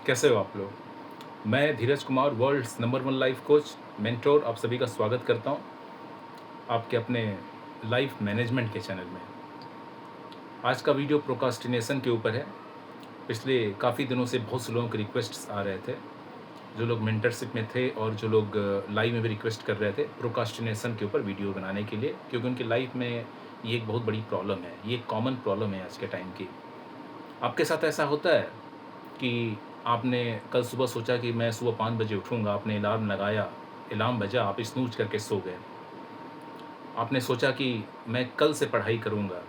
कैसे हो आप लोग? मैं Dheeraj Kumar, world's number 1 life coach, mentor, आप सभी का स्वागत करता हूँ, आपके अपने लाइफ मैनेजमेंट के चैनल में। आज का वीडियो प्रोक्रास्टिनेशन के ऊपर है। पिछले काफ़ी दिनों से बहुत से लोगों के रिक्वेस्ट्स आ रहे थे, जो लोग मेंटरशिप में थे और जो लोग लाइव में भी रिक्वेस्ट कर रहे थे प्रोक्रास्टिनेशन के ऊपर वीडियो बनाने के लिए, क्योंकि उनकी लाइफ में ये एक बहुत बड़ी प्रॉब्लम है, ये एक कॉमन प्रॉब्लम है आज के टाइम की। आपके साथ ऐसा होता है कि आपने कल सुबह सोचा कि मैं सुबह 5 बजे उठूँगा, आपने अलार्म लगाया, अलार्म बजा, आप स्नूज़ करके सो गए। आपने सोचा कि मैं कल से पढ़ाई करूँगा,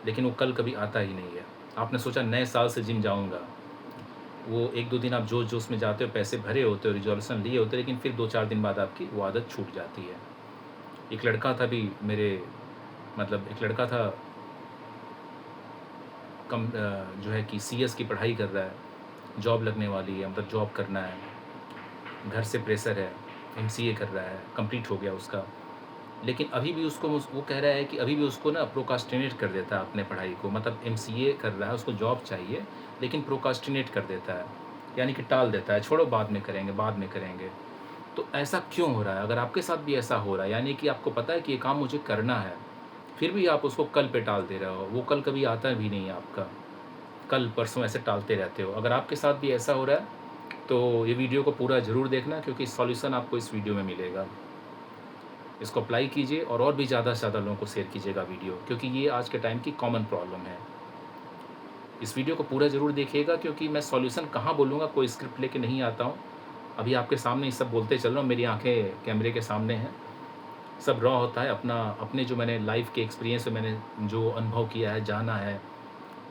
लेकिन वो कल कभी आता ही नहीं है। आपने सोचा नए साल से जिम जाऊँगा, वो 1-2 दिन आप जोश-जोश में जाते हो, पैसे भरे होते हो, रिज़ॉल्यूशन लिए होते हो, लेकिन फिर 2-4 दिन बाद आपकी वो आदत छूट जाती है। एक लड़का था अभी मेरे मतलब एक लड़का था जो है कि सीएस की पढ़ाई कर रहा है, जॉब लगने वाली है, मतलब जॉब करना है, घर से प्रेशर है, एमसीए कर रहा है, कंप्लीट हो गया उसका। लेकिन अभी भी उसको वो कह रहा है कि अभी भी उसको ना प्रोक्रास्टिनेट कर देता है अपने पढ़ाई को, मतलब एमसीए कर रहा है, उसको जॉब चाहिए, लेकिन प्रोक्रास्टिनेट कर देता है, यानी कि टाल देता है, छोड़ो बाद में करेंगे, बाद में करेंगे। तो ऐसा क्यों हो रहा है? अगर आपके साथ भी ऐसा हो रहा है, यानी कि आपको पता है कि ये काम मुझे करना है, फिर भी आप उसको कल पे टाल दे रहे हो, वो कल कभी आता भी नहीं है आपका। कल परसों ऐसे टालते रहते हो। अगर आपके साथ भी ऐसा हो रहा है, तो ये वीडियो को पूरा ज़रूर देखना, क्योंकि सॉल्यूशन आपको इस वीडियो में मिलेगा। इसको अप्लाई कीजिए और भी ज़्यादा से ज़्यादा लोगों को शेयर कीजिएगा वीडियो, क्योंकि ये आज के टाइम की कॉमन प्रॉब्लम है। इस वीडियो को पूरा ज़रूर देखिएगा, क्योंकि मैं सॉल्यूशन कहाँ बोलूँगा, कोई स्क्रिप्ट लेके नहीं आता हूँ। अभी आपके सामने ये सब बोलते चल रहा हूँ, मेरी आँखें कैमरे के सामने हैं। सब रॉ होता है, अपने जो मैंने लाइफ़ के एक्सपीरियंस से मैंने जो अनुभव किया है, जाना है,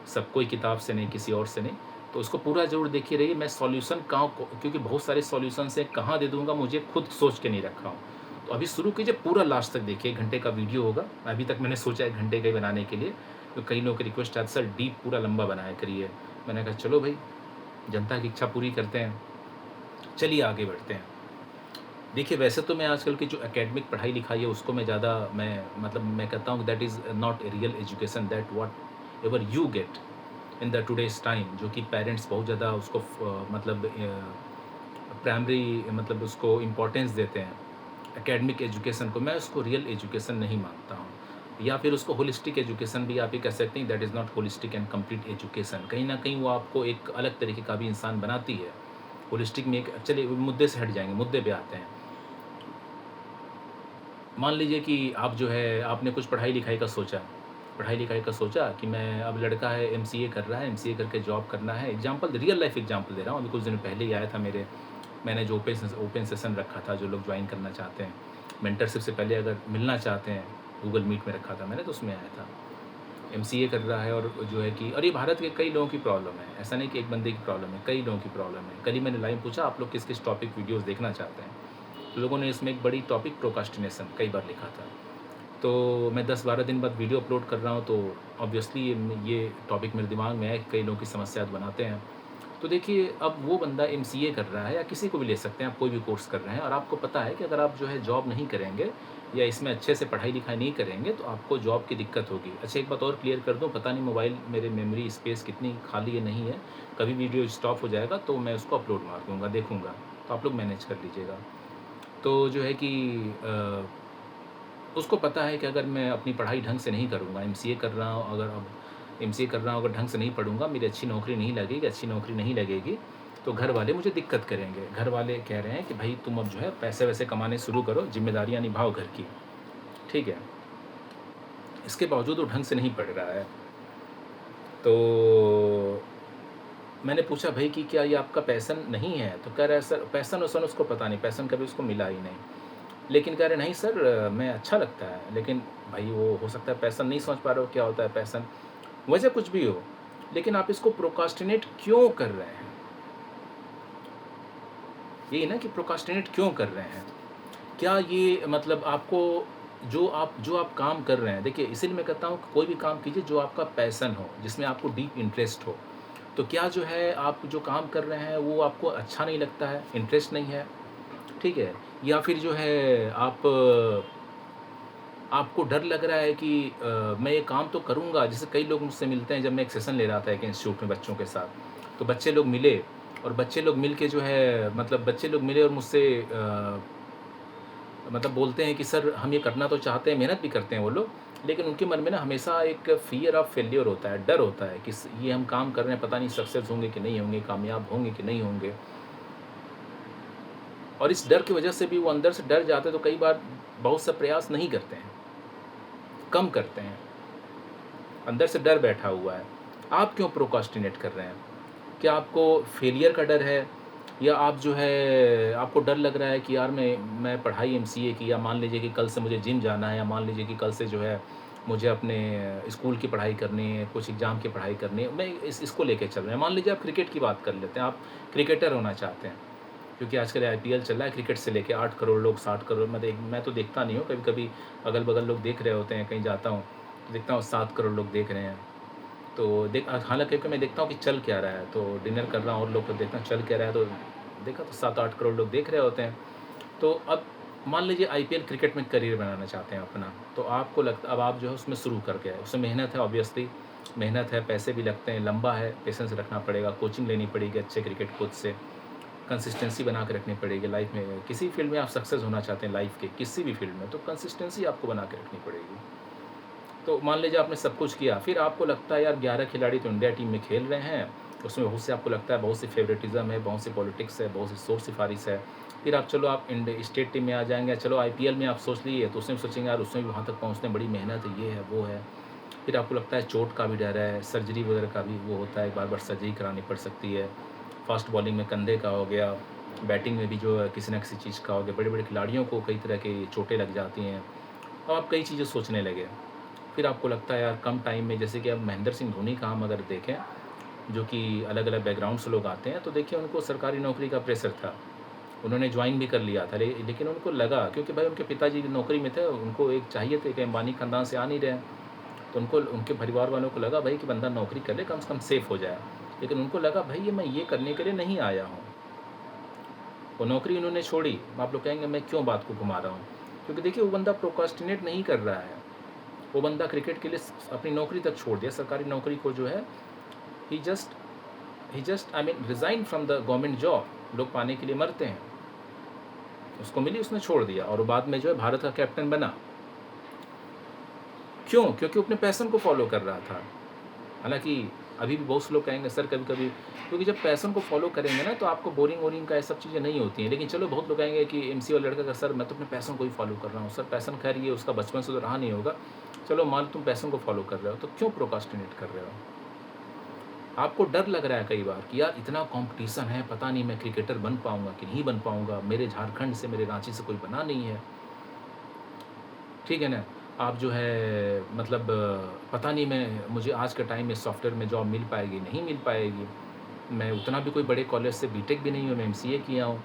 सब कोई किताब से नहीं, किसी और से नहीं। तो उसको पूरा ज़रूर देखते रहिए। मैं सॉल्यूशन कहाँ को क्योंकि बहुत सारे सॉल्यूशंस हैं, कहाँ दे दूँगा मुझे खुद सोच के नहीं रखा हूँ। तो अभी शुरू कीजिए, पूरा लास्ट तक देखिए, 1 घंटे का वीडियो होगा। अभी तक मैंने सोचा 1 घंटे का ही बनाने के लिए, तो कई लोगों की रिक्वेस्ट है, "सर डीप पूरा लंबा बनाया करिए।" मैंने कहा चलो भई, जनता की इच्छा पूरी करते हैं। चलिए आगे बढ़ते हैं। देखिए, वैसे तो मैं आजकल की जो एकेडमिक पढ़ाई-लिखाई है उसको मैं ज़्यादा मैं कहता हूँ that is not a real education, that what ever you get in the today's time, जो कि पेरेंट्स बहुत ज़्यादा उसको प्राइमरी उसको इम्पोर्टेंस देते हैं, एकेडमिक एजुकेशन को। मैं उसको रियल एजुकेशन नहीं मानता हूँ, या फिर उसको होलिस्टिक एजुकेशन भी आप ये कह सकते हैं, that is not holistic and complete education. कहीं न कहीं वो आपको एक अलग तरीके का भी इंसान बनाती है। होलिस्टिक में एक चलिए मुद्दे से हट जाएँगे, मुद्दे पे आते हैं। मान लीजिए कि आप जो है आपने कुछ पढ़ाई-लिखाई का सोचा कि मैं अब लड़का है एमसीए कर रहा है, एमसीए करके जॉब करना है। एग्ज़ाम्पल रियल लाइफ़ एग्ज़ाम्पल दे रहा हूँ, अभी कुछ दिन पहले ही आया था मैंने जो ओपन सेशन रखा था, जो लोग जॉइन करना चाहते हैं, मेंटरशिप से पहले अगर मिलना चाहते हैं, गूगल मीट में रखा था मैंने, तो उसमें आया था। एमसीए कर रहा है और जो है कि और ये भारत के कई लोगों की प्रॉब्लम है, ऐसा नहीं कि एक बंदे की प्रॉब्लम है, कई लोगों की प्रॉब्लम है। कल ही मैंने लाइव पूछा आप लोग किस-किस टॉपिक वीडियोज़ देखना चाहते हैं? लोगों ने इसमें एक बड़ी टॉपिक प्रोक्रास्टिनेशन कई बार लिखा था। तो मैं 10-12 दिन बाद वीडियो अपलोड कर रहा हूँ, तो ऑब्वियसली ये टॉपिक मेरे दिमाग में है कि कई लोगों की समस्या बनाते हैं। तो देखिए, अब वो बंदा एमसीए कर रहा है, या किसी को भी ले सकते हैं, आप कोई भी कोर्स कर रहे हैं और आपको पता है कि अगर आप जो है जॉब नहीं करेंगे या इसमें अच्छे से पढ़ाई-लिखाई नहीं करेंगे, तो आपको जॉब की दिक्कत होगी। अच्छा, एक बात और क्लियर कर दूँ, पता नहीं मोबाइल मेरे मेमोरी स्पेस कितनी खाली है, नहीं है। कभी वीडियो स्टॉप हो जाएगा तो मैं उसको अपलोड मार दूँगा, देखूँगा। तो आप लोग मैनेज कर लीजिएगा। तो जो है कि उसको पता है कि अगर मैं अपनी पढ़ाई ढंग से नहीं करूँगा, एमसीए कर रहा हूँ, एमसीए कर रहा हूँ, अगर ढंग से नहीं पढ़ूँगा, मेरी अच्छी नौकरी नहीं लगेगी, तो घर वाले मुझे दिक्कत करेंगे। घर वाले कह रहे हैं कि भई तुम अब जो है पैसे-वैसे कमाने शुरू करो, ज़िम्मेदारियाँ निभाओ घर की, ठीक है। इसके बावजूद वो ढंग से नहीं पढ़ रहा है। तो मैंने पूछा, भई कि क्या ये आपका पैशन नहीं है? तो कह रहा है सर पैशन-वैशन उसको पता नहीं, पैशन कभी उसको मिला ही नहीं। लेकिन कह रहे नहीं सर, मैं अच्छा लगता है, लेकिन भाई वो हो सकता है पैशन नहीं समझ पा रहे हो क्या होता है पैशन, वजह कुछ भी हो, लेकिन आप इसको प्रोक्रास्टिनेट क्यों कर रहे हैं? यही ना कि प्रोक्रास्टिनेट क्यों कर रहे हैं? क्या ये मतलब आपको जो आप काम कर रहे हैं, देखिए इसीलिए मैं कहता हूँ कि कोई भी काम कीजिए जो आपका पैशन हो, जिसमें आपको डीप इंटरेस्ट हो। तो क्या जो है आप जो काम कर रहे हैं वो आपको अच्छा नहीं लगता है, इंटरेस्ट नहीं है, ठीक है? या फिर जो है आपको डर लग रहा है कि मैं ये काम तो करूँगा, जैसे कई लोग मुझसे मिलते हैं, जब मैं एक सेशन ले रहा था एक इंस्टीट्यूट में बच्चों के साथ, तो बच्चे लोग मिले और बच्चे लोग मिल के जो है मतलब बच्चे लोग मिले और मुझसे मतलब बोलते हैं कि सर हम ये करना तो चाहते हैं, मेहनत भी करते हैं वो लोग, लेकिन उनके मन में ना हमेशा एक फ़ियर ऑफ फेल्योर होता है, डर होता है कि ये हम काम कर रहे हैं, पता नहीं सक्सेस होंगे कि नहीं होंगे, कामयाब होंगे कि नहीं होंगे। और इस डर की वजह से भी वो अंदर से डर जाते हैं, तो कई बार बहुत सा प्रयास नहीं करते हैं, कम करते हैं, अंदर से डर बैठा हुआ है। आप क्यों प्रोक्रास्टिनेट कर रहे हैं? क्या आपको फेलियर का डर है, या आप जो है आपको डर लग रहा है कि यार मैं पढ़ाई एमसीए की, या मान लीजिए कि कल से मुझे जिम जाना है, या मान लीजिए कि कल से जो है मुझे अपने स्कूल की पढ़ाई करनी है, कुछ एग्ज़ाम की पढ़ाई करनी है, मैं इसको लेके चल रहे हैं। मान लीजिए आप क्रिकेट की बात कर लेते हैं, आप क्रिकेटर होना चाहते हैं, क्योंकि आजकल आईपीएल चल रहा है, क्रिकेट से लेके 8 करोड़ लोग, 60 करोड़, मैं तो देखता नहीं हूँ, कभी-कभी अगल-बगल लोग देख रहे होते हैं, कहीं जाता हूँ, तो देखता हूँ 7 करोड़ लोग देख रहे हैं। तो हालाँकि क्योंकि मैं देखता हूँ कि चल क्या रहा है, तो डिनर कर रहा हूँ और लोग को देखता हूँ चल क्या रहा है, तो देखा तो 7-8 करोड़ लोग देख रहे होते हैं। तो अब मान लीजिए आईपीएल क्रिकेट में करियर बनाना चाहते हैं अपना, तो आपको लगता अब आप जो है उसमें शुरू कर गए, उसमें मेहनत है, ऑब्वियसली मेहनत है, पैसे भी लगते हैं, लंबा है, पेशेंस रखना पड़ेगा, कोचिंग लेनी पड़ेगी अच्छे क्रिकेट कोच से, कंसिस्टेंसी बना के रखनी पड़ेगी लाइफ में। किसी फील्ड में आप सक्सेस होना चाहते हैं लाइफ के, किसी भी फील्ड में, तो कंसिस्टेंसी आपको बना के रखनी पड़ेगी। तो मान लीजिए आपने सब कुछ किया, फिर आपको लगता है यार 11 खिलाड़ी तो इंडिया टीम में खेल रहे हैं, उसमें बहुत से आपको लगता है बहुत सी फेवरेटिज़्म है, बहुत सी पॉलिटिक्स है, बहुत सी सोच सिफारिश है। फिर आप चलो आप स्टेट टीम में आ जाएँगे, चलो आईपीएल में आप सोच लिए, तो उसमें सोचेंगे यार उसमें भी वहाँ तक पहुँचने में बड़ी मेहनत है, ये है, वो है। फिर आपको लगता है चोट का भी डर है, सर्जरी वगैरह का भी वो होता है, बार-बार सर्जरी करानी पड़ सकती है। फास्ट बॉलिंग में कंधे का हो गया, बैटिंग में भी जो है किसी न किसी चीज़ का हो गया, बड़े-बड़े खिलाड़ियों को कई तरह की चोटें लग जाती हैं। अब आप कई चीज़ें सोचने लगे। फिर आपको लगता है यार कम टाइम में, जैसे कि अब महेंद्र सिंह धोनी का हम अगर देखें, जो कि अलग-अलग बैकग्राउंड से लोग आते हैं, तो देखिए उनको सरकारी नौकरी का प्रेशर था। उन्होंने जॉइन भी कर लिया था, लेकिन उनको लगा, क्योंकि भाई उनके पिताजी नौकरी में थे, उनको एक चाहिए थे कि अंबानी ख़ानदान से आ नहीं रहे हैं, तो उनको उनके परिवार वालों को लगा भाई कि बंदा नौकरी कर ले, कम से कम सेफ़ हो जाए। लेकिन उनको लगा भाई मैं ये करने के लिए नहीं आया हूँ। वो नौकरी उन्होंने छोड़ी। आप लोग कहेंगे मैं क्यों बात को घुमा रहा हूँ? क्योंकि देखिए वो बंदा प्रोक्रास्टिनेट नहीं कर रहा है। वो बंदा क्रिकेट के लिए अपनी नौकरी तक छोड़ दिया, सरकारी नौकरी को जो है ही just I mean resign from the government job. लोग पाने के लिए मरते हैं, उसको मिली, उसने छोड़ दिया, और वो बाद में जो है भारत का कैप्टन बना। क्यों? क्योंकि वो अपने पैशन को फॉलो कर रहा था। हालाँकि अभी भी बहुत से लोग कहेंगे सर कभी-कभी, क्योंकि जब पैशन को फॉलो करेंगे ना तो आपको बोरिंग-वोरिंग का ये सब चीज़ें नहीं होती हैं। लेकिन चलो बहुत लोग कहेंगे कि एमसीए वाला लड़का का सर मैं तो अपने पैशन को ही फॉलो कर रहा हूँ। सर पैशन खैर ये उसका बचपन से तो रहा नहीं होगा। चलो मान लो तुम पैशन को फॉलो कर रहे हो, तो क्यों प्रोक्रास्टिनेट कर रहे हो? आपको डर लग रहा है कई बार कि यार इतना कॉम्पिटिशन है, पता नहीं मैं क्रिकेटर बन पाऊँगा कि नहीं बन पाऊँगा, मेरे झारखंड से, मेरे रांची से कोई बना नहीं है। ठीक है ना? आप जो है मतलब पता नहीं मुझे आज के टाइम में सॉफ्टवेयर में जॉब मिल पाएगी, नहीं मिल पाएगी। मैं उतना भी कोई बड़े कॉलेज से बीटेक भी नहीं हूँ, मैं एमसीए किया हूँ।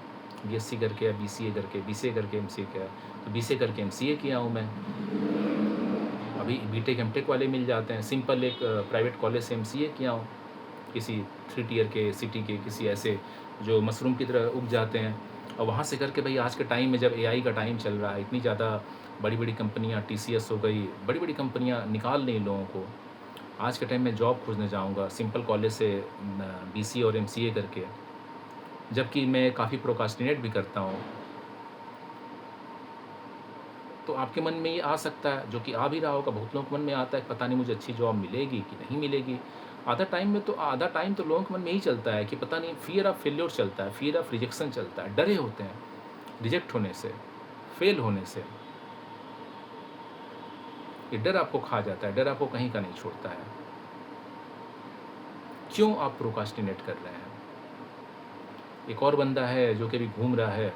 बीएससी करके या बीसीए करके एमसीए किया, तो बीसीए करके एमसीए किया हूँ मैं। अभी बीटेक, एमटेक वाले मिल जाते हैं। सिंपल एक प्राइवेट कॉलेज से एमसीए किया हूँ, किसी 3 टियर के सिटी के किसी ऐसे जो मशरूम की तरह उग जाते हैं, और वहाँ से करके भाई आज के टाइम में जब एआई का टाइम चल रहा है, इतनी ज़्यादा बड़ी-बड़ी कंपनियाँ, टीसीएस हो गई, बड़ी-बड़ी कंपनियाँ निकाल रही लोगों को। आज के टाइम में जॉब खोजने जाऊँगा सिंपल कॉलेज से बीसीए और एमसीए करके, जबकि मैं काफ़ी प्रोक्रास्टिनेट भी करता हूँ। तो आपके मन में ये आ सकता है, जो कि आ भी रहा होगा, बहुत लोगों के मन में आता है, पता नहीं मुझे अच्छी जॉब मिलेगी कि नहीं मिलेगी। आधा टाइम तो लोगों के मन में ही चलता है कि पता नहीं, फ़ियर ऑफ फेल्योर चलता है, फ़ियर ऑफ रिजेक्शन चलता है, डरे होते हैं रिजेक्ट होने से, फेल होने से। ये डर आपको खा जाता है, डर आपको कहीं का नहीं छोड़ता है। क्यों आप प्रोक्रास्टिनेट कर रहे हैं? एक और बंदा है जो कि अभी घूम रहा है,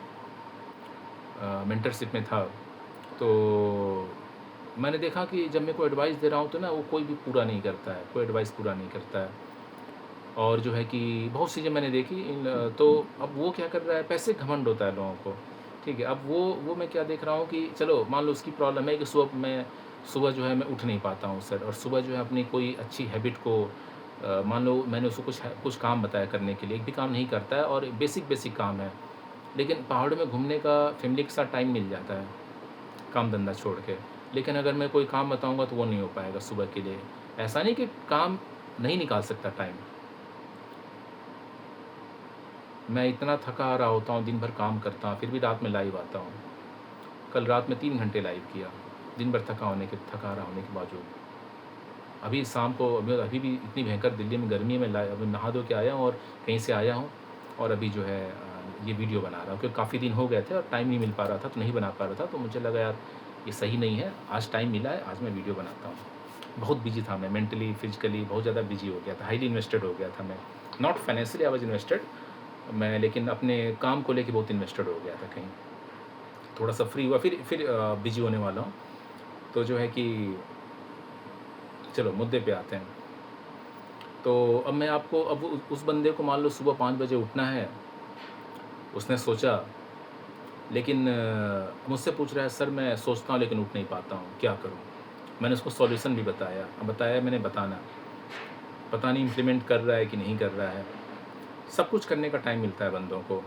मेंटरशिप में था, तो मैंने देखा कि जब मैं कोई एडवाइस दे रहा हूँ तो ना वो कोई भी पूरा नहीं करता है, कोई एडवाइस पूरा नहीं करता है। और जो है कि बहुत सी चीज़ें मैंने देखी तो अब वो क्या कर रहा है, पैसे घमंड होता है लोगों को, ठीक है। अब वो मैं क्या देख रहा हूँ कि चलो मान लो उसकी प्रॉब्लम है कि सुबह जो है मैं उठ नहीं पाता हूँ सर, और सुबह जो है अपनी कोई अच्छी हैबिट को मान लो मैंने उसको कुछ काम बताया करने के लिए, एक भी काम नहीं करता है और बेसिक काम है, लेकिन पहाड़ों में घूमने का फैमिली के साथ टाइम मिल जाता है, काम धंधा छोड़ के। लेकिन अगर मैं कोई काम बताऊँगा तो वो नहीं हो पाएगा सुबह के लिए। ऐसा नहीं कि काम नहीं निकाल सकता टाइम, मैं इतना थका हारा होता हूँ, दिन भर काम करता हूँ, फिर भी रात में लाइव आता हूँ। कल रात में 3 घंटे लाइव किया, दिन भर थका हारा होने के बावजूद। अभी शाम को अभी भी इतनी भयंकर दिल्ली में गर्मी में अभी नहा धो के आया हूँ और कहीं से आया हूँ और अभी जो है ये वीडियो बना रहा हूँ, क्योंकि काफ़ी दिन हो गए थे और टाइम नहीं मिल पा रहा था, तो नहीं बना पा रहा था। तो मुझे लगा यार ये सही नहीं है, आज टाइम मिला है, आज मैं वीडियो बनाता हूँ। बहुत बिजी था मैं, मेंटली फिजिकली बहुत ज़्यादा बिजी हो गया था, हाईली इन्वेस्टेड हो गया था मैं। Not financially I was invested मैं, लेकिन अपने काम को लेके बहुत इन्वेस्टेड हो गया था कहीं। थोड़ा सा फ्री हुआ, फिर बिजी होने वाला हूँ। तो जो है कि चलो मुद्दे पे आते हैं। तो अब मैं आपको अब उस बंदे को मान लो सुबह 5 बजे उठना है, उसने सोचा, लेकिन मुझसे पूछ रहा है सर मैं सोचता हूँ लेकिन उठ नहीं पाता हूँ, क्या करूँ? मैंने उसको सॉल्यूशन भी बताया, मैंने बताना, पता नहीं इम्प्लीमेंट कर रहा है कि नहीं कर रहा है। सब कुछ करने का टाइम मिलता है बंदों को,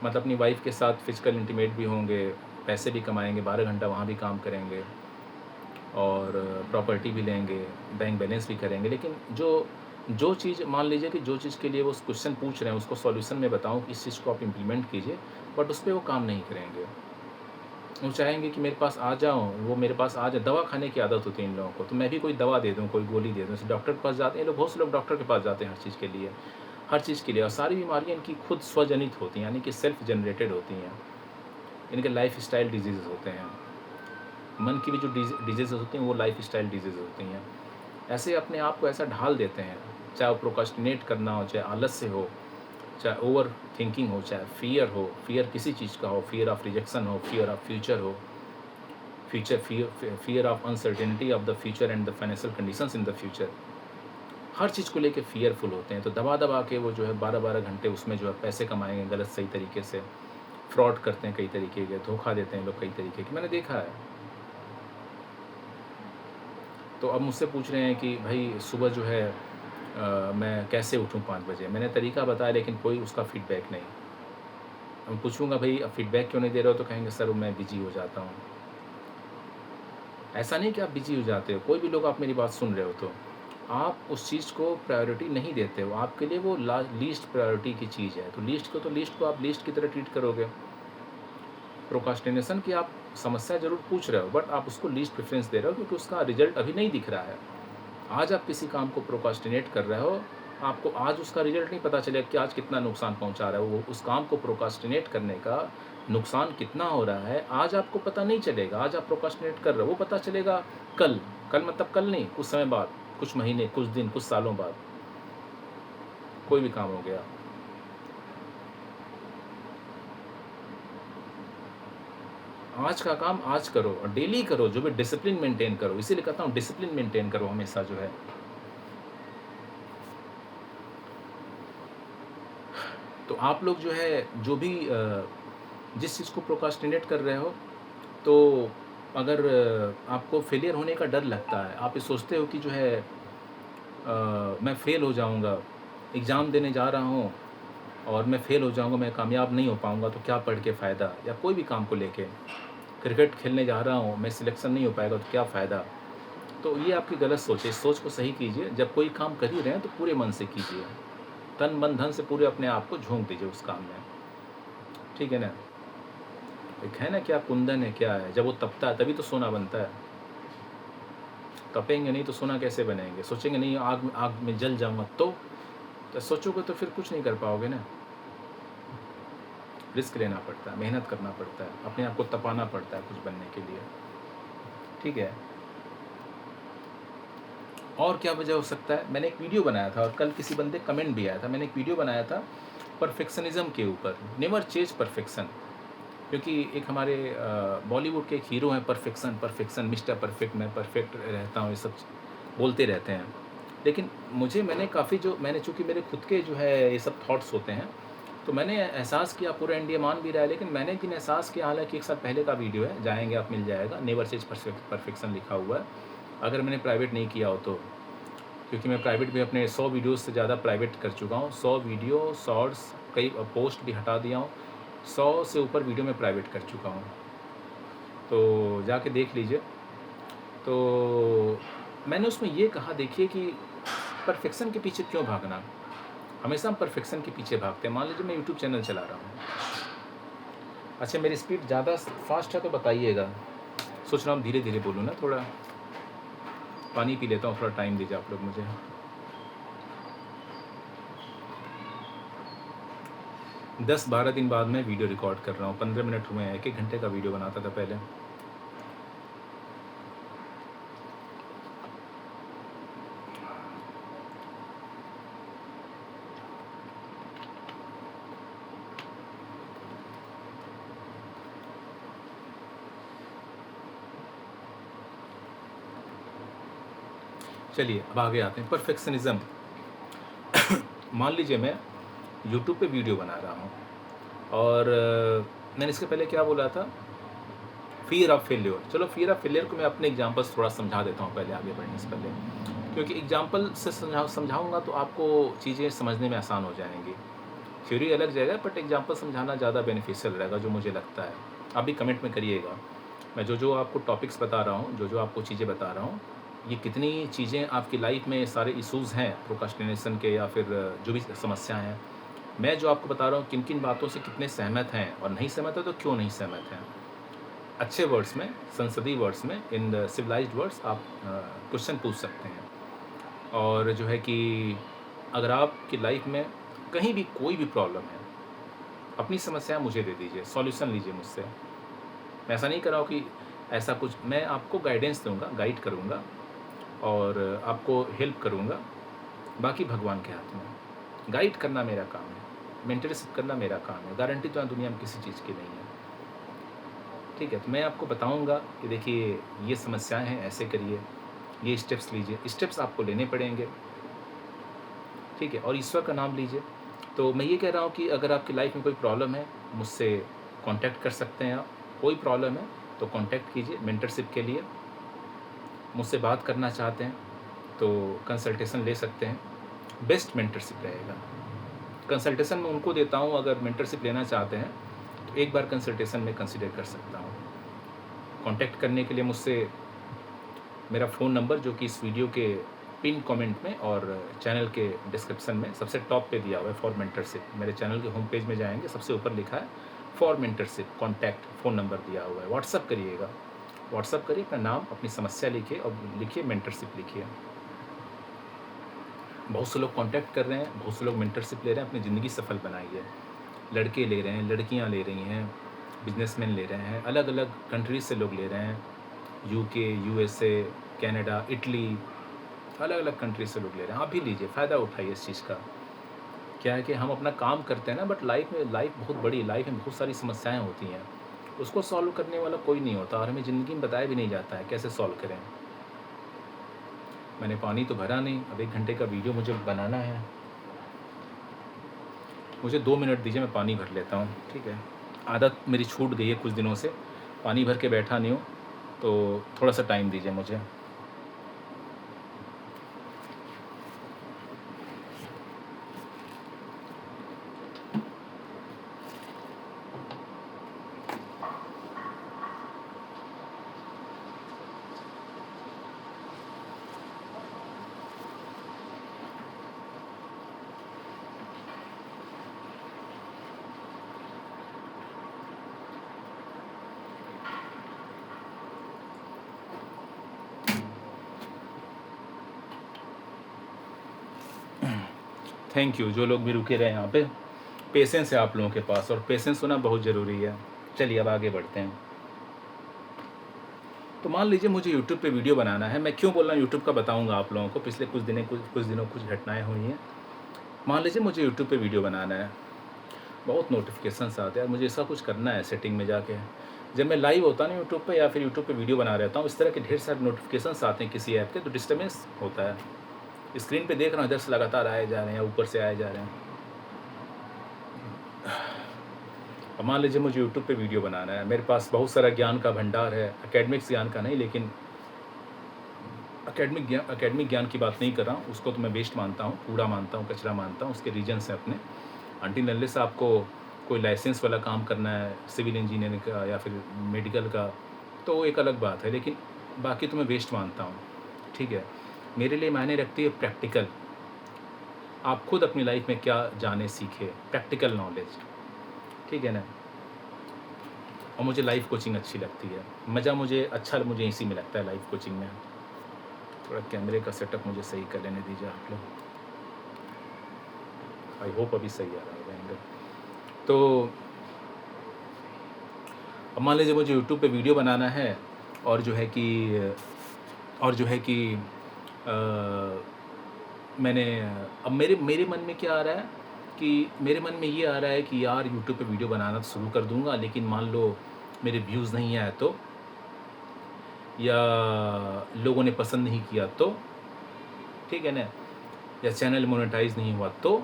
मतलब अपनी वाइफ़ के साथ फिज़िकल इंटीमेट भी होंगे, पैसे भी कमाएँगे, 12 घंटा वहाँ भी काम करेंगे और प्रॉपर्टी भी लेंगे, बैंक बैलेंस भी करेंगे। लेकिन जो चीज़ मान लीजिए कि जो चीज़ के लिए वो क्वेश्चन पूछ रहे हैं, उसको सॉल्यूशन मैं बताऊँ कि इस चीज़ को आप इम्प्लीमेंट कीजिए, बट उस पे वो काम नहीं करेंगे। वो चाहेंगे कि मेरे पास आ जाओ, वो मेरे पास आ जाए। दवा खाने की आदत होती है इन लोगों को, तो मैं भी कोई दवा दे दूँ, कोई गोली दे दूँ। जैसे डॉक्टर के पास जाते हैं ये लोग, बहुत से लोग डॉक्टर के पास जाते हैं हर चीज़ के लिए, हर चीज़ के लिए, और सारी बीमारियाँ इनकी खुद स्वजनित होती हैं, यानी कि सेल्फ जनरेटेड होती हैं। इनके लाइफ़स्टाइल डिज़ीज़ होते हैं। मन की भी जो डिज़ीज़ होती हैं वो लाइफ़स्टाइल डिज़ीज़ होती हैं। ऐसे अपने आप को ऐसा ढाल देते हैं, चाहे वो प्रोक्रास्टिनेट करना हो, चाहे आलस्य हो, चाहे ओवर थिंकिंग हो, चाहे फ़ियर हो, फ़ियर किसी चीज़ का हो, फ़ियर ऑफ रिजेक्शन हो, फ़ियर ऑफ फ्यूचर हो, fear of uncertainty of the future and the financial conditions in the future. हर चीज़ को लेके फ़ियरफुल होते हैं, तो दबा-दबा के वो जो है 12-12 घंटे उसमें जो है पैसे कमाएँगे गलत सही तरीके से, फ्रॉड करते हैं कई तरीके के, धोखा देते हैं लोग कई तरीके के, मैंने देखा है। तो अब मुझसे पूछ रहे हैं कि भाई सुबह जो है मैं कैसे उठूँ 5 बजे? मैंने तरीका बताया लेकिन कोई उसका फ़ीडबैक नहीं। अब पूछूँगा भाई अब फ़ीडबैक क्यों नहीं दे रहे हो? तो कहेंगे सर मैं बिज़ी हो जाता हूँ। ऐसा नहीं कि आप बिज़ी हो जाते हो, कोई भी लोग आप मेरी बात सुन रहे हो तो, आप उस चीज़ को प्रायोरिटी नहीं देते हो, आपके लिए वो लीस्ट प्रायोरिटी की चीज़ है, तो लीस्ट को आप लीस्ट की तरह ट्रीट करोगे। प्रोक्रास्टिनेशन की आप समस्या ज़रूर पूछ रहे हो, बट आप उसको लीस्ट प्रेफ़रेंस दे रहे हो क्योंकि उसका रिज़ल्ट अभी नहीं दिख रहा है। आज आप किसी काम को प्रोक्रास्टिनेट कर रहे हो, आपको आज उसका रिज़ल्ट नहीं पता चलेगा कि आज कितना नुकसान पहुँचा रहा है, वो उस काम को प्रोक्रास्टिनेट करने का नुकसान कितना हो रहा है, आज आपको पता नहीं चलेगा। आज आप प्रोक्रास्टिनेट कर रहे हो, वो पता चलेगा कल। कल मतलब कल नहीं, कुछ समय बाद, कुछ महीने, कुछ दिन, कुछ सालों बाद, कोई भी काम हो गया। आज का काम आज करो और डेली करो, जो भी डिसिप्लिन मेंटेन करो। इसीलिए कहता हूँ डिसिप्लिन मेंटेन करो हमेशा जो है। तो आप लोग जो है, जो भी जिस चीज़ को प्रोक्रास्टिनेट कर रहे हो, तो अगर आपको फेलियर होने का डर लगता है, आप ये सोचते हो कि जो है मैं फ़ेल हो जाऊँगा, एग्ज़ाम देने जा रहा हूँ और मैं फ़ेल हो जाऊँगा, मैं कामयाब नहीं हो पाऊँगा, तो क्या पढ़ के फ़ायदा? या कोई भी काम को लेके, क्रिकेट खेलने जा रहा हूँ, मैं सिलेक्शन नहीं हो पाएगा, तो क्या फ़ायदा? तो ये आपकी गलत सोच है, इस सोच को सही कीजिए। जब कोई काम कर ही रहे हैं, तो पूरे मन से कीजिए। तन, मन, धन से पूरे अपने आप को झोंक दीजिए उस काम में। ठीक है ना? एक है ना क्या कुंदन है, क्या है, जब वो तपता है तभी तो सोना बनता है। तपेंगे नहीं तो सोना कैसे बनेंगे? सोचेंगे नहीं आग आग में जल जाऊँगा तो सोचोगे तो फिर कुछ नहीं कर पाओगे ना। रिस्क लेना पड़ता है, मेहनत करना पड़ता है, अपने आप को तपाना पड़ता है कुछ बनने के लिए। ठीक है? और क्या वजह हो सकता है? मैंने एक वीडियो बनाया था और कल किसी बंदे कमेंट भी आया था। मैंने एक वीडियो बनाया था परफेक्शनिज़्म के ऊपर, नेवर चेज़ परफेक्शन। क्योंकि एक हमारे बॉलीवुड के एक हीरो हैं, परफेक्शन, परफेक्शन, मिस्टर परफेक्ट, मैं परफेक्ट रहता हूँ, ये सब बोलते रहते हैं। लेकिन मैंने चूँकि मेरे खुद के जो है ये सब थॉट्स होते हैं, तो मैंने एहसास किया, पूरा इंडिया मान भी रहा है, लेकिन मैंने एक दिन एहसास किया, हालाँकि 1 साल पहले का वीडियो है, जाएँगे आप मिल जाएगा, नेवर चेज़ परफेक्शन लिखा हुआ है, अगर मैंने प्राइवेट नहीं किया हो तो। क्योंकि मैं प्राइवेट भी अपने 100 वीडियोज़ से ज़्यादा प्राइवेट कर चुका हूँ। 100 वीडियो, शॉर्ट्स, कई पोस्ट भी हटा दिया हूँ। 100 से ऊपर वीडियो मैं प्राइवेट कर चुका हूँ। तो जाके देख लीजिए। तो मैंने उसमें ये कहा, देखिए कि परफेक्शन के पीछे क्यों भागना? हमेशा हम परफेक्शन के पीछे भागते हैं। मान लीजिए मैं यूट्यूब चैनल चला रहा हूँ, अच्छा मेरी स्पीड ज़्यादा फास्ट है तो बताइएगा, सोच रहा हूँ धीरे-धीरे बोलूँ ना थोड़ा। पानी पी लेता हूँ, थोड़ा टाइम दीजिए आप लोग मुझे। दस 12 दिन बाद मैं वीडियो रिकॉर्ड कर रहा हूँ, 15 मिनट हुए हैं, 1-1 घंटे का वीडियो बनाता था पहले। चलिए अब आगे आते हैं, परफेक्शनिज़्म। मान लीजिए मैं यूट्यूब पे वीडियो बना रहा हूँ और मैंने इसके पहले क्या बोला था, फ़ियर ऑफ फेल्योर। चलो फ़ियर ऑफ फेल्योर को मैं अपने एग्जांपल्स थोड़ा समझा देता हूँ पहले, आगे बढ़ने से पहले, क्योंकि एग्जांपल से समझाऊँगा तो आपको चीज़ें समझने में आसान हो जाएँगी। थ्योरी अलग जाएगा बट एग्जांपल समझाना ज़्यादा बेनिफिशियल रहेगा, जो मुझे लगता है। आप भी कमेंट में करिएगा। मैं जो आपको टॉपिक्स बता रहा हूँ, जो आपको चीज़ें बता रहा हूँ, ये कितनी चीज़ें आपकी लाइफ में सारे इश्यूज़ हैं प्रोक्रास्टिनेशन के या फिर जो भी समस्याएँ हैं, मैं जो आपको बता रहा हूँ किन-किन बातों से कितने सहमत हैं और नहीं सहमत हैं तो क्यों नहीं सहमत हैं। अच्छे वर्ड्स में, संसदीय वर्ड्स में, इन द सिविलाइज्ड वर्ड्स आप क्वेश्चन पूछ सकते हैं। और जो है कि अगर आपकी लाइफ में कहीं भी कोई भी प्रॉब्लम है, अपनी समस्या मुझे दे दीजिए, सॉल्यूशन लीजिए मुझसे। मैं ऐसा नहीं कर रहा हूँ कि ऐसा कुछ, मैं आपको गाइडेंस दूँगा, गाइड करूँगा और आपको हेल्प करूँगा, बाकी भगवान के हाथ में। गाइड करना मेरा काम है, मेंटरशिप करना मेरा काम है, गारंटी तो दुनिया में किसी चीज़ की नहीं है। ठीक है, तो मैं आपको बताऊँगा कि देखिए ये समस्याएँ हैं, ऐसे करिए, ये स्टेप्स लीजिए, स्टेप्स आपको लेने पड़ेंगे। ठीक है, और ईश्वर का नाम लीजिए। तो मैं ये कह रहा हूँ कि अगर आपकी लाइफ में कोई प्रॉब्लम है, मुझसे कॉन्टैक्ट कर सकते हैं आप। कोई प्रॉब्लम है तो कॉन्टैक्ट कीजिए मेंटरशिप के लिए। मुझसे बात करना चाहते हैं तो कंसल्टेशन ले सकते हैं, बेस्ट मेंटरशिप रहेगा। कंसल्टेशन मैं उनको देता हूँ, अगर मेंटरशिप लेना चाहते हैं तो एक बार कंसल्टेशन में कंसिडर कर सकता हूँ। कॉन्टैक्ट करने के लिए मुझसे मेरा फ़ोन नंबर, जो कि इस वीडियो के पिन कमेंट में और चैनल के डिस्क्रिप्शन में सबसे टॉप पे दिया हुआ है, फॉर मेंटरशिप। मेरे चैनल के होम पेज में जाएंगे, सबसे ऊपर लिखा है for mentorship, contact, phone number दिया हुआ है। व्हाट्सअप करिएगा, व्हाट्सअप करिए, अपना नाम, अपनी समस्या लिखिए और लिखिए मेंटरशिप लिखिए। बहुत से लोग कॉन्टैक्ट कर रहे हैं, बहुत से लोग मेंटरशिप ले रहे हैं, अपनी ज़िंदगी सफल बनाइए। लड़के ले रहे हैं, लड़कियाँ ले रही हैं, बिजनेसमैन ले रहे हैं, अलग अलग कंट्रीज़ से लोग ले रहे हैं, यूके, यूएसए, कनाडा, इटली, अलग अलग कंट्री से लोग ले रहे हैं। आप भी लीजिए, फ़ायदा उठाइए इस चीज़ का। क्या है कि हम अपना काम करते हैं ना, बट लाइफ बहुत बड़ी, लाइफ में बहुत सारी समस्याएं होती हैं, उसको सॉल्व करने वाला कोई नहीं होता और हमें ज़िंदगी में बताया भी नहीं जाता है कैसे सॉल्व करें। मैंने पानी तो भरा नहीं, अब 1 घंटे का वीडियो मुझे बनाना है। मुझे 2 मिनट दीजिए, मैं पानी भर लेता हूँ, ठीक है। आदत मेरी छूट गई है कुछ दिनों से, पानी भर के बैठा नहीं हूँ, तो थोड़ा सा टाइम दीजिए मुझे। थैंक यू, जो लोग भी रुके रहे यहाँ पे। पेशेंस है आप लोगों के पास और पेशेंस होना बहुत ज़रूरी है। चलिए अब आगे बढ़ते हैं। तो मान लीजिए मुझे यूट्यूब पे वीडियो बनाना है। मैं क्यों बोल रहा हूँ यूट्यूब का, बताऊँगा आप लोगों को। पिछले कुछ दिनों कुछ घटनाएँ हुई हैं। मान लीजिए मुझे यूट्यूब पे वीडियो बनाना है, बहुत नोटिफिकेशंस आते हैं, मुझे ऐसा कुछ करना है सेटिंग में जाके। जब मैं लाइव होता ना यूट्यूब पे या फिर यूट्यूब पे वीडियो बना रहता हूँ, इस तरह के ढेर सारे नोटिफिकेशंस आते हैं किसी ऐप के, तो डिस्टर्बेंस होता है। स्क्रीन पे देख रहा हूँ, इधर से लगातार आए जा रहे हैं, ऊपर से आए जा रहे हैं। अब मान लीजिए मुझे यूट्यूब पे वीडियो बनाना है, मेरे पास बहुत सारा ज्ञान का भंडार है, एकेडमिक्स ज्ञान का नहीं, लेकिन एकेडमिक ज्ञान की बात नहीं कर रहा हूँ, उसको तो मैं वेस्ट मानता हूँ, कूड़ा मानता हूँ, कचरा मानता हूँ, उसके रीजन्स हैं अपने। अनटिल अनलेस आपको कोई लाइसेंस वाला काम करना है, सिविल इंजीनियरिंग का या फिर मेडिकल का, तो वो एक अलग बात है, लेकिन बाकी तो मैं वेस्ट मानता हूँ। ठीक है, मेरे लिए मायने रखती है प्रैक्टिकल। आप खुद अपनी लाइफ में क्या जाने सीखे, प्रैक्टिकल नॉलेज, ठीक है ना। और मुझे लाइफ कोचिंग अच्छी लगती है, मज़ा मुझे इसी में लगता है, लाइफ कोचिंग में। थोड़ा कैमरे का सेटअप मुझे सही कर लेने दीजिए आप लोग। आई होप अभी सही आ रहा होगा एंगल। तो अब मान लीजिए मुझे यूट्यूब पे वीडियो बनाना है और जो है कि मैंने अब मेरे मेरे मन में क्या आ रहा है कि मेरे मन में ये आ रहा है कि यार यूट्यूब पे वीडियो बनाना तो शुरू कर दूँगा, लेकिन मान लो मेरे व्यूज़ नहीं आए तो, या लोगों ने पसंद नहीं किया तो, ठीक है ना, या चैनल मोनेटाइज़ नहीं हुआ तो।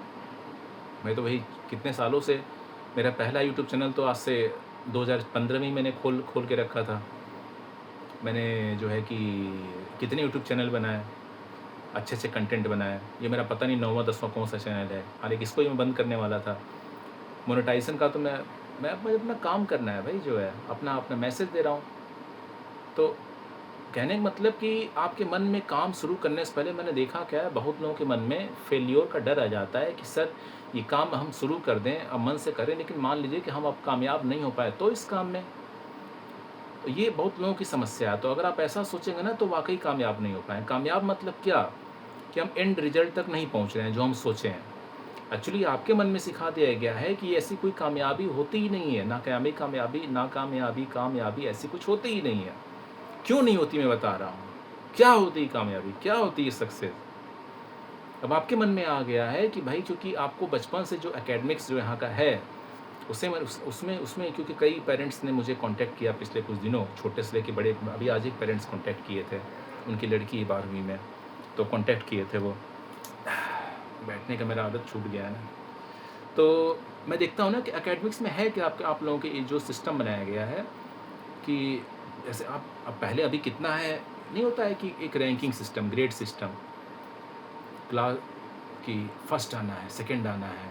मैं तो वही कितने सालों से, मेरा पहला यूट्यूब चैनल तो आज से 2015 में ही मैंने खोल के रखा था। मैंने जो है कि कितने यूट्यूब चैनल बनाए, अच्छे कंटेंट बनाए। ये मेरा पता नहीं 9वां 10वां कौन सा चैनल है, हालाँकि इसको ही मैं बंद करने वाला था। मोनेटाइज़ेशन का तो मैं अपना काम करना है भाई, जो है अपना मैसेज दे रहा हूँ। तो कहने का मतलब कि आपके मन में काम शुरू करने से पहले मैंने देखा क्या है, बहुत लोगों के मन में फेल्योर का डर आ जाता है कि सर ये काम हम शुरू कर दें, अब मन से करें, लेकिन मान लीजिए कि हम अब कामयाब नहीं हो पाए तो इस काम में। तो ये बहुत लोगों की समस्या है। तो अगर आप ऐसा सोचेंगे ना तो वाक़ई कामयाब नहीं हो पाएँ। कामयाब मतलब क्या? कि हम एंड रिज़ल्ट तक नहीं पहुँच रहे हैं जो हम सोचे हैं। एक्चुअली आपके मन में सिखा दिया गया है कि ऐसी कोई कामयाबी होती ही नहीं है। नाकामयाबी, कामयाबी ऐसी कुछ होती ही नहीं है। क्यों नहीं होती मैं बता रहा हूँ। क्या होती है कामयाबी? क्या होती है सक्सेस? अब आपके मन में आ गया है कि भाई क्योंकि आपको बचपन से जो एकेडमिक्स जो यहाँ का है, उसे मैं उसमें क्योंकि कई पेरेंट्स ने मुझे कॉन्टैक्ट किया पिछले कुछ दिनों, छोटे से लेके बड़े, अभी आज एक पेरेंट्स कॉन्टैक्ट किए थे, उनकी लड़की 12वीं में, तो कॉन्टैक्ट किए थे वो। बैठने का मेरा आदत छूट गया है ना। तो मैं देखता हूँ ना कि एकेडमिक्स में है कि आप लोगों के ये जो सिस्टम बनाया गया है कि जैसे आप अब पहले अभी कितना है, नहीं होता है कि एक ranking system, grade system, class कि फर्स्ट आना है, सेकंड आना है,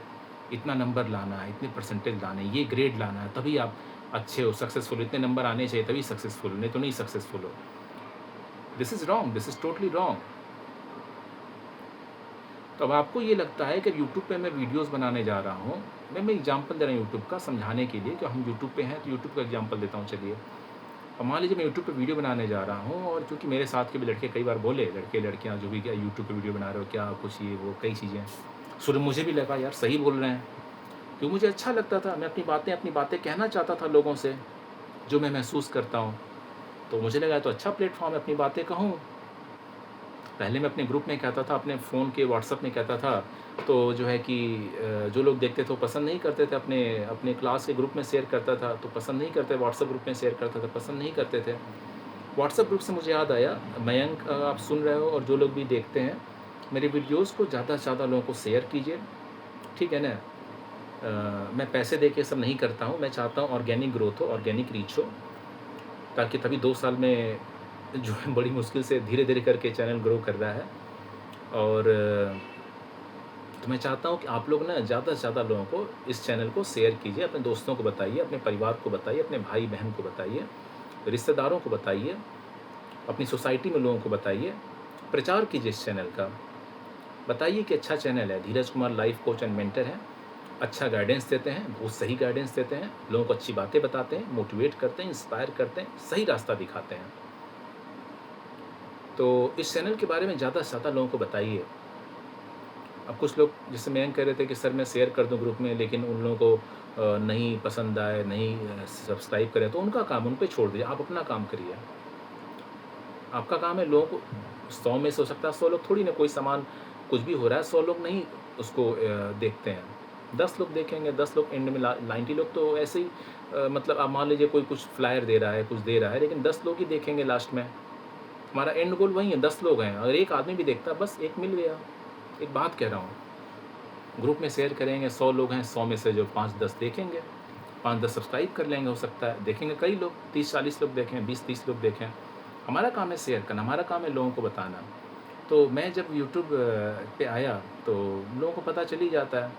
इतना नंबर लाना है, इतने परसेंटेज लाने हैं, ये ग्रेड लाना है, तभी आप अच्छे हो, सक्सेसफुल, इतने नंबर आने चाहिए तभी सक्सेसफुल, नहीं तो नहीं सक्सेसफुल हो। This is wrong, this is totally wrong. तो अब आपको ये लगता है कि यूट्यूब पे मैं वीडियोज़ बनाने जा रहा हूँ, मैं एग्जांपल दे रहा हूँ यूट्यूब का समझाने के लिए कि हम यूट्यूब पे हैं, तो यूट्यूब का एग्जांपल देता हूँ चलिए। अब मान लीजिए मैं यूट्यूब पे वीडियो बनाने जा रहा हूँ और चूँकि मेरे साथ के भी लड़के कई बार बोले, लड़के-लड़कियाँ जो भी क्या यूट्यूब पे वीडियो बना रहे हो, क्या कुछ ये वो कई चीज़ें। शुरू में मुझे भी लगा यार सही बोल रहे हैं, क्योंकि मुझे अच्छा लगता था, मैं अपनी बातें कहना चाहता था लोगों से, जो मैं महसूस करता हूँ। तो मुझे लगा ये तो अच्छा प्लेटफ़ॉर्म है, अपनी बातें कहूँ। पहले मैं अपने ग्रुप में कहता था, अपने फ़ोन के व्हाट्सएप में कहता था, तो जो है कि जो लोग देखते थे वो पसंद नहीं करते थे, अपने क्लास के ग्रुप में शेयर करता था तो पसंद नहीं करते, व्हाट्सएप ग्रुप में शेयर करता था, पसंद नहीं करते थे। व्हाट्सएप ग्रुप से मुझे याद आया, मयंक आप सुन रहे हो और जो लोग भी देखते हैं, मेरे वीडियोज़ को ज़्यादा से ज़्यादा लोगों को शेयर कीजिए, ठीक है ना? मैं पैसे दे के सब नहीं करता हूँ, मैं चाहता हूँ ऑर्गेनिक ग्रोथ हो, ऑर्गेनिक रीच हो, ताकि तभी 2 साल में जो है बड़ी मुश्किल से धीरे-धीरे करके चैनल ग्रो कर रहा है। और तो मैं चाहता हूँ कि आप लोग ना ज़्यादा से ज़्यादा लोगों को इस चैनल को शेयर कीजिए, अपने दोस्तों को बताइए, अपने परिवार को बताइए, अपने भाई-बहन को बताइए, रिश्तेदारों को बताइए, अपनी सोसाइटी में लोगों को बताइए, प्रचार कीजिए इस चैनल का। बताइए कि अच्छा चैनल है, Dheeraj Kumar life coach and mentor हैं, अच्छा गाइडेंस देते हैं, बहुत सही गाइडेंस देते हैं, लोगों को अच्छी बातें बताते हैं, मोटिवेट करते हैं, इंस्पायर करते हैं, सही रास्ता दिखाते हैं। तो इस चैनल के बारे में ज़्यादा से ज़्यादा लोगों को बताइए। अब कुछ लोग जैसे मैंने कह रहे थे कि सर मैं शेयर कर दूं ग्रुप में, लेकिन उन लोगों को नहीं पसंद आए, नहीं सब्सक्राइब करें, तो उनका काम उन पे छोड़ दीजिए, आप अपना काम करिए। आपका काम है लोगों को, 100 में से हो सकता है 100 लोग थोड़ी ना, कोई सामान कुछ भी हो रहा है 100 लोग नहीं उसको देखते हैं, 10 लोग देखेंगे, 10 लोग एंड में 90 लोग तो ऐसे ही मतलब आप मान लीजिए कोई कुछ फ्लायर दे रहा है, कुछ दे रहा है, लेकिन 10 लोग ही देखेंगे लास्ट में। हमारा एंड गोल वही है, 10 लोग हैं, अगर एक आदमी भी देखता है बस एक मिल गया। एक बात कह रहा हूँ, ग्रुप में शेयर करेंगे, 100 लोग हैं, 100 में से जो 5-10 देखेंगे, 5-10 सब्सक्राइब कर लेंगे, हो सकता है देखेंगे कई लोग, 30-40 लोग देखें, 20-30 लोग देखें। हमारा काम है शेयर करना, हमारा काम है लोगों को बताना। तो मैं जब यूट्यूब पे आया तो लोगों को पता चल ही जाता है,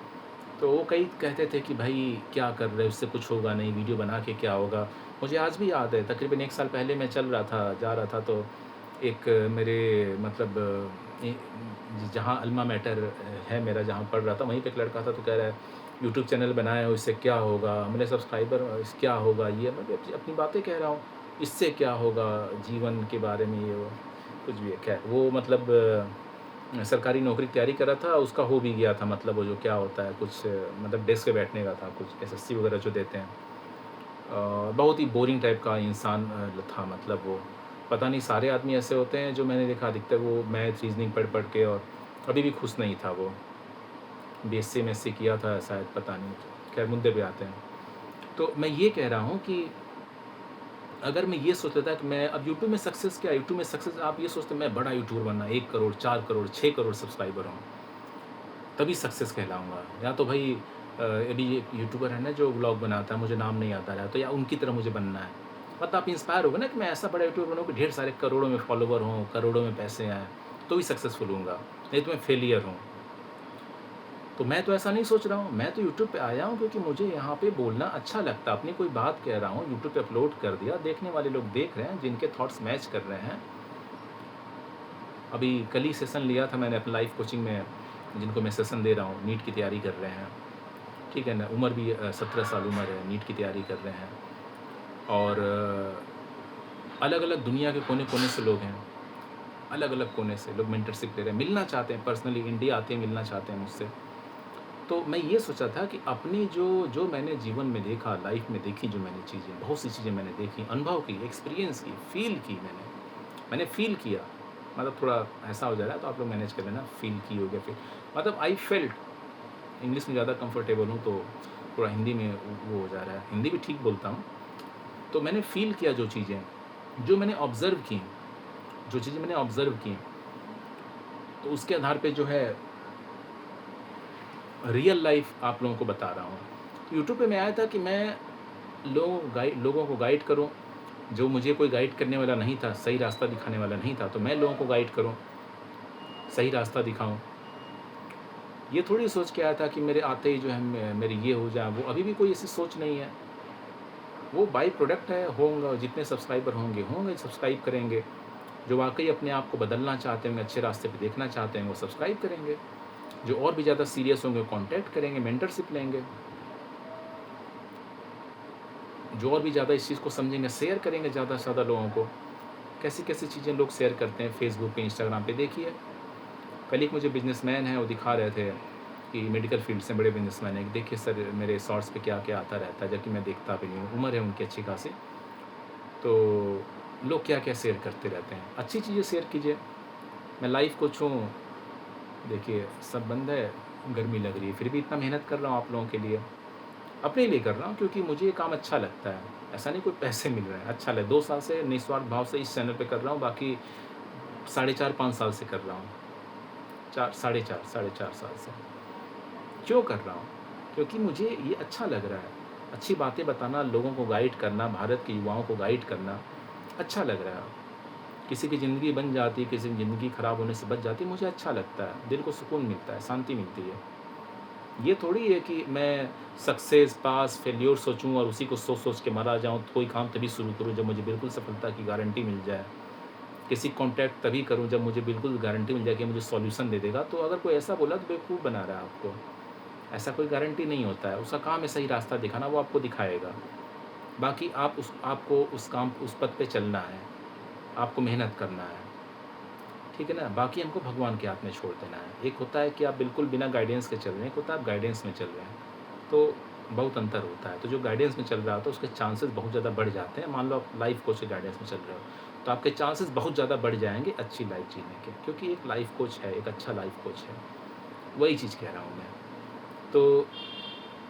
तो वो कई कहते थे कि भाई क्या कर रहे हो, उससे कुछ होगा नहीं, वीडियो बना के क्या होगा। मुझे आज भी याद है, तकरीबन 1 साल पहले मैं चल रहा था, जा रहा था, तो एक मेरे मतलब जहाँ अल्मा मैटर है मेरा, जहाँ पढ़ रहा था, वहीं पे एक लड़का था, तो कह रहा है यूट्यूब चैनल बनाया हो, इससे क्या होगा, मेरे सब्सक्राइबर इस क्या होगा, ये मैं अपनी बातें कह रहा हूँ, इससे क्या होगा, जीवन के बारे में ये वो कुछ भी है। खैर वो मतलब सरकारी नौकरी की तैयारी कर रहा था, उसका हो भी गया था, मतलब वो जो क्या होता है कुछ मतलब डेस्क पे बैठने का था, कुछ एसएससी वगैरह जो देते हैं। बहुत ही बोरिंग टाइप का इंसान था, मतलब वो पता नहीं, सारे आदमी ऐसे होते हैं जो मैंने देखा, अधिकतर वो मैथ रीजनिंग पढ़ पढ़ के, और अभी भी खुश नहीं था वो। बीएससी एमएससी किया था शायद, पता नहीं। खैर मुद्दे पे आते हैं। तो मैं ये कह रहा हूँ कि अगर मैं ये सोचता था कि मैं अब यूट्यूब में सक्सेस क्या है, यूट्यूब में सक्सेस आप ये सोचते मैं बड़ा यूट्यूबर बनना, 1 करोड़ 4 करोड़ 6 करोड़ सब्सक्राइबर हूँ, तभी सक्सेस कहलाऊँगा। या तो भाई अभी एक यूट्यूबर है ना जो व्लॉग बनाता है, मुझे नाम नहीं आता है, तो या उनकी तरह मुझे बनना है। मतलब आप इंस्पायर होगे ना कि मैं ऐसा बड़ा यूट्यूबर बनूँ कि ढेर सारे करोड़ों में फॉलोवर हों, करोड़ों में पैसे आएँ, तो भी सक्सेसफुल होऊँगा, नहीं तो मैं फेलियर हूँ। तो मैं तो ऐसा नहीं सोच रहा हूँ, मैं तो यूट्यूब पे आया हूँ क्योंकि मुझे यहाँ पे बोलना अच्छा लगता है, अपनी कोई बात कह रहा हूँ, यूट्यूब पे अपलोड कर दिया, देखने वाले लोग देख रहे हैं, जिनके थॉट्स मैच कर रहे हैं। अभी कल ही सेशन लिया था मैंने अपने लाइफ कोचिंग में, जिनको मैं सेशन दे रहा हूँ, नीट की तैयारी कर रहे हैं, ठीक है ना, उम्र भी 17 साल उम्र है, नीट की तैयारी कर रहे हैं, और अलग-अलग दुनिया के कोने-कोने से लोग हैं, अलग-अलग कोने से लोग मेंटरशिप ले रहे हैं, मिलना चाहते हैं, पर्सनली इंडिया आते हैं, मिलना चाहते हैं मुझसे। तो मैं ये सोचा था कि अपनी जो मैंने जीवन में देखा, लाइफ में देखी जो मैंने चीज़ें, बहुत सी चीज़ें मैंने देखी, अनुभव की, एक्सपीरियंस की, फ़ील की मैंने फ़ील किया। मतलब थोड़ा ऐसा हो जा रहा है तो आप लोग मैनेज कर लेना, फ़ील की हो गया फिर, मतलब आई फेल्ट। इंग्लिश में ज़्यादा कंफर्टेबल हूँ तो थोड़ा हिंदी में वो हो जा रहा है, हिंदी भी ठीक बोलता हूँ। तो मैंने फ़ील किया जो चीज़ें, जो मैंने ऑब्ज़र्व की, जो चीज़ें मैंने ऑब्ज़र्व की, तो उसके आधार पे जो है रियल लाइफ़ आप लोगों को बता रहा हूँ। यूट्यूब पे मैं आया था कि मैं लोगों को गाइड करूँ, जो मुझे कोई गाइड करने वाला नहीं था, सही रास्ता दिखाने वाला नहीं था, तो मैं लोगों को गाइड करूँ, सही रास्ता दिखाऊँ। ये थोड़ी सोच के आया था कि मेरे आते ही जो है मेरे ये हो जाए, वो अभी भी कोई ऐसी सोच नहीं है। वो बाय प्रोडक्ट है, होंगे जितने सब्सक्राइबर होंगे, सब्सक्राइब करेंगे। जो वाक़ई अपने आप को बदलना चाहते होंगे, अच्छे रास्ते पे देखना चाहते हैं, वो सब्सक्राइब करेंगे। जो और भी ज़्यादा सीरियस होंगे, कॉन्टैक्ट करेंगे, मेंटरशिप लेंगे। जो और भी ज़्यादा इस चीज़ को समझेंगे, शेयर करेंगे ज़्यादा से ज़्यादा लोगों को। कैसी-कैसी चीज़ें लोग शेयर करते हैं फेसबुक पे, इंस्टाग्राम पे, देखिए। कल एक मुझे बिज़नेसमैन है, वो दिखा रहे थे कि मेडिकल फील्ड से बड़े बिज़नेसमैन हैं, कि देखिए सर मेरे शॉर्ट्स पे क्या-क्या आता रहता है, जबकि मैं देखता भी नहीं हूँ। उम्र है उनकी अच्छी खासी, तो लोग क्या-क्या शेयर करते रहते हैं। अच्छी चीज़ें शेयर कीजिए। मैं लाइफ़ कोच हूँ, देखिए सब बंद है, गर्मी लग रही है, फिर भी इतना मेहनत कर रहा हूँ आप लोगों के लिए। अपने लिए कर रहा हूँ क्योंकि मुझे ये काम अच्छा लगता है। ऐसा नहीं कोई पैसे मिल रहे हैं, अच्छा लगे। 2 साल से निस्वार्थ भाव से इस चैनल पे कर रहा हूँ, बाकी साढ़े 4-5 साल से कर रहा हूँ। 4 साढ़े 4 साल से। क्यों कर रहा हूँ? क्योंकि मुझे ये अच्छा लग रहा है। अच्छी बातें बताना, लोगों को गाइड करना, भारत के युवाओं को गाइड करना, अच्छा लग रहा है। किसी की ज़िंदगी बन जाती है, किसी की ज़िंदगी खराब होने से बच जाती है, मुझे अच्छा लगता है। दिल को सुकून मिलता है, शांति मिलती है। ये थोड़ी है कि मैं सक्सेस, पास, फेल्योर सोचूँ और उसी को सोच-सोच के मरा जाऊँ, कोई काम तभी शुरू करूँ जब मुझे बिल्कुल सफलता की गारंटी मिल जाए। किसी कॉन्टैक्ट तभी करूँ जब मुझे बिल्कुल गारंटी मिल जाए कि मुझे सॉल्यूशन दे देगा। तो अगर कोई ऐसा बोला तो बेवकूफ़ बना रहा है आपको। ऐसा कोई गारंटी नहीं होता है, उसका काम है सही रास्ता दिखाना, वो आपको दिखाएगा। बाकी आपको उस काम उस पथ पे चलना है, आपको मेहनत करना है, ठीक है ना? बाकी हमको भगवान के हाथ में छोड़ देना है। एक होता है कि आप बिल्कुल बिना गाइडेंस के चल रहे हैं, एक होता है आप गाइडेंस में चल रहे हैं, तो बहुत अंतर होता है। तो जो गाइडेंस में चल रहा होता है उसके चांसेस बहुत ज़्यादा बढ़ जाते हैं। मान लो आप लाइफ कोच के गाइडेंस में चल रहे हो, तो आपके चांसेस बहुत ज़्यादा बढ़ जाएँगे अच्छी लाइफ जीने के, क्योंकि एक लाइफ कोच है, एक अच्छा लाइफ कोच है। वही चीज़ कह रहा हूँ मैं। तो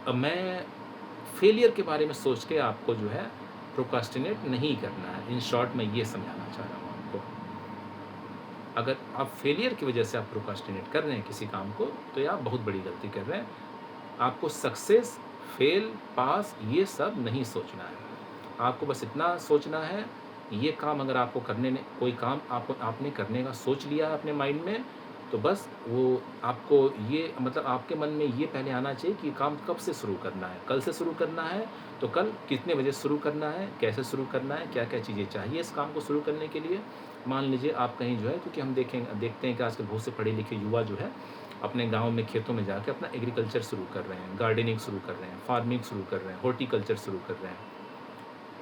अब मैं फेलियर के बारे में सोच के आपको जो है प्रोक्रास्टिनेट नहीं करना है। इन शॉर्ट मैं ये समझाना चाह रहा हूँ आपको। अगर आप फेलियर की वजह से आप प्रोक्रास्टिनेट कर रहे हैं किसी काम को, तो ये आप बहुत बड़ी गलती कर रहे हैं। आपको सक्सेस, फेल, पास ये सब नहीं सोचना है। आपको बस इतना सोचना है, ये काम अगर आपको करने ने कोई काम आपने करने का सोच लिया है अपने माइंड में, तो बस वो आपको ये मतलब आपके मन में ये पहले आना चाहिए कि काम कब से शुरू करना है। कल से शुरू करना है, तो कल कितने बजे शुरू करना है, कैसे शुरू करना है, क्या-क्या चीज़ें चाहिए इस काम को शुरू करने के लिए। मान लीजिए आप कहीं जो है, क्योंकि हम देखते हैं कि आजकल बहुत से पढ़े-लिखे युवा जो है, अपने गाँव में खेतों में जाके अपना एग्रीकल्चर शुरू कर रहे हैं, गार्डनिंग शुरू कर रहे हैं, फार्मिंग शुरू कर रहे हैं, हॉर्टिकल्चर शुरू कर रहे हैं।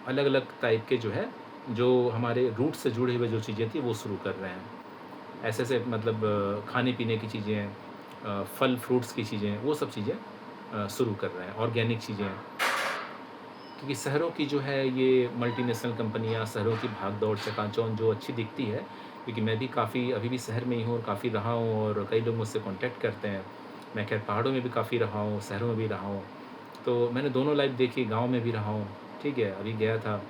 अलग-अलग टाइप के जो है, जो हमारे रूट से जुड़े हुए जो चीज़ें थी वो शुरू कर रहे हैं। ऐसे-ऐसे मतलब खाने-पीने की चीज़ें, फल फ्रूट्स की चीज़ें, वो सब चीज़ें शुरू कर रहे हैं, ऑर्गेनिक चीज़ें। क्योंकि शहरों की जो है ये मल्टीनेशनल कंपनियाँ, शहरों की भाग-दौड़, चकाचौंध जो अच्छी दिखती है, क्योंकि मैं भी काफ़ी अभी भी शहर में ही हूँ और काफ़ी रहा हूँ और कई लोग मुझसे कॉन्टैक्ट करते हैं। मैं खैर पहाड़ों में भी काफ़ी रहा हूँ, शहरों में भी रहा हूँ। तो मैंने दोनों लाइफ़ देखी, गाँव में भी रहा हूँ, ठीक है? अभी गया था।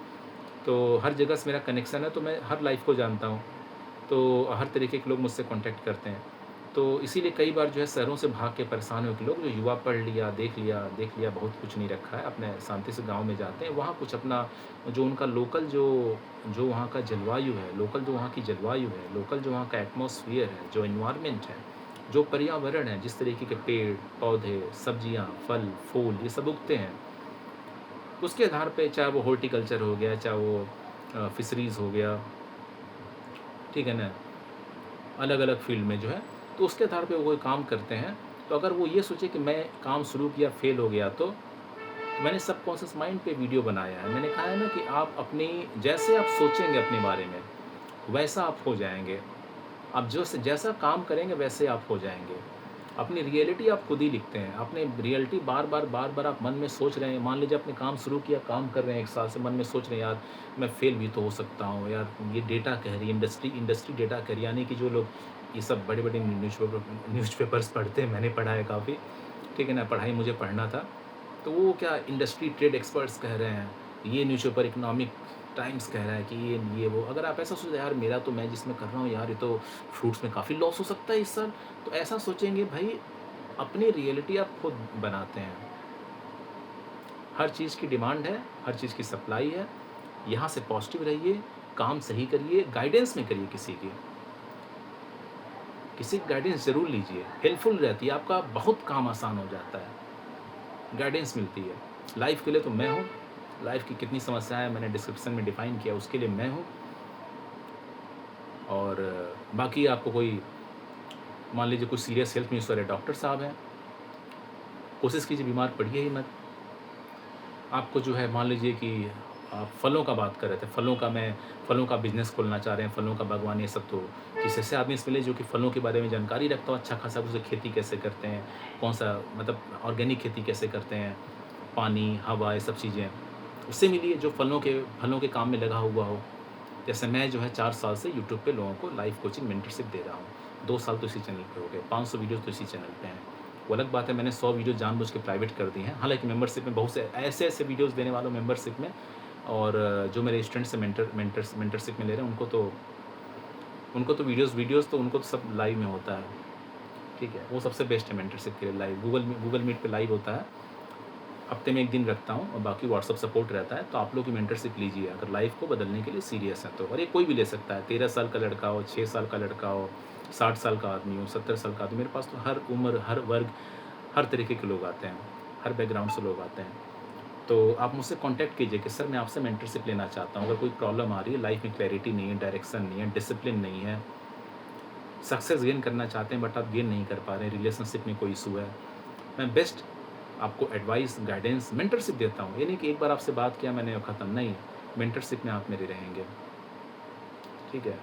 तो हर जगह से मेरा कनेक्शन है, तो मैं हर लाइफ़ को जानता हूँ। तो हर तरीके के लोग मुझसे कॉन्टैक्ट करते हैं। तो इसीलिए कई बार जो है शहरों से भाग के परेशान हुए के लोग, जो युवा पढ़ लिया, देख लिया, बहुत कुछ नहीं रखा है, अपने शांति से गाँव में जाते हैं। वहाँ कुछ अपना जो उनका लोकल जो जो वहाँ का जलवायु है, लोकल जो वहाँ की जलवायु है, लोकल जो वहाँ का एटमॉस्फियर है, जो एनवायरनमेंट है, जो पर्यावरण है, जिस तरीके के पेड़, पौधे, सब्जियाँ, फल, फूल ये सब उगते हैं, उसके आधार पे चाहे वो हॉर्टिकल्चर हो गया, चाहे वो फिशरीज़ हो गया, ठीक है ना? अलग-अलग फ़ील्ड में जो है, तो उसके आधार पे वो कोई काम करते हैं। तो अगर वो ये सोचे कि मैं काम शुरू किया, फ़ेल हो गया, तो मैंने सबकॉन्शियस माइंड पे वीडियो बनाया है। मैंने कहा है ना कि आप अपनी जैसे आप सोचेंगे अपने बारे में, वैसा आप हो जाएँगे। आप जो स जैसा काम करेंगे, वैसे आप हो जाएँगे। अपनी रियलिटी आप खुद ही लिखते हैं। अपनी रियलिटी बार-बार आप मन में सोच रहे हैं। मान लीजिए आपने काम शुरू किया, काम कर रहे हैं 1 साल से, मन में सोच रहे हैं, यार मैं फ़ेल भी तो हो सकता हूँ, यार ये डेटा कह रही है, इंडस्ट्री डेटा कह रही है। यानी कि जो लोग ये सब बड़े-बड़े न्यूज़पेपर्स पढ़ते हैं, मैंने पढ़ा है काफ़ी, ठीक है ना? पढ़ाई मुझे पढ़ना था। तो वो क्या इंडस्ट्री ट्रेड एक्सपर्ट्स कह रहे हैं, ये न्यूज़पेपर इकोनॉमिक टाइम्स कह रहा है कि ये वो। अगर आप ऐसा सोचते यार मेरा तो मैं जिसमें कर रहा हूँ यार, ये तो फ्रूट्स में काफ़ी लॉस हो सकता है इस साल, तो ऐसा सोचेंगे भाई। अपनी रियलिटी आप खुद बनाते हैं। हर चीज़ की डिमांड है, हर चीज़ की सप्लाई है। यहाँ से पॉजिटिव रहिए, काम सही करिए, गाइडेंस में करिए किसी की गाइडेंस ज़रूर लीजिए, हेल्पफुल रहती है, आपका बहुत काम आसान हो जाता है, गाइडेंस मिलती है। लाइफ़ के लिए तो मैं हूँ, लाइफ़ की कितनी समस्याएँ मैंने डिस्क्रिप्शन में डिफ़ाइन किया, उसके लिए मैं हूँ। और बाकी आपको कोई मान लीजिए कोई सीरियस हेल्थ में इश्यू है, डॉक्टर साहब हैं, कोशिश कीजिए बीमार पड़िए ही मत। आपको जो है मान लीजिए कि आप फलों का बात कर रहे थे, फलों का बिज़नेस खोलना चाह रहे हैं, फलों का बागवानी, ये सब, तो किसी ऐसे आदमी से मिले जो कि फलों के बारे में जानकारी रखता हो अच्छा खासा, उसे खेती कैसे करते हैं, कौन-सा मतलब ऑर्गेनिक खेती कैसे करते हैं, पानी, हवा, ये सब चीज़ें, उससे मिलिए जो फलों के काम में लगा हुआ हो। जैसे मैं जो है 4 साल से यूट्यूब पे लोगों को लाइफ कोचिंग मेंटरशिप दे रहा हूँ। 2 साल तो इसी चैनल पे हो गए, 500 वीडियोज़ तो इसी चैनल पे हैं। वो अलग बात है, मैंने 100 वीडियो जानबूझ के प्राइवेट कर दी हैं। हालाँकि मेंबरशिप में बहुत से ऐसे-ऐसे वीडियोज़ देने वालों मेंबरशिप में, और जो मेरे स्टूडेंट्स से मेंटरशिप में ले रहे हैं, उनको तो वीडियोज़ तो उनको तो सब लाइव में होता है, ठीक है? वो सबसे बेस्ट है मेंटरशिप के लिए। लाइव गूगल मीट पे लाइव होता है। हफ्ते में 1 दिन रखता हूँ और बाकी व्हाट्सएप सपोर्ट रहता है। तो आप लोग की मेंटरशिप लीजिए अगर लाइफ़ को बदलने के लिए सीरियस हैं तो। और ये कोई भी ले सकता है, 13 साल का लड़का हो, 6 साल का लड़का हो, 60 साल का आदमी हो, 70 साल का आदमी। मेरे पास तो हर उम्र, हर वर्ग, हर तरीके के लोग आते हैं, हर बैकग्राउंड से लोग आते हैं। तो आप मुझसे कॉन्टैक्ट कीजिए कि सर मैं आपसे मेंटरशिप लेना चाहता हूँ। अगर कोई प्रॉब्लम आ रही है, लाइफ़ में क्लैरिटी नहीं है, डायरेक्शन नहीं है, डिसिप्लिन नहीं है, सक्सेस गेन करना चाहते हैं बट आप गेन नहीं कर पा रहे हैं, रिलेशनशिप में कोई इशू है, मैं बेस्ट आपको एडवाइस, गाइडेंस, मेंटरशिप देता हूँ। ये नहीं कि एक बार आपसे बात किया मैंने और ख़त्म, नहीं, मेंटरशिप में आप मेरे रहेंगे, ठीक है?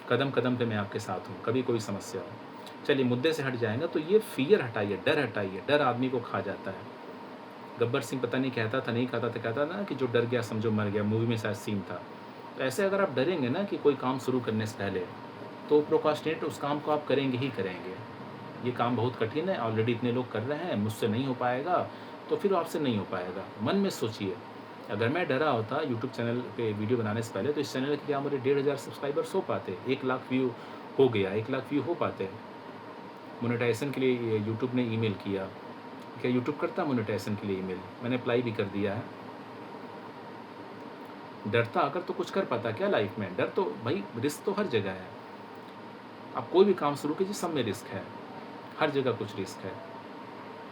कदम-कदम पे मैं आपके साथ हूँ, कभी कोई समस्या हो। चलिए मुद्दे से हट जाएँगे, तो ये फ़ियर हटाइए, डर हटाइए, डर आदमी को खा जाता है। गब्बर सिंह पता नहीं कहता था, नहीं कहता था, कहता था ना कि जो डर गया समझो मर गया, मूवी में शायद सीन था। तो ऐसे अगर आप डरेंगे ना कि कोई काम शुरू करने से पहले, तो प्रोक्रास्टिनेट उस काम को आप करेंगे ही करेंगे। ये काम बहुत कठिन है, ऑलरेडी इतने लोग कर रहे हैं, मुझसे नहीं हो पाएगा, तो फिर आपसे नहीं हो पाएगा। मन में सोचिए, अगर मैं डरा होता यूट्यूब चैनल पे वीडियो बनाने से पहले, तो इस चैनल के क्या मेरे 1,500 सब्सक्राइबर्स हो पाते, 1 लाख व्यू हो गया, 1 लाख व्यू हो पाते। मोनेटाइजेशन के लिए यूट्यूब ने ईमेल किया, क्या यूट्यूब करता मोनेटाइजेशन के लिए ईमेल? मैंने अप्लाई भी कर दिया है। डरता अगर तो कुछ कर पाता क्या लाइफ में? डर तो भाई, रिस्क तो हर जगह है। आप कोई भी काम शुरू कीजिए, सब में रिस्क है, हर जगह कुछ रिस्क है,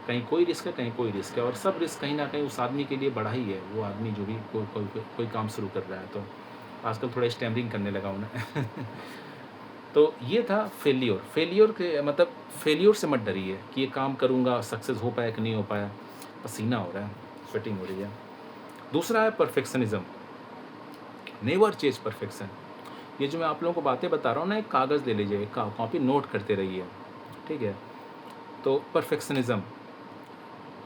कहीं कोई रिस्क है, कहीं कोई रिस्क है, और सब रिस्क कहीं ना कहीं उस आदमी के लिए बड़ा ही है। वो आदमी जो भी कोई काम शुरू कर रहा है, तो आजकल थोड़ा स्टैमरिंग करने लगा हूँ मैं तो ये था फेल्योर। फेल्योर के मतलब फेल्योर से मत डरिए कि ये काम करूँगा, सक्सेस हो पाया कि नहीं हो पाया। पसीना हो रहा है, स्वेटिंग हो रही है। दूसरा है परफेक्शनिज्म। Never chase perfection. ये जो मैं आप लोगों को बातें बता रहा हूँ ना, एक कागज़ ले लीजिए, एक कॉपी, नोट करते रहिए, ठीक है। तो परफेक्शनिज्म,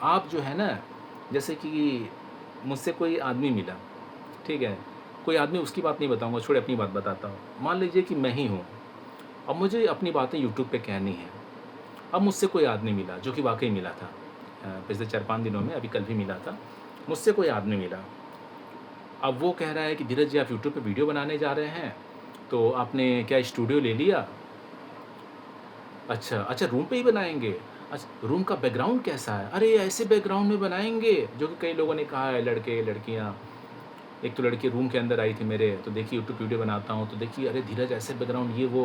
आप जो है ना, जैसे कि मुझसे कोई आदमी मिला, ठीक है, कोई आदमी, उसकी बात नहीं बताऊंगा, छोड़े अपनी बात बताता हूँ। मान लीजिए कि मैं ही हूँ, अब मुझे अपनी बातें यूट्यूब पे कहनी है। अब मुझसे कोई आदमी मिला, जो कि वाकई मिला था, पिछले 4-5 दिनों में, अभी कल भी मिला था। मुझसे कोई आदमी मिला, अब वो कह रहा है कि धीरज जी, आप यूट्यूब पे वीडियो बनाने जा रहे हैं, तो आपने क्या स्टूडियो ले लिया? अच्छा, अच्छा, रूम पे ही बनाएँगे? अच्छा, रूम का बैकग्राउंड कैसा है? अरे! ऐसे बैकग्राउंड में बनाएँगे, जो कि कई लोगों ने कहा है, लड़के, लड़कियाँ। एक तो लड़की रूम के अंदर आई थी मेरे, तो देखिए यूट्यूब वीडियो बनाता हूँ, तो देखिए, अरे धीरज ऐसे बैकग्राउंड, ये वो।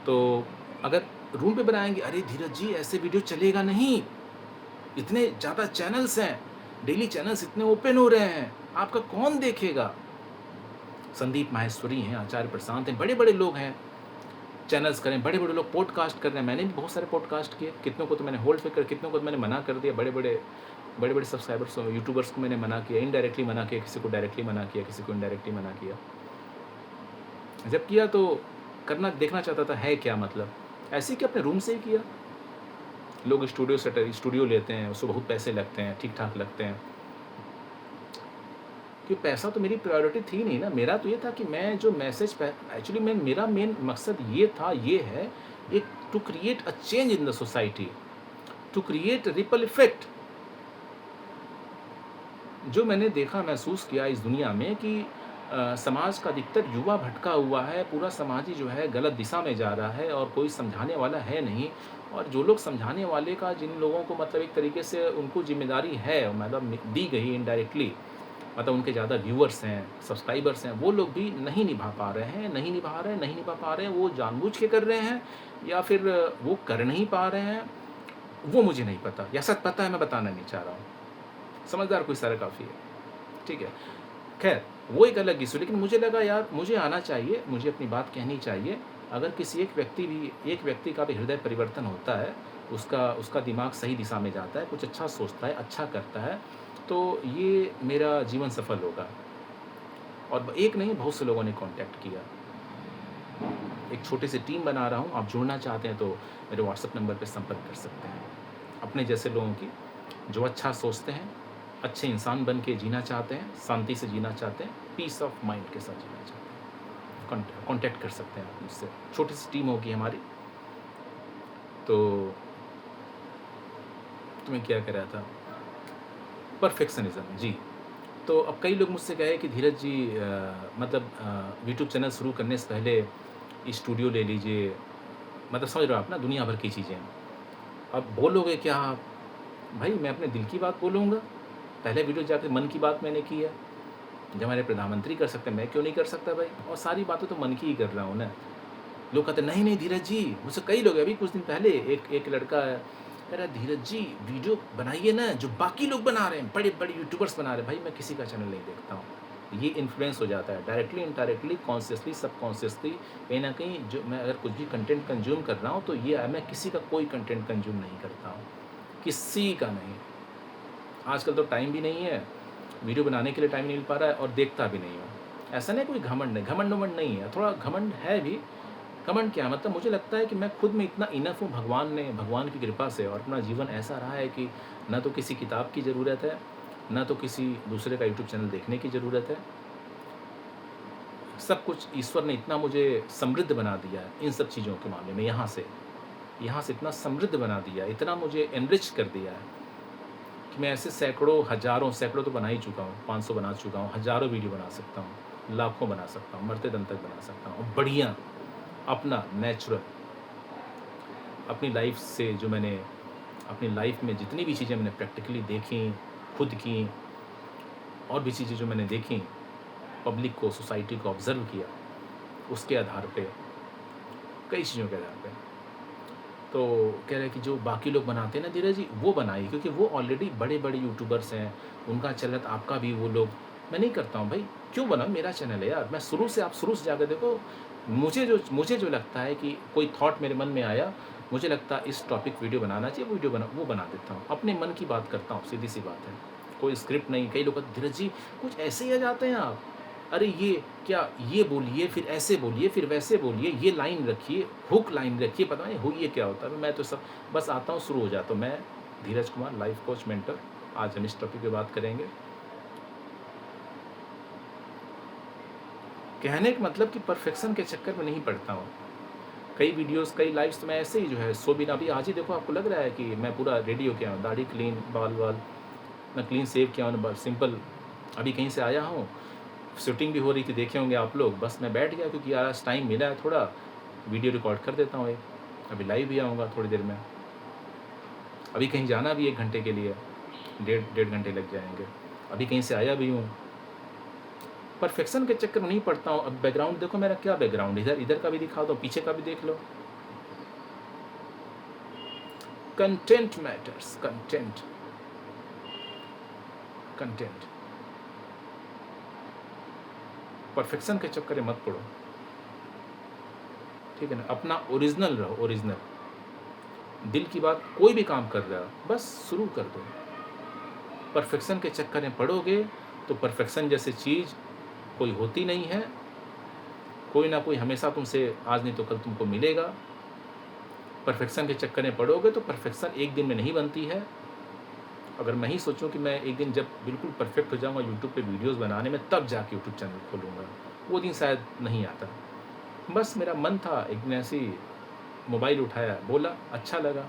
तो अगर रूम पे बनाएँगे, अरे धीरज जी ऐसे वीडियो चलेगा नहीं, इतने ज़्यादा चैनल्स हैं, डेली चैनल्स इतने ओपन हो रहे हैं, आपका कौन देखेगा? संदीप माहेश्वरी हैं, आचार्य प्रशांत हैं, बड़े-बड़े लोग हैं, चैनल्स करें, बड़े-बड़े लोग पॉडकास्ट कर रहे हैं। मैंने भी बहुत सारे पॉडकास्ट किए, कितनों को तो मैंने होल्ड पे कर, कितनों को तो मैंने मना कर दिया। बड़े-बड़े सब्सक्राइबर्स, यूट्यूबर्स को मैंने मना किया, इनडायरेक्टली मना किया, किसी को डायरेक्टली मना किया, किसी को इनडायरेक्टली मना किया। जब किया तो करना, देखना चाहता था है क्या मतलब? ऐसे ही कि अपने रूम से ही किया। लोग स्टूडियो लेते हैं, उसको बहुत पैसे लगते हैं, ठीक-ठाक लगते हैं। कि पैसा तो मेरी प्रायोरिटी थी नहीं ना, मेरा तो ये था कि मैं जो मैसेज एक्चुअली मेरा मेन मकसद ये था, ये है, एक to create a change in the society, to create ripple effect. जो मैंने देखा, महसूस किया इस दुनिया में कि समाज का अधिकतर युवा भटका हुआ है, पूरा समाज ही जो है गलत दिशा में जा रहा है, और कोई समझाने वाला है नहीं। और जो लोग समझाने वाले का, जिन लोगों को मतलब एक तरीके से उनको जिम्मेदारी है, मतलब दी गई इनडायरेक्टली, मतलब उनके ज़्यादा व्यूअर्स हैं, सब्सक्राइबर्स हैं, वो लोग भी नहीं निभा पा रहे हैं, नहीं निभा पा रहे हैं। वो जानबूझ के कर रहे हैं, या फिर वो कर नहीं पा रहे हैं, वो मुझे नहीं पता, या सच पता है, मैं बताना नहीं चाह रहा हूँ। समझदार कोई सारा काफ़ी है, ठीक है। खैर, वो एक अलग इश्यू, लेकिन मुझे लगा यार, मुझे आना चाहिए, मुझे अपनी बात कहनी चाहिए। अगर किसी एक व्यक्ति का भी हृदय परिवर्तन होता है, उसका दिमाग सही दिशा में जाता है, कुछ अच्छा सोचता है, अच्छा करता है, तो ये मेरा जीवन सफल होगा। और एक नहीं, बहुत से लोगों ने कॉन्टैक्ट किया। एक छोटी सी टीम बना रहा हूँ, आप जुड़ना चाहते हैं तो मेरे व्हाट्सएप नंबर पे संपर्क कर सकते हैं। अपने जैसे लोगों की, जो अच्छा सोचते हैं, अच्छे इंसान बन के जीना चाहते हैं, शांति से जीना चाहते हैं, पीस ऑफ माइंड के साथ जीना चाहते हैं, कॉन्टैक्ट कर सकते हैं आप मुझसे। छोटी सी टीम होगी हमारी। तो तुम्हें क्या कह रहा था? परफेक्शनिज्म, जी। तो अब कई लोग मुझसे कहे कि धीरज जी, मतलब यूट्यूब चैनल शुरू करने से पहले स्टूडियो ले लीजिए, मतलब समझ रहे हो आप ना, दुनिया भर की चीज़ें। अब बोलोगे क्या आप? भाई, मैं अपने दिल की बात बोलूँगा। पहले वीडियो जाके मन की बात मैंने की है। जब हमारे प्रधानमंत्री कर सकते हैं, मैं क्यों नहीं कर सकता भाई? और सारी बातें तो मन की ही कर रहा हूँ ना। लोग कहते हैं, नहीं, नहीं धीरज जी, मुझसे कई लोग, अभी कुछ दिन पहले एक लड़का कह रहा है, धीरज जी वीडियो बनाइए ना, जो बाकी लोग बना रहे हैं, बड़े-बड़े यूट्यूबर्स बना रहे हैं। भाई, मैं किसी का चैनल नहीं देखता हूँ। ये इन्फ्लुएंस हो जाता है डायरेक्टली, इनडायरेक्टली, कॉन्शियसली, सबकॉन्शियसली, कहीं न कहीं। जो मैं अगर कुछ भी कंटेंट कंज़्यूम कर रहा हूँ, तो ये मैं किसी का कोई कंटेंट कंज़्यूम नहीं करता हूँ, किसी का नहीं। आजकल तो टाइम भी नहीं है, वीडियो बनाने के लिए टाइम नहीं मिल पा रहा है, और देखता भी नहीं हूँ। ऐसा नहीं, कोई घमंड नहीं, घमंड-वमंड नहीं है, थोड़ा घमंड है भी। घमंड क्या, मतलब मुझे लगता है कि मैं खुद में इतना इनफ हूँ, भगवान की कृपा से, और अपना जीवन ऐसा रहा है कि ना तो किसी किताब की ज़रूरत है, ना तो किसी दूसरे का यूट्यूब चैनल देखने की ज़रूरत है। सब कुछ ईश्वर ने इतना मुझे समृद्ध बना दिया है इन सब चीज़ों के मामले में, यहाँ से इतना समृद्ध बना दिया, इतना मुझे एनरिच कर दिया है कि मैं ऐसे सैकड़ों तो बना ही चुका हूँ, 500 बना चुका हूँ, हज़ारों वीडियो बना सकता हूँ, लाखों बना सकता हूँ, मरते दम तक बना सकता हूँ, बढ़िया, अपना नेचुरल। अपनी लाइफ से जो मैंने, अपनी लाइफ में जितनी भी चीज़ें मैंने प्रैक्टिकली देखी, खुद की, और भी चीज़ें जो मैंने देखी, पब्लिक को, सोसाइटी को ऑब्ज़र्व किया, उसके आधार पे कई चीज़ों के आधार पे। तो कह रहे हैं कि जो बाकी लोग बनाते हैं ना धीरज जी, वो बनाइए, क्योंकि वो ऑलरेडी बड़े-बड़े यूट्यूबर्स हैं, उनका चैनल तो आपका भी वो लोग। मैं नहीं करता हूँ भाई, क्यों बनाऊँ, मेरा चैनल है यार। मैं शुरू से, आप शुरू से जाकर देखो, मुझे जो लगता है कि कोई थॉट मेरे मन में आया, मुझे लगता है इस टॉपिक वीडियो बनाना चाहिए, वो बना देता हूँ। अपने मन की बात करता हूँ, सीधी-सी बात है। कोई स्क्रिप्ट नहीं। कई लोग कहते हैं, धीरज जी कुछ ऐसे ही आ जाते हैं आप। अरे ये क्या, ये बोलिए, फिर ऐसे बोलिए, फिर वैसे बोलिए, ये लाइन रखिए, हुक लाइन रखिए, पता नहीं हो ये क्या होता है। मैं तो सब बस आता हूँ, शुरू हो जाता हूँ। मैं Dheeraj Kumar, life coach, mentor. आज हम इस टॉपिक पे बात करेंगे। कहने का मतलब कि परफेक्शन के चक्कर में नहीं पड़ता हूँ। कई वीडियोस, कई लाइव्स तो मैं ऐसे ही जो है सो बिना, अभी आज ही देखो, आपको लग रहा है कि मैं पूरा रेडी हो गया हूँ, दाढ़ी क्लीन, बाल मैं क्लीन शेव किया हूँ, सिंपल। अभी कहीं से आया हूँ, शूटिंग भी हो रही थी, देखे होंगे आप लोग। बस मैं बैठ गया, क्योंकि यार आज टाइम मिला है थोड़ा, वीडियो रिकॉर्ड कर देता हूँ एक। अभी लाइव भी आऊँगा थोड़ी देर में। अभी कहीं जाना भी 1 घंटे के लिए, डेढ़ घंटे लग जाएंगे। अभी कहीं से आया भी हूँ। परफेक्शन के चक्कर में नहीं पड़ता हूँ। अब बैकग्राउंड देखो मेरा, क्या बैकग्राउंड, इधर का भी दिखा दो, पीछे का भी देख लो। Content matters, content. परफेक्शन के चक्कर में मत पड़ो, ठीक है ना। अपना ओरिजिनल रहो, ओरिजिनल। दिल की बात, कोई भी काम कर रहा हो, बस शुरू कर दो। परफेक्शन के चक्कर में पड़ोगे तो परफेक्शन जैसी चीज़ कोई होती नहीं है। कोई ना कोई हमेशा तुमसे, आज नहीं तो कल तुमको मिलेगा। परफेक्शन के चक्कर में पड़ोगे तो परफेक्शन एक दिन में नहीं बनती है। अगर मैं ही सोचूं कि मैं एक दिन जब बिल्कुल परफेक्ट हो जाऊंगा यूट्यूब पे वीडियोस बनाने में, तब जाके यूट्यूब चैनल खोलूँगा, वो दिन शायद नहीं आता। बस मेरा मन था, एक दिन ऐसे ही मोबाइल उठाया, बोला, अच्छा लगा,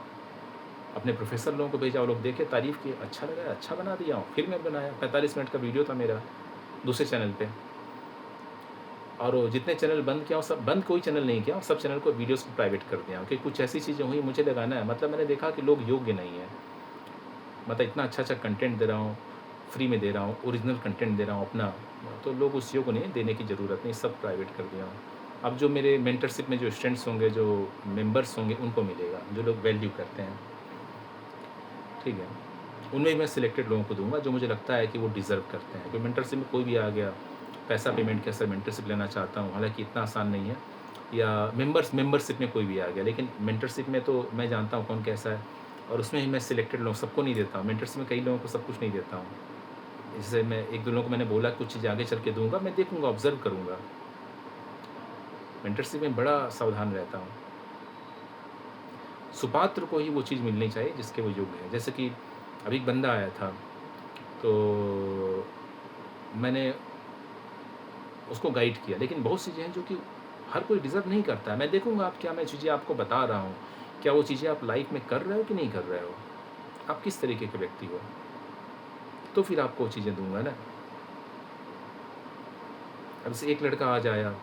अपने प्रोफेसर लोगों को भेजा, वो लोग देखे, तारीफ़ किए, अच्छा लगा, अच्छा बना दिया हूँ। फिर मैं बनाया, 45 मिनट का वीडियो था मेरा दूसरे चैनल पे। और वो जितने चैनल बंद किया हूँ, सब बंद, कोई चैनल नहीं किया हूँ, सब चैनल को, वीडियोस को प्राइवेट कर दिया हूँ। कि कुछ ऐसी चीज़ें हुई, मुझे लगाना है, मतलब मैंने देखा कि लोग योग्य नहीं है। मतलब इतना अच्छा कंटेंट दे रहा हूँ, फ्री में दे रहा हूँ, ओरिजिनल कंटेंट दे रहा हूँ अपना, तो लोग उस योग्य नहीं, देने की ज़रूरत नहीं, सब प्राइवेट कर दिया हूँ। अब जो मेरे मेंटरशिप में जो स्टूडेंट्स होंगे, जो मेंबर्स होंगे, उनको मिलेगा, जो लोग वैल्यू करते हैं, ठीक है। उनमें मैं सिलेक्टेड लोगों को दूंगा जो मुझे लगता है कि वो डिज़र्व करते हैं। कोई मेंटरशिप में कोई भी आ गया, पैसा पेमेंट के साथ मेंटरशिप लेना चाहता हूँ, हालांकि इतना आसान नहीं है, या मेंबरशिप में कोई भी आ गया, लेकिन मेंटरशिप में तो मैं जानता हूँ कौन कैसा है, और उसमें ही मैं सिलेक्टेड लोग, सबको नहीं देता हूँ। मेंटरशिप में कई लोगों को सब कुछ नहीं देता हूँ। जैसे मैं एक दो लोगों को मैंने बोला कुछ चीज़ें आगे चल के दूंगा, मैं देखूंगा, ऑब्जर्व करूंगा। मेंटरशिप में बड़ा सावधान रहता हूँ। सुपात्र को ही वो चीज़ मिलनी चाहिए जिसके वो योग्य है। जैसे कि अभी एक बंदा आया था, तो मैंने उसको गाइड किया, लेकिन बहुत सी चीज़ें हैं जो कि हर कोई डिज़र्व नहीं करता है। मैं देखूंगा आप, क्या मैं चीज़ें आपको बता रहा हूँ, क्या वो चीज़ें आप लाइफ में कर रहे हो कि नहीं कर रहे हो, आप किस तरीके के व्यक्ति हो, तो फिर आपको वो चीज़ें दूंगा ना। अब से एक लड़का आज आया,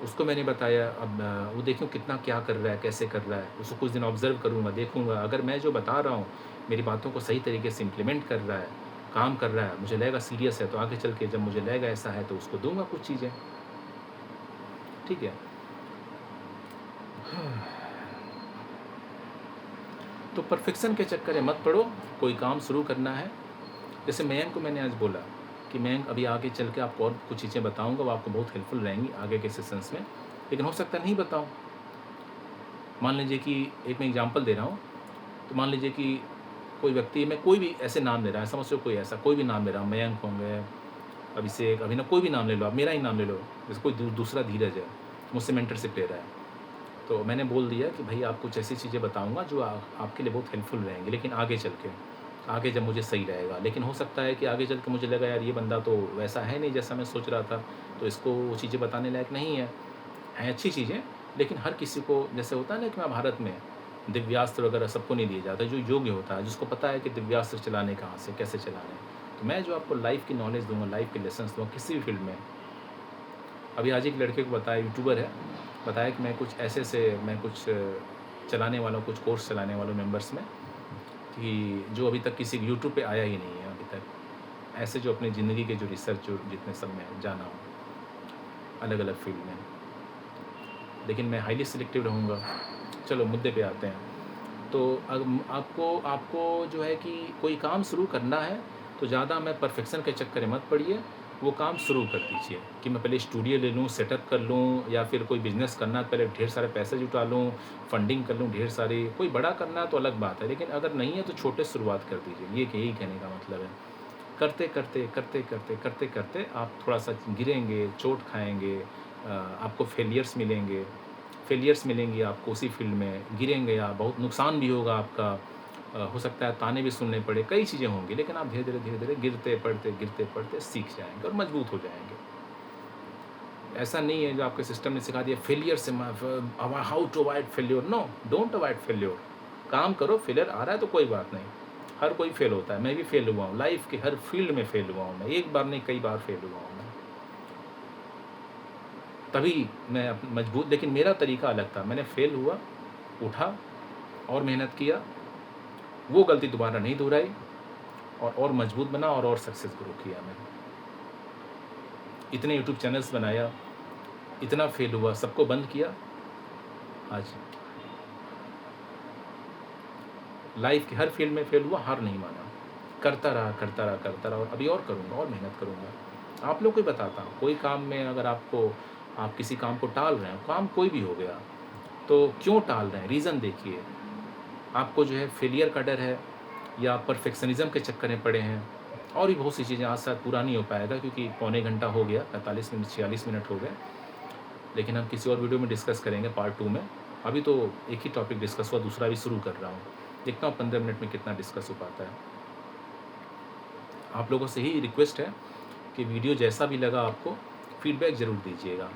उसको मैंने बताया, अब वो देखूँ कितना क्या कर रहा है, कैसे कर रहा है, उसको कुछ दिन ऑब्ज़र्व करूँगा, देखूँगा। अगर मैं जो बता रहा हूँ, मेरी बातों को सही तरीके से इम्प्लीमेंट कर रहा है, काम कर रहा है, मुझे लगेगा सीरियस है, तो आगे चल के जब मुझे लगेगा ऐसा है, तो उसको दूँगा कुछ चीज़ें, ठीक है। तो परफेक्शन के चक्कर में मत पड़ो, कोई काम शुरू करना है। जैसे मयंक को मैंने आज बोला कि मयंक, अभी आगे चल के आपको और कुछ चीज़ें बताऊँगा, वो आपको बहुत हेल्पफुल रहेंगी आगे के सेशंस में, लेकिन हो सकता है नहीं बताऊँ। मान लीजिए कि एक मैं एग्जांपल दे रहा हूँ, तो मान लीजिए कि कोई व्यक्ति, मैं कोई भी ऐसे नाम ले रहा है, समझ लो कोई ऐसा कोई भी नाम ले रहा हूँ, मयंक होंगे, अभिषेक, अभिनव, कोई भी नाम ले लो आप, मेरा ही नाम ले लो। जैसे कोई दूसरा धीरज है, मुझसे मेंटरशिप ले रहा है, तो मैंने बोल दिया कि भाई आप कुछ ऐसी चीज़ें बताऊँगा जो आपके लिए बहुत हेल्पफुल रहेंगी, लेकिन आगे चल के, आगे जब मुझे सही रहेगा। लेकिन हो सकता है कि आगे चल के मुझे लगा यार ये बंदा तो वैसा है नहीं जैसा मैं सोच रहा था, तो इसको वो चीज़ें बताने लायक नहीं है। हैं अच्छी चीज़ें, लेकिन हर किसी को, जैसे होता है ना कि महाभारत में दिव्यास्त्र वगैरह सबको नहीं दिए जाते, जो योग्य होता है, जिसको पता है कि दिव्यास्त्र चलाने कहाँ से, कैसे चलाने। तो मैं जो आपको लाइफ की नॉलेज दूँगा, लाइफ के लेसन्स दूँगा किसी भी फील्ड में। अभी आज एक लड़के को बताया, यूट्यूबर है, बताया कि मैं कुछ ऐसे से, मैं कुछ चलाने वाला हूँ, कुछ कोर्स चलाने वाला हूँ मेंबर्स में, कि जो अभी तक किसी यूट्यूब पे आया ही नहीं है अभी तक। ऐसे जो अपनी ज़िंदगी के जो रिसर्च जो जितने सब में जाना हो अलग अलग फील्ड में, लेकिन मैं हाईली सिलेक्टिव रहूँगा। चलो मुद्दे पे आते हैं। तो आपको आपको जो है कि कोई काम शुरू करना है तो ज़्यादा मैं परफेक्शन के चक्कर में मत पड़िए, वो काम शुरू कर दीजिए कि मैं पहले स्टूडियो ले लूँ, सेटअप कर लूँ, या फिर कोई बिज़नेस करना है पहले ढेर सारे पैसे जुटा लूँ, फंडिंग कर लूँ ढेर सारी। कोई बड़ा करना है तो अलग बात है, लेकिन अगर नहीं है तो छोटे शुरुआत कर दीजिए। ये यही कहने का मतलब है। करते करते करते करते करते करते आप थोड़ा सा गिरेंगे, चोट खाएंगे, आपको फेलियर्स मिलेंगी आपको उसी फील्ड में, गिरेंगे आप, बहुत नुकसान भी होगा आपका, हो सकता है ताने भी सुनने पड़े, कई चीज़ें होंगी, लेकिन आप धीरे धीरे गिरते पड़ते सीख जाएंगे और मजबूत हो जाएंगे। ऐसा नहीं है जो आपके सिस्टम ने सिखा दिया फेलियर से how to avoid failure. No, don't avoid failure. काम करो, फेलियर आ रहा है तो कोई बात नहीं, हर कोई फेल होता है, मैं भी फेल हुआ हूँ, लाइफ के हर फील्ड में फेल हुआ हूँ मैं, एक बार नहीं कई बार फेल हुआ हूँ मैं। तभी मैं मजबूत, लेकिन मेरा तरीका अलग था। मैंने फेल हुआ, उठा और मेहनत किया, वो गलती दोबारा नहीं दोहराई, और मजबूत बना और सक्सेस ग्रो किया मैंने। इतने यूट्यूब चैनल्स बनाया, इतना फेल हुआ, सबको बंद किया। आज लाइफ के हर फील्ड में फेल हुआ, हार नहीं माना, करता रहा और अभी और करूँगा और मेहनत करूँगा। आप लोग को बताता हूँ, कोई काम में अगर आप किसी काम को टाल रहे हो, काम कोई भी हो गया, तो क्यों टाल रहे हैं, रीज़न देखिए। आपको जो है फेलियर का डर है, या परफेक्शनिज़्म के चक्कर में पड़े हैं, और भी बहुत सी चीज़ें। आज शायद पूरा नहीं हो पाएगा क्योंकि पौने घंटा हो गया, 45 मिनट 46 मिनट हो गए, लेकिन हम किसी और वीडियो में डिस्कस करेंगे पार्ट 2 में। अभी तो एक ही टॉपिक डिस्कस हुआ, दूसरा भी शुरू कर रहा हूँ, देखता हूँ 15 मिनट में कितना डिस्कस हो पाता है। आप लोगों से ही रिक्वेस्ट है कि वीडियो जैसा भी लगा आपको, फीडबैक ज़रूर दीजिएगा,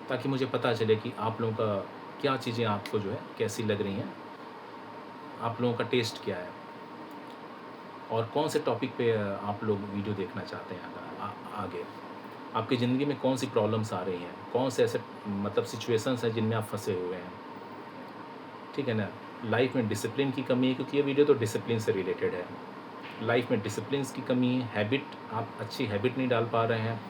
ताकि मुझे पता चले कि आप लोगों का क्या चीज़ें आपको जो है कैसी लग रही हैं, आप लोगों का टेस्ट क्या है, और कौन से टॉपिक पे आप लोग वीडियो देखना चाहते हैं आगे। आपकी ज़िंदगी में कौन सी प्रॉब्लम्स आ रही हैं, कौन से ऐसे मतलब सिचुएशंस हैं जिनमें आप फंसे हुए हैं, ठीक है ना। लाइफ में डिसिप्लिन की कमी है, क्योंकि ये वीडियो तो डिसिप्लिन से रिलेटेड है। लाइफ में डिसिप्लिन की कमी है, हैबिट, आप अच्छी हैबिट नहीं डाल पा रहे हैं।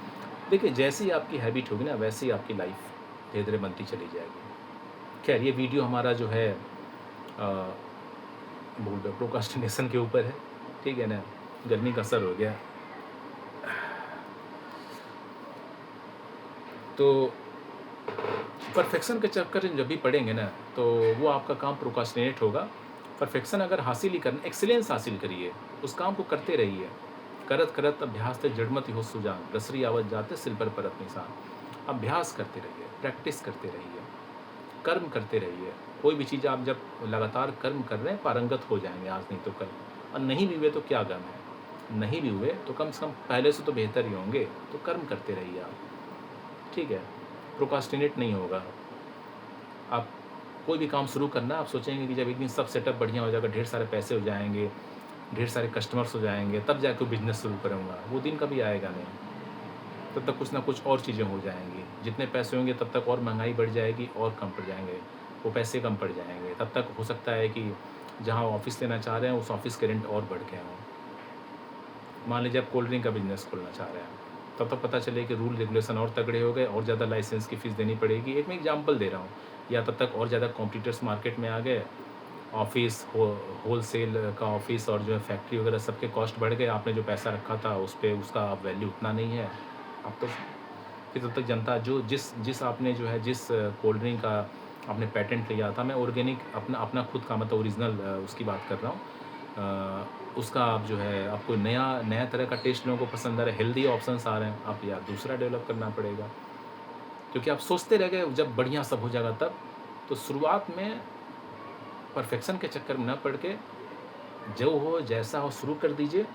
देखिए, जैसी ही आपकी हैबिट होगी ना, वैसे ही आपकी लाइफ धीरे धीरे बनती चली जाएगी। खैर, ये वीडियो हमारा जो है बोल रहे प्रोक्रास्टिनेशन के ऊपर है, ठीक है ना। गर्मी का असर हो गया, तो परफेक्शन के चक्कर में जब भी पड़ेंगे ना, तो वो आपका काम प्रोक्रास्टिनेट होगा। परफेक्शन अगर हासिल ही करना, एक्सीलेंस हासिल करिए, उस काम को करते रहिए। करत करत अभ्यास ते जड़मति हो सुजान, रसरी आवत जाते सिल पर परत निशान। अभ्यास करते रहिए, प्रैक्टिस करते रहिए, कर्म करते रहिए। कोई भी चीज़ आप जब लगातार कर्म कर रहे हैं, पारंगत हो जाएंगे, आज नहीं तो कल। और नहीं भी हुए तो क्या गम है, नहीं भी हुए तो कम से कम पहले से तो बेहतर ही होंगे। तो कर्म करते रहिए आप, ठीक है। प्रोक्रास्टिनेट नहीं होगा। आप कोई भी काम शुरू करना, आप सोचेंगे कि जब एक दिन सब सेटअप बढ़िया हो जाएगा, ढेर सारे पैसे हो जाएंगे, ढेर सारे कस्टमर्स हो जाएंगे, तब जाके बिज़नेस शुरू करूँगा। वो दिन कभी आएगा नहीं, तब तक कुछ ना कुछ और चीज़ें हो जाएंगी। जितने पैसे होंगे तब तक और महंगाई बढ़ जाएगी, और कम पड़ जाएंगे, वो पैसे कम पड़ जाएंगे। तब तक हो सकता है कि जहाँ ऑफ़िस लेना चाह रहे हैं, उस ऑफ़िस के रेंट और बढ़ गए हों। मान लीजिए आप कोल्ड ड्रिंक का बिज़नेस खोलना चाह रहे हैं, तब तक पता चले कि रूल रेगुलेशन और तगड़े हो गए, और ज़्यादा लाइसेंस की फ़ीस देनी पड़ेगी। एक मैं एग्जांपल दे रहा हूँ। या तब तक और ज़्यादा कॉम्पिटिटर्स मार्केट में आ गए, ऑफ़िस होलसेल का ऑफ़िस और जो है फैक्ट्री वगैरह, सबके कॉस्ट बढ़ गए। आपने जो पैसा रखा था उस पे, उसका अब वैल्यू उतना नहीं है। अब तो फिर तब तक जनता जो जिस आपने जो है जिस कोल्ड ड्रिंक का आपने पेटेंट लिया था, मैं ऑर्गेनिक अपना अपना खुद का मतलब ओरिजिनल उसकी बात कर रहा हूँ, उसका आप जो है आपको नया तरह का टेस्ट लोगों को पसंद आ रहा है, हेल्दी ऑप्शंस आ रहे हैं, आप या दूसरा डेवलप करना पड़ेगा। क्योंकि आप सोचते रह गए जब बढ़िया सब हो जाएगा तब। तो शुरुआत में परफेक्शन के चक्कर में न पड़ के, जो हो जैसा हो शुरू कर दीजिए,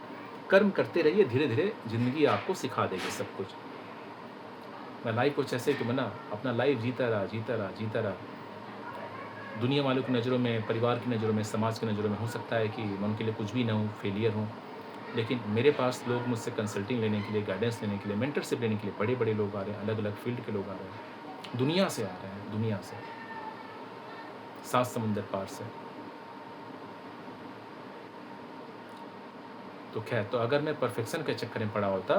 कर्म करते रहिए, धीरे धीरे ज़िंदगी आपको सिखा देगी सब कुछ। मैं लाइफ कुछ ऐसे कि बना, अपना लाइफ जीता रहा। दुनिया वालों की नज़रों में, परिवार की नज़रों में, समाज की नज़रों में हो सकता है कि मैं उनके लिए कुछ भी ना हूँ, फेलियर हूँ। लेकिन मेरे पास लोग मुझसे कंसल्टिंग लेने के लिए, गाइडेंस लेने के लिए, मेंटरशिप लेने के लिए बड़े-बड़े लोग आ रहे हैं, अलग-अलग फील्ड के लोग आ रहे हैं, दुनिया से आ रहे हैं, दुनिया से, 7 समुंदर पार से। तो खैर, तो अगर मैं परफेक्शन के चक्कर में पड़ा होता,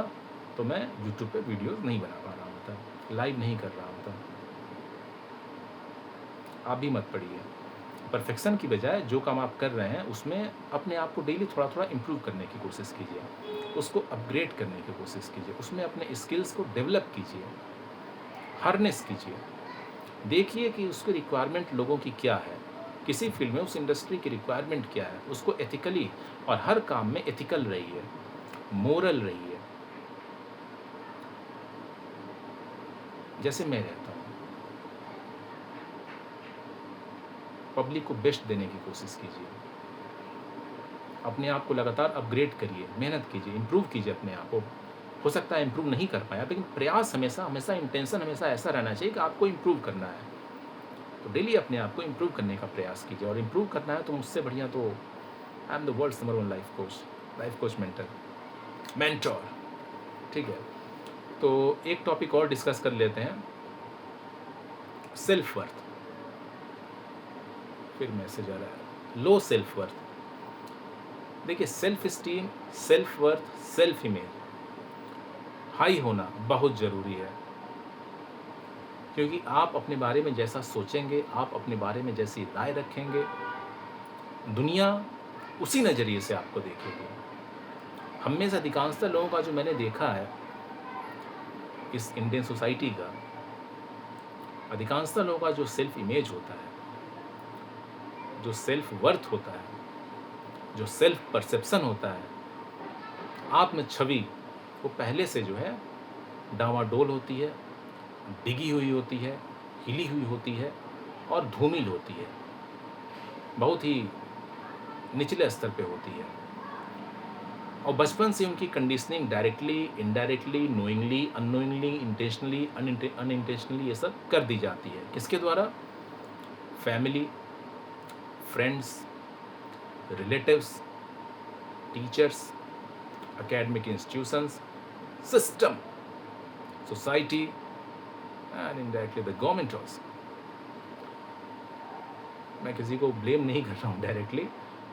तो मैं यूट्यूब पे वीडियोज़ नहीं बना पा रहा होता, लाइव नहीं कर रहा होता। आप भी मत पड़िए। परफेक्शन की बजाय जो काम आप कर रहे हैं उसमें अपने आप को डेली थोड़ा-थोड़ा इम्प्रूव करने की कोशिश कीजिए। उसको अपग्रेड करने की कोशिश कीजिए। उसमें अपने स्किल्स को डेवलप कीजिए, हार्नेस कीजिए। देखिए कि उसकी रिक्वायरमेंट लोगों की क्या है, किसी फील्ड में उस इंडस्ट्री की रिक्वायरमेंट क्या है, उसको एथिकली और हर काम में एथिकल रहिए, मोरल रहिए। जैसे मैं रहता हूँ, पब्लिक को बेस्ट देने की कोशिश कीजिए। अपने आप को लगातार अपग्रेड करिए, मेहनत कीजिए, इम्प्रूव कीजिए अपने आप को। हो सकता है इम्प्रूव नहीं कर पाए आप, लेकिन प्रयास हमेशा इंटेंशन हमेशा ऐसा रहना चाहिए कि आपको इम्प्रूव करना है। तो डेली अपने आप को इम्प्रूव करने का प्रयास कीजिए, और इम्प्रूव करना है तो मुझसे बढ़िया तो I am the world's number 1 life coach mentor. ठीक है, तो एक टॉपिक और डिस्कस कर लेते हैं, सेल्फ वर्थ। फिर मैसेज आ रहा है, लो सेल्फ वर्थ। देखिए, self esteem, self worth, self image high होना बहुत ज़रूरी है, क्योंकि आप अपने बारे में जैसा सोचेंगे, आप अपने बारे में जैसी राय रखेंगे, दुनिया उसी नज़रिए से आपको देखेगी। हम में से अधिकांशतः लोगों का जो मैंने देखा है इस इंडियन सोसाइटी का, अधिकांशतः लोगों का जो सेल्फ इमेज होता है, जो सेल्फ वर्थ होता है, जो सेल्फ परसेप्शन होता है, आत्म छवि, वो पहले से जो है डावाडोल होती है, डिगी हुई होती है, हिली हुई होती है और धूमिल होती है, बहुत ही निचले स्तर पे होती है। और बचपन से उनकी conditioning directly, indirectly, knowingly, unknowingly, intentionally, unintentionally ये सब कर दी जाती है। किसके द्वारा? Family, friends, relatives, teachers, academic institutions, system, society, and indirectly the government also. मैं किसी को ब्लेम नहीं कर रहा हूँ directly,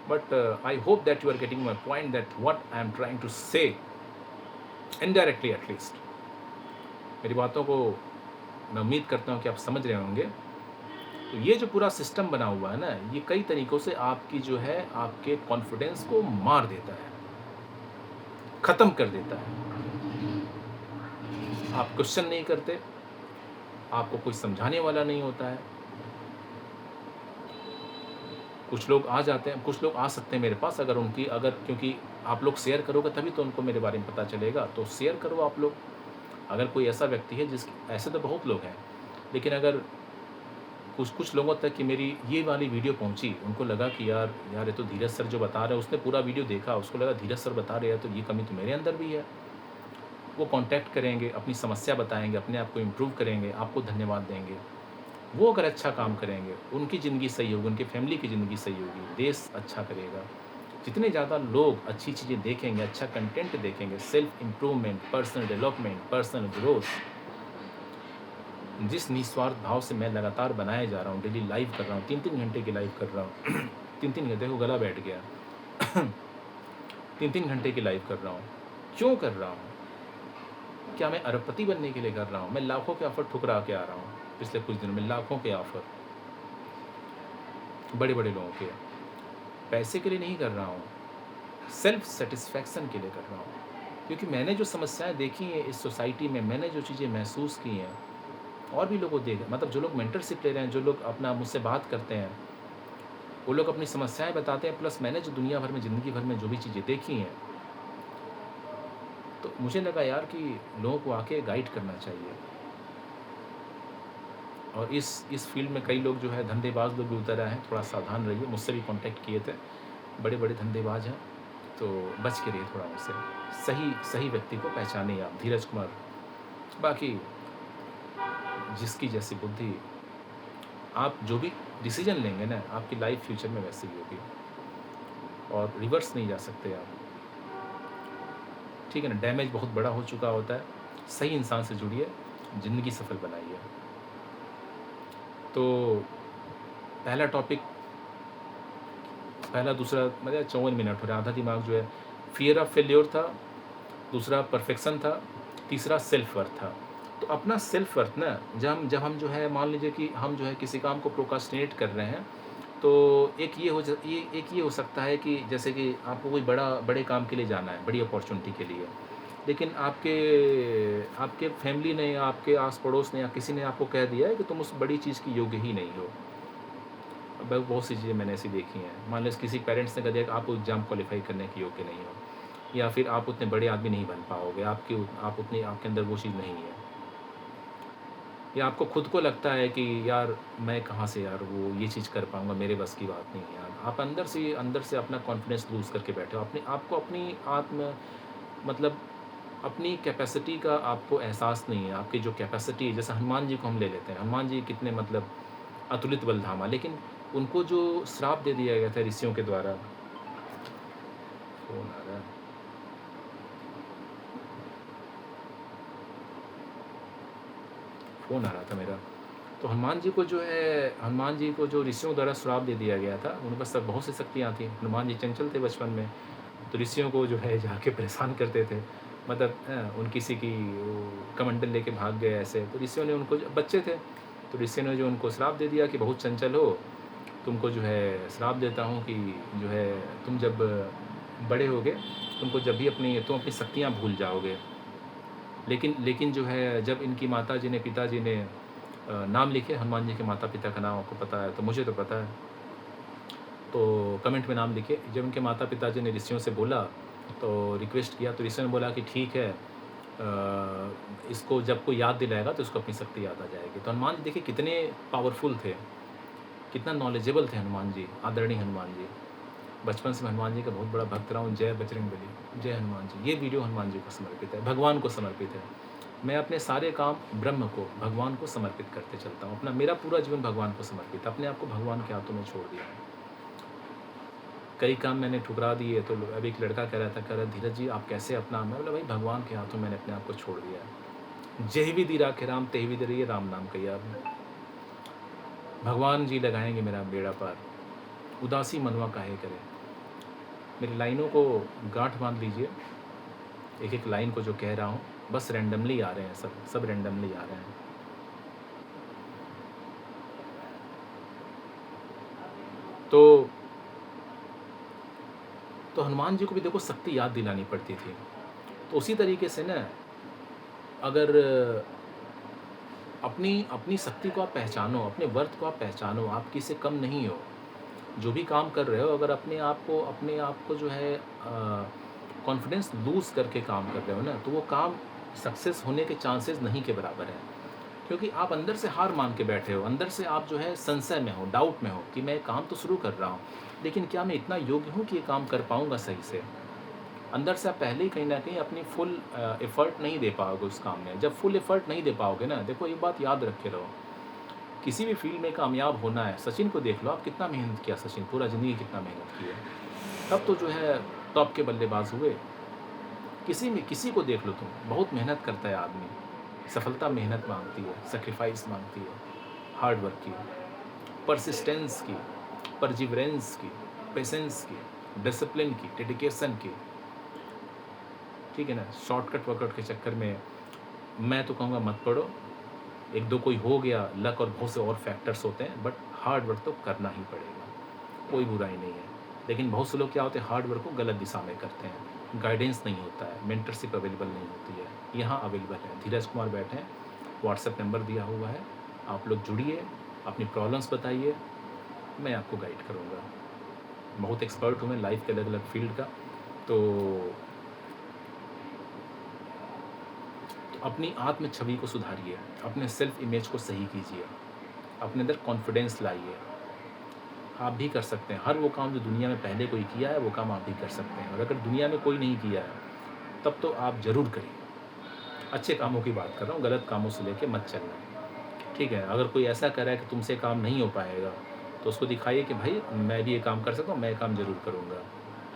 but I hope that you are getting my point, that what I am trying to say indirectly at least. मेरी बातों को मैं उम्मीद करता हूँ कि आप समझ रहे होंगे। तो ये जो पूरा सिस्टम बना हुआ है ना, ये कई तरीक़ों से आपकी जो है आपके कॉन्फिडेंस को मार देता है, ख़त्म कर देता है। आप क्वेश्चन नहीं करते, आपको कोई समझाने वाला नहीं होता है। कुछ लोग आ जाते हैं, कुछ लोग आ सकते हैं मेरे पास, अगर क्योंकि आप लोग शेयर करोगे तभी तो उनको मेरे बारे में पता चलेगा, तो शेयर करो आप लोग। अगर कोई ऐसा व्यक्ति है ऐसे तो बहुत लोग हैं, लेकिन अगर कुछ लोगों तक कि मेरी ये वाली वीडियो पहुंची, उनको लगा कि यार ये तो धीरज सर जो बता रहे हैं, उसने पूरा वीडियो देखा, उसको लगा धीरज सर बता रहे हैं तो ये कमी तो मेरे अंदर भी है, वो कांटेक्ट करेंगे, अपनी समस्या बताएंगे, अपने आप को इम्प्रूव करेंगे, आपको धन्यवाद देंगे। वो अगर अच्छा काम करेंगे, उनकी ज़िंदगी सही होगी, उनकी फैमिली की ज़िंदगी सही होगी, देश अच्छा करेगा। जितने ज़्यादा लोग अच्छी चीज़ें देखेंगे, अच्छा कंटेंट देखेंगे, self improvement, personal development, personal growth, जिस निस्वार्थ भाव से मैं लगातार बनाए जा रहा हूँ, डेली लाइव कर रहा हूँ, 3-3 घंटे की लाइव कर रहा हूँ 3-3 घंटे, देखो गला बैठ गया 3-3 घंटे की लाइव कर रहा हूँ। क्यों कर रहा हूँ? क्या मैं अरबपति बनने के लिए कर रहा हूँ? मैं लाखों के ऑफ़र ठुकरा के आ रहा हूँ। पिछले कुछ दिनों में लाखों के ऑफ़र, बड़े-बड़े लोगों के, पैसे के लिए नहीं कर रहा हूँ, सेल्फ सेटिस्फैक्शन के लिए कर रहा हूँ। क्योंकि मैंने जो समस्याएँ देखी हैं इस सोसाइटी में, मैंने जो चीज़ें महसूस की हैं, और भी लोगों को मतलब जो लोग मेंटरशिप ले रहे हैं, जो लोग अपना मुझसे बात करते हैं, वो लोग अपनी समस्याएँ बताते हैं, प्लस मैंने जो दुनिया भर में, ज़िंदगी भर में जो भी चीज़ें देखी हैं, तो मुझे लगा यार कि लोगों को आके गाइड करना चाहिए। और इस फील्ड में कई लोग जो है धंधेबाज लोग भी उतर आए हैं, थोड़ा सावधान रहिए। मुझसे भी कॉन्टैक्ट किए थे, बड़े-बड़े धंधेबाज हैं, तो बच के रहिए थोड़ा उनसे। सही व्यक्ति को पहचानिए आप, धीरज कुमार। बाकी जिसकी जैसी बुद्धि, आप जो भी डिसीजन लेंगे ना, आपकी लाइफ फ्यूचर में वैसी ही होगी, और रिवर्स नहीं जा सकते आप। ठीक है ना? डैमेज बहुत बड़ा हो चुका होता है। सही इंसान से जुड़िए, ज़िंदगी सफल बनाइए। तो पहला टॉपिक, पहला दूसरा मतलब 54 मिनट हो रहा है, आधा दिमाग जो है फियर ऑफ फेल्योर था, दूसरा परफेक्शन था, तीसरा सेल्फ वर्थ था। तो अपना सेल्फ वर्थ ना, जब हम जो है मान लीजिए कि हम जो है किसी काम को प्रोक्रास्टिनेट कर रहे हैं, तो एक ये हो सकता है कि जैसे कि आपको कोई बड़े काम के लिए जाना है, बड़ी अपॉर्च्युनिटी के लिए, लेकिन आपके आपके फैमिली ने या आपके आस-पड़ोस ने या किसी ने आपको कह दिया है कि तुम उस बड़ी चीज़ की योग्य ही नहीं हो। अब बहुत सी चीज़ें मैंने ऐसी देखी हैं। मान लो किसी पेरेंट्स ने कह दिया कि आप एग्ज़ाम क्वालीफ़ाई करने के योग्य नहीं हो, या फिर आप उतने बड़े आदमी नहीं बन पाओगे, आप उतनी आपके अंदर वो चीज़ नहीं है। या आपको खुद को लगता है कि यार मैं कहाँ से यार वो ये चीज़ कर पाऊँगा, मेरे बस की बात नहीं है यार। आप अंदर से अपना कॉन्फिडेंस लूज़ करके बैठे हो। आपको अपनी मतलब अपनी कैपेसिटी का आपको एहसास नहीं है। आपकी जो कैपेसिटी है, जैसे हनुमान जी को हम ले लेते हैं। हनुमान जी कितने मतलब अतुलित बलधामा, लेकिन उनको जो श्राप दे दिया गया था ऋषियों के द्वारा। फ़ोन आ रहा है। फ़ोन आ रहा था मेरा। तो हनुमान जी को जो ऋषियों द्वारा श्राप दे दिया गया था, उनके पास सब बहुत सी शक्तियाँ थी। हनुमान जी चंचल थे बचपन में, तो ऋषियों को जो है जाके परेशान करते थे। मतलब उन किसी की वो कमंडल लेके भाग गए ऐसे, तो ऋषियों ने उनको बच्चे थे, तो ऋषियों ने जो उनको श्राप दे दिया कि बहुत चंचल हो, तुमको जो है श्राप देता हूँ कि जो है तुम जब बड़े होगे, तुम अपनी शक्तियाँ भूल जाओगे। लेकिन लेकिन जो है जब इनकी पिताजी ने नाम लिखे, हनुमान जी के माता-पिता का नाम आपको पता है, तो मुझे तो पता है। तो कमेंट में नाम लिखे। जब उनके माता-पिता जी ने ऋषियों से बोला, तो रिक्वेस्ट किया, तो ऋषियों ने बोला कि ठीक है, इसको जब कोई याद दिलाएगा तो इसको अपनी शक्ति याद आ जाएगी। तो हनुमान जी देखिए कितने पावरफुल थे, कितना नॉलेजेबल थे हनुमान जी, आदरणीय हनुमान जी। बचपन से मैं हनुमान जी का बहुत बड़ा भक्त रहा हूँ। जय बजरंगबली, जय हनुमान जी। ये वीडियो हनुमान जी को समर्पित है, भगवान को समर्पित है। मैं अपने सारे काम ब्रह्म को, भगवान को समर्पित करते चलता हूँ। मेरा पूरा जीवन भगवान को समर्पित है। अपने आप को भगवान के हाथों में छोड़ दिया है। कई काम मैंने ठुकरा दिए, तो अभी एक लड़का कह रहा धीरज जी आप कैसे अपना, मैं बोला भाई भगवान के हाथों मैंने अपने आप को छोड़ दिया है। जय विधि राखे राम, तेहि विधि रहिए राम नाम कहिया। भगवान जी लगाएंगे मेरा बेड़ा पार, उदासी मनवा काहे करे। मेरी लाइनों को गांठ बांध लीजिए, एक एक लाइन को जो कह रहा हूँ, बस रैंडमली आ रहे हैं, सब रैंडमली आ रहे हैं। तो हनुमान जी को भी देखो शक्ति याद दिलानी पड़ती थी। तो उसी तरीके से ना, अगर अपनी शक्ति को आप पहचानो, अपने वर्थ को आप पहचानो, आप किसी से कम नहीं हो। जो भी काम कर रहे हो, अगर अपने आप को जो है कॉन्फिडेंस लूज़ करके काम कर रहे हो ना, तो वो काम सक्सेस होने के चांसेस नहीं के बराबर है। क्योंकि आप अंदर से हार मान के बैठे हो, अंदर से आप जो है संशय में हो, डाउट में हो कि मैं काम तो शुरू कर रहा हूँ, लेकिन क्या मैं इतना योग्य हूँ कि ये काम कर पाऊँगा सही से? अंदर से आप पहले ही कहीं न कहीं अपनी फुल एफ़र्ट नहीं दे पाओगे उस काम में। जब फुल एफ़र्ट नहीं दे पाओगे ना, देखो एक बात याद रखे रहो, किसी भी फ़ील्ड में कामयाब होना है, सचिन को देख लो आप, कितना मेहनत किया सचिन, पूरा ज़िंदगी कितना मेहनत की है। तब तो जो है टॉप के बल्लेबाज़ हुए। किसी को देख लो तुम, बहुत मेहनत करता है आदमी। सफलता मेहनत माँगती है, सैक्रिफ़ाइस माँगती है, हार्ड वर्क की, परसिस्टेंस की, परसिवरेंस की, पेशेंस की, डिसिप्लिन की, डेडिकेशन की। ठीक है ना? शॉर्टकट वॉर्टकट के चक्कर में मैं तो कहूँगा मत पड़ो। एक दो कोई हो गया, लक और बहुत से और फैक्टर्स होते हैं, बट हार्ड वर्क तो करना ही पड़ेगा, कोई बुराई नहीं है। लेकिन बहुत से लोग क्या होते हैं, हार्ड वर्क को गलत दिशा में करते हैं, गाइडेंस नहीं होता है, मेंटरशिप अवेलेबल नहीं होती है। यहाँ अवेलेबल है, धीरज कुमार बैठे हैं, व्हाट्सएप नंबर दिया हुआ है, आप लोग जुड़िए, अपनी प्रॉब्लम्स बताइए, मैं आपको गाइड करूँगा। बहुत एक्सपर्ट हूँ मैं लाइफ के अलग-अलग फील्ड का। तो अपनी आत्म छवि को सुधारिए, अपने सेल्फ इमेज को सही कीजिए, अपने अंदर कॉन्फिडेंस लाइए। आप भी कर सकते हैं, हर वो काम जो दुनिया में पहले कोई किया है, वो काम आप भी कर सकते हैं। और अगर दुनिया में कोई नहीं किया है, तब तो आप ज़रूर करिए। अच्छे कामों की बात कर रहा हूँ, गलत कामों से लेके मत चलना, ठीक है? अगर कोई ऐसा कह रहा है कि तुमसे काम नहीं हो पाएगा, तो उसको दिखाइए कि भाई मैं भी ये काम कर सकता हूँ, मैं ये काम ज़रूर करूँगा।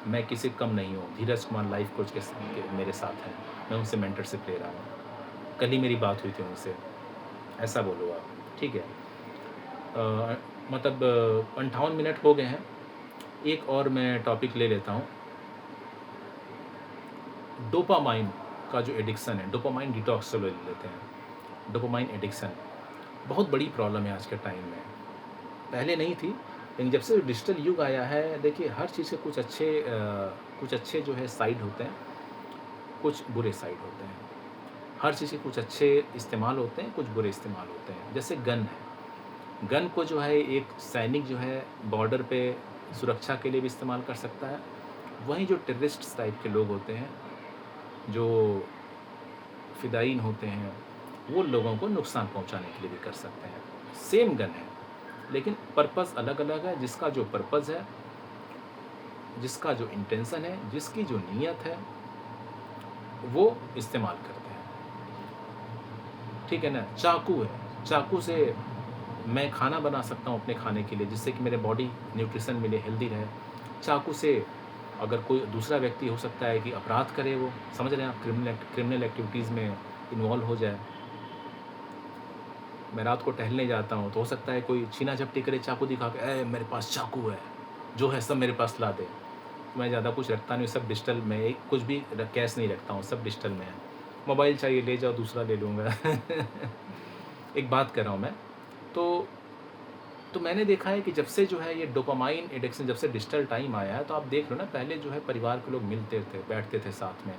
मैं किसी से कम नहीं हूँ। धीरज कुमार लाइफ कोच के मेरे साथ हैं, मैं उनसे मेंटरशिप ले रहा हूँ। कल ही मेरी बात हुई थी उनसे, ऐसा बोलो आप, ठीक है? मतलब 58 मिनट हो गए हैं, एक और मैं टॉपिक ले लेता हूँ। डोपामाइन का जो एडिक्शन है, डोपामाइन डिटॉक्स चलो ले लेते हैं। डोपामाइन एडिक्शन बहुत बड़ी प्रॉब्लम है आज के टाइम में। पहले नहीं थी, लेकिन जब से डिजिटल युग आया है, देखिए हर चीज़ के कुछ अच्छे जो है साइड होते हैं, कुछ बुरे साइड होते हैं। हर चीज़ के कुछ अच्छे इस्तेमाल होते हैं, कुछ बुरे इस्तेमाल होते हैं। जैसे गन है, गन को जो है एक सैनिक जो है बॉर्डर पे सुरक्षा के लिए भी इस्तेमाल कर सकता है। वहीं जो टेररिस्ट टाइप के लोग होते हैं, जो फ़िदायीन होते हैं, वो लोगों को नुकसान पहुंचाने के लिए भी कर सकते हैं। सेम गन है, लेकिन पर्पस अलग-अलग है। जिसका जो पर्पस है, जिसका जो इंटेंशन है, जिसकी जो नीयत है, वो इस्तेमाल करते हैं। ठीक है ना? चाकू है, चाकू से मैं खाना बना सकता हूँ अपने खाने के लिए, जिससे कि मेरे बॉडी न्यूट्रिशन मिले, हेल्दी रहे। चाकू से अगर कोई दूसरा व्यक्ति हो सकता है कि अपराध करे, वो समझ रहे हैं आप, क्रिमिनल एक्टिविटीज़ में इन्वॉल्व हो जाए। मैं रात को टहलने जाता हूँ, तो हो सकता है कोई छीना-झपटी करे चाकू दिखा के, "ए मेरे पास चाकू है, जो है सब मेरे पास ला दे।" मैं ज़्यादा कुछ रखता नहीं, सब डिजिटल में, कुछ भी कैश नहीं रखता हूँ, सब डिजिटल में है। मोबाइल चाहिए ले जाओ, दूसरा ले लूँगा। एक बात कर रहा हूँ मैं। तो मैंने देखा है कि जब से जो है ये डोपामाइन एडिक्शन, जब से डिजिटल टाइम आया है, तो आप देख लो ना, पहले जो है परिवार के लोग मिलते थे, बैठते थे साथ में,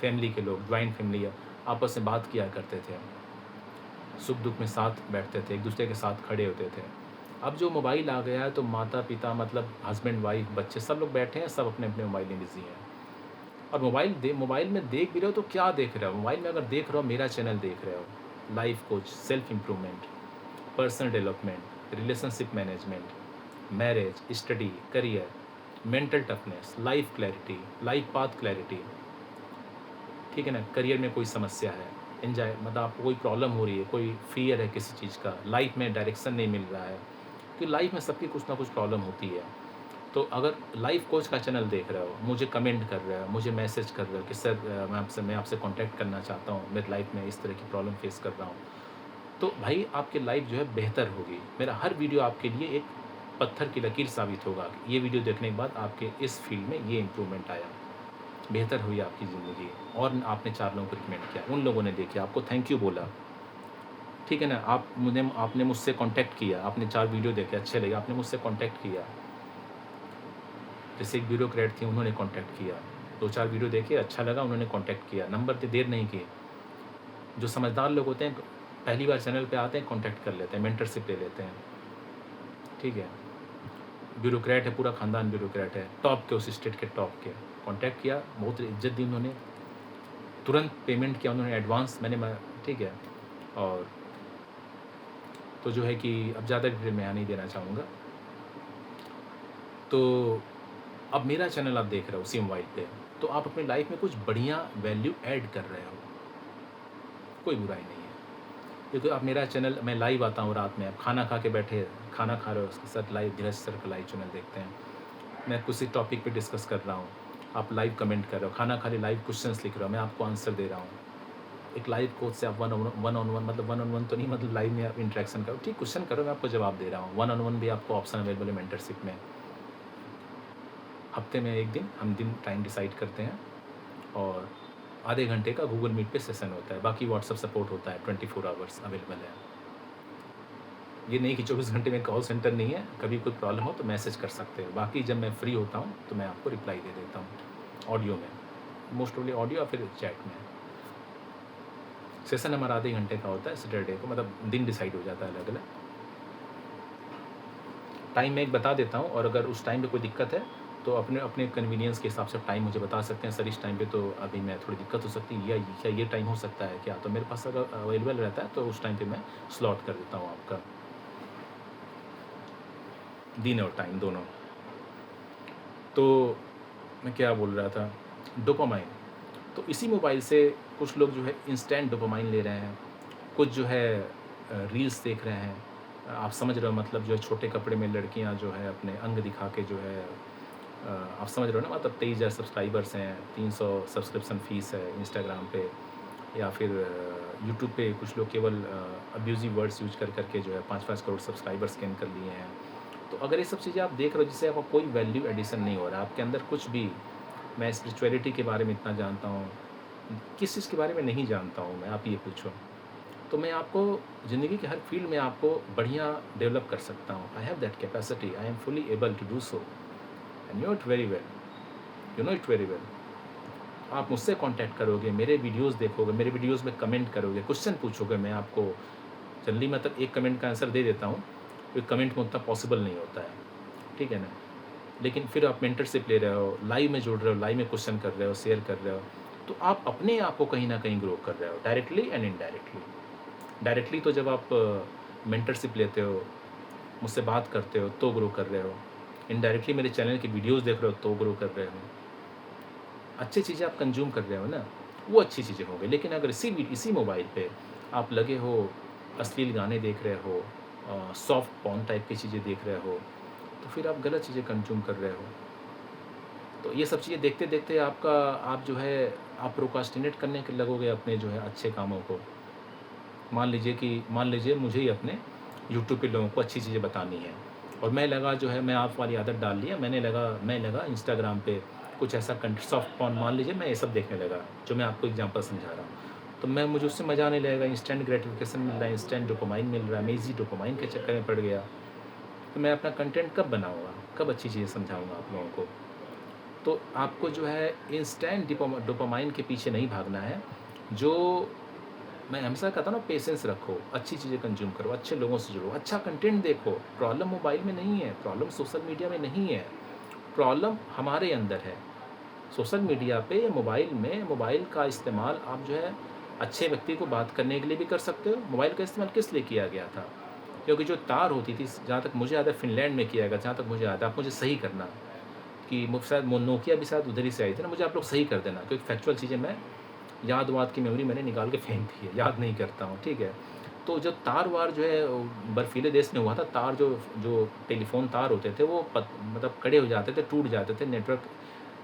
फैमिली के लोग, जॉइंट फैमिली, आपस में बात किया करते थे, सुख दुख में साथ बैठते थे, एक दूसरे के साथ खड़े होते थे। अब जो मोबाइल आ गया है, तो माता पिता मतलब हस्बैंड वाइफ बच्चे सब लोग बैठे हैं, सब अपने अपने मोबाइल में बिजी हैं। और मोबाइल में देख भी रहे हो तो क्या देख रहे हो? मोबाइल में अगर देख रहे हो, मेरा चैनल देख रहे हो, life coach, self improvement, personal development, relationship management, marriage, study, career, mental toughness, life clarity, life path clarity. ठीक है ना? करियर में कोई समस्या है, एंजाय मतलब आपको कोई प्रॉब्लम हो रही है, कोई फ़ियर है किसी चीज़ का, लाइफ में डायरेक्शन नहीं मिल रहा है, कि लाइफ में सबकी कुछ ना कुछ प्रॉब्लम होती है। तो अगर लाइफ कोच का चैनल देख रहे हो, मुझे कमेंट कर रहे हो, मुझे मैसेज कर रहे हो कि सर मैं आपसे कॉन्टैक्ट करना चाहता हूँ, मेरी लाइफ में इस तरह की प्रॉब्लम फेस कर रहा हूँ, तो भाई आपकी लाइफ जो है बेहतर होगी। मेरा हर वीडियो आपके लिए एक पत्थर की लकीर साबित होगा। ये वीडियो देखने के बाद आपके इस फील्ड में ये इम्प्रूवमेंट आया, बेहतर हुई आपकी ज़िंदगी, और आपने 4 लोगों को रिकमेंड किया, उन लोगों ने देखा, आपको थैंक यू बोला। ठीक है ना? आपने मुझसे कॉन्टैक्ट किया, आपने 4 वीडियो देखे, अच्छे लगे, आपने मुझसे कॉन्टैक्ट किया। जैसे एक ब्यूरोक्रेट थी, उन्होंने कॉन्टैक्ट किया, 2-4 वीडियो देखे, अच्छा लगा, उन्होंने कॉन्टैक्ट किया, नंबर पे देर नहीं की। जो समझदार लोग होते हैं, पहली बार चैनल पे आते हैं, कॉन्टैक्ट कर लेते हैं, मेंटरशिप ले लेते हैं। ठीक है? ब्यूरोक्रेट है, पूरा ख़ानदान ब्यूरोक्रेट है, टॉप के, उस स्टेट के टॉप के, कॉन्टैक्ट किया, बहुत इज़्ज़त दी उन्होंने, तुरंत पेमेंट किया उन्होंने एडवांस, ठीक है? और तो जो है कि अब ज़्यादा डिटेल में यहाँ नहीं देना चाहूँगा। तो अब मेरा चैनल आप देख रहे हो उसी मोबाइल पे, तो आप अपनी लाइफ में कुछ बढ़िया वैल्यू ऐड कर रहे हो, कोई बुराई नहीं है। क्योंकि आप मेरा चैनल, मैं लाइव आता हूँ रात में, आप खाना खा के बैठे, खाना खा रहे हो, उसके साथ लाइव धीरज सर का लाइव चैनल देखते हैं, मैं किसी टॉपिक पे डिस्कस कर रहा हूँ, आप लाइव कमेंट कर रहे हो, खाना खा के लाइव क्वेश्चंस लिख रहे हो, मैं आपको आंसर दे रहा हूँ। एक लाइव कोच से आप वन ऑन वन, मतलब वन ऑन वन तो नहीं, मतलब लाइव में आप इंटरेक्शन करो, ठीक, क्वेश्चन करो, मैं आपको जवाब दे रहा हूँ। वन ऑन वन भी आपको ऑप्शन अवेलेबल है मेंटरशिप में। हफ्ते में 1 दिन हम टाइम डिसाइड करते हैं, और आधे घंटे का गूगल मीट पे सेशन होता है, बाकी व्हाट्सएप सपोर्ट होता है, 24 आवर्स अवेलेबल है। ये नहीं कि 24 घंटे में कॉल सेंटर नहीं है, कभी कोई प्रॉब्लम हो तो मैसेज कर सकते हो। बाकी जब मैं फ्री होता हूँ तो मैं आपको रिप्लाई दे देता हूँ ऑडियो में, मोस्ट ऑफली ऑडियो या फिर चैट में। सेशन हमारा आधे घंटे का होता है सैटरडे को, मतलब दिन डिसाइड हो जाता है अलग अलग। टाइम मैं एक बता देता हूँ, और अगर उस टाइम पे कोई दिक्कत है तो अपने अपने कन्वीनियंस के हिसाब से टाइम मुझे बता सकते हैं, सर इस टाइम पे तो अभी मैं थोड़ी दिक्कत हो सकती है, या क्या ये टाइम हो सकता है क्या, तो मेरे पास अगर अवेलेबल रहता है तो उस टाइम पे मैं स्लॉट कर देता हूँ आपका, दिन और टाइम दोनों। तो मैं क्या बोल रहा था, डोपामाइन, तो इसी मोबाइल से कुछ लोग जो है इंस्टेंट डोपामाइन ले रहे हैं, कुछ जो है रील्स देख रहे हैं, आप समझ रहे हो, मतलब जो है छोटे कपड़े में लड़कियां जो है अपने अंग दिखा के जो है, आप समझ रहे हो ना, मतलब 23,000 सब्सक्राइबर्स हैं, 300 सब्सक्रिप्शन फ़ीस है इंस्टाग्राम पे, या फिर यूट्यूब पे कुछ लोग केवल अब्यूज़िव वर्ड्स यूज कर करके जो है 5-5 करोड़ सब्सक्राइबर्स गेन कर लिए हैं। तो अगर ये सब चीज़ें आप देख रहे हो, जिससे आपको कोई वैल्यू एडिशन नहीं हो रहा है, आपके अंदर कुछ भी, मैं स्पिरिचुअलिटी के बारे में इतना जानता हूँ, किस चीज़ के बारे में नहीं जानता हूँ मैं, आप ये पूछो। तो मैं आपको ज़िंदगी के हर फ़ील्ड में आपको बढ़िया डेवलप कर सकता हूँ। I have that capacity, I am fully able to do so and you know it very well, you know it very well. आप मुझसे कॉन्टैक्ट करोगे, मेरे वीडियोज़ देखोगे, मेरे वीडियोज़ में कमेंट करोगे, क्वेश्चन पूछोगे, मैं आपको जनरली मतलब एक कमेंट का आंसर दे देता हूँ, एक कमेंट में उतना पॉसिबल नहीं होता है, ठीक है ना? लेकिन फिर आप मेंटरशिप ले रहे हो, लाइव में जुड़ रहे हो, लाइव में क्वेश्चन कर रहे हो, शेयर कर रहे हो, तो आप अपने आप को कहीं न कहीं ग्रो कर रहे हो, डायरेक्टली एंड इनडायरेक्टली। डायरेक्टली तो जब आप मेंटरशिप लेते हो, मुझसे बात करते हो, तो ग्रो कर रहे हो। इनडायरेक्टली मेरे चैनल की वीडियोज़ देख रहे हो, तो ग्रो कर रहे हो। अच्छी चीज़ें आप कंज़्यूम कर रहे हो ना, वो अच्छी चीज़ें हो गई। लेकिन अगर इसी मोबाइल पे आप लगे हो, अश्लील गाने देख रहे हो, सॉफ्ट पॉर्न टाइप की चीज़ें देख रहे हो, तो फिर आप गलत चीज़ें कंज़्यूम कर रहे हो। तो ये सब चीज़ें देखते-देखते आप जो है आप प्रोक्रास्टिनेट करने के लगोगे अपने जो है अच्छे कामों को। मान लीजिए मुझे ही अपने यूट्यूब पे लोगों को अच्छी चीज़ें बतानी है और मैं आप वाली आदत डाल लिया, मैं लगा इंस्टाग्राम पे कुछ ऐसा कंट सॉफ्ट पॉर्न मान लीजिए मैं ये सब देखने लगा, जो मैं आपको एग्ज़ाम्पल समझा रहा हूँ। तो मुझे उससे मज़ा आने लगेगा, इंस्टेंट ग्रेटिफिकेशन मिल रहा है, इंस्टेंट डोपामाइन मिल रहा है, मैं इज़ी डोपामाइन के चक्कर में पड़ गया। तो मैं अपना कंटेंट कब बनाऊँगा? कब अच्छी चीज़ें समझाऊँगा आप लोगों को? तो आपको जो है इंस्टेंट डोपामाइन के पीछे नहीं भागना है। जो मैं हमेशा कहता हूँ ना, पेशेंस रखो, अच्छी चीज़ें कंज़्यूम करो, अच्छे लोगों से जुड़ो, अच्छा कंटेंट देखो। प्रॉब्लम मोबाइल में नहीं है, प्रॉब्लम सोशल मीडिया में नहीं है, प्रॉब्लम हमारे अंदर है। सोशल मीडिया पे, मोबाइल में, मोबाइल का इस्तेमाल आप जो है अच्छे व्यक्ति को बात करने के लिए भी कर सकते हो। मोबाइल का इस्तेमाल किस लिए किया गया था? क्योंकि जो तार होती थी, जहाँ तक मुझे याद है फ़िनलैंड में किया गया, जहाँ तक मुझे याद है, आप मुझे सही करना कि शायद नोकिया भी शायद उधर ही से आई थी ना, मुझे आप लोग सही कर देना, क्योंकि फैक्चुअल चीज़ें मैं याद की मेमोरी मैंने निकाल के फेंक दी है, याद नहीं करता हूँ, ठीक है। तो जो तार-वार जो है बर्फीले देश में हुआ था, तार जो जो टेलीफ़ोन तार होते थे वो मतलब कड़े हो जाते थे, टूट जाते थे, नेटवर्क,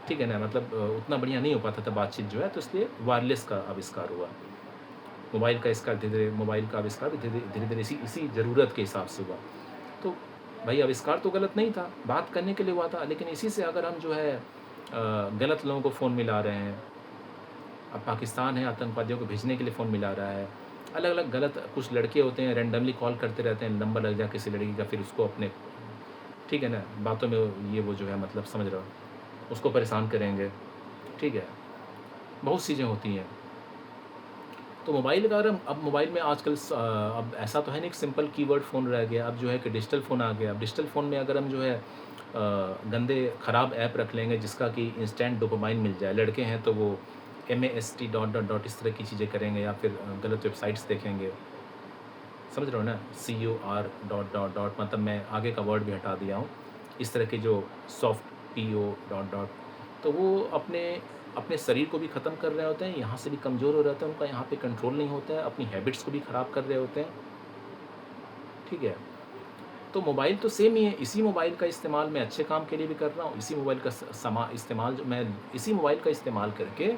ठीक है ना, मतलब उतना बढ़िया नहीं हो पाता था बातचीत जो है, तो इसलिए वायरलेस का आविष्कार हुआ। मोबाइल का आविष्कार भी धीरे-धीरे इसी ज़रूरत के हिसाब से हुआ। तो भाई आविष्कार तो गलत नहीं था, बात करने के लिए हुआ था, लेकिन इसी से अगर हम जो है गलत लोगों को फ़ोन मिला रहे हैं, अब पाकिस्तान है आतंकवादियों को भेजने के लिए फ़ोन मिला रहा है, अलग-अलग गलत, कुछ लड़के होते हैं रैंडमली कॉल करते रहते हैं, नंबर लग जाए किसी लड़की का, फिर उसको अपने, ठीक है ना, बातों में ये वो जो है मतलब समझ रहे हो, उसको परेशान करेंगे, ठीक है। बहुत चीज़ें होती हैं। तो मोबाइल का अगर अब मोबाइल में आजकल अब ऐसा तो है नहीं कि सिंपल कीबोर्ड फ़ोन रह गया, अब जो है कि डिजिटल फ़ोन आ गया। अब डिजिटल फ़ोन में अगर हम जो है गंदे ख़राब ऐप रख लेंगे जिसका कि इंस्टेंट डोपामाइन मिल जाए, लड़के हैं तो वो MAST डॉट डॉट डॉट इस तरह की चीज़ें करेंगे या फिर गलत वेबसाइट्स देखेंगे, समझ रहे हो ना? COR डॉट डॉट डॉट, मतलब मैं आगे का वर्ड भी हटा दिया हूँ। इस तरह के जो सॉफ्ट PO डॉट डॉट, तो वो अपने अपने शरीर को भी ख़त्म कर रहे होते हैं, यहाँ से भी कमज़ोर हो जाते हैं, उनका यहाँ पे कंट्रोल नहीं होता है, अपनी हैबिट्स को भी ख़राब कर रहे होते हैं, ठीक है? तो मोबाइल तो सेम ही है, इसी मोबाइल का इस्तेमाल मैं अच्छे काम के लिए भी कर रहा हूँ, इसी मोबाइल का इस्तेमाल जो मैं इसी मोबाइल का इस्तेमाल करके,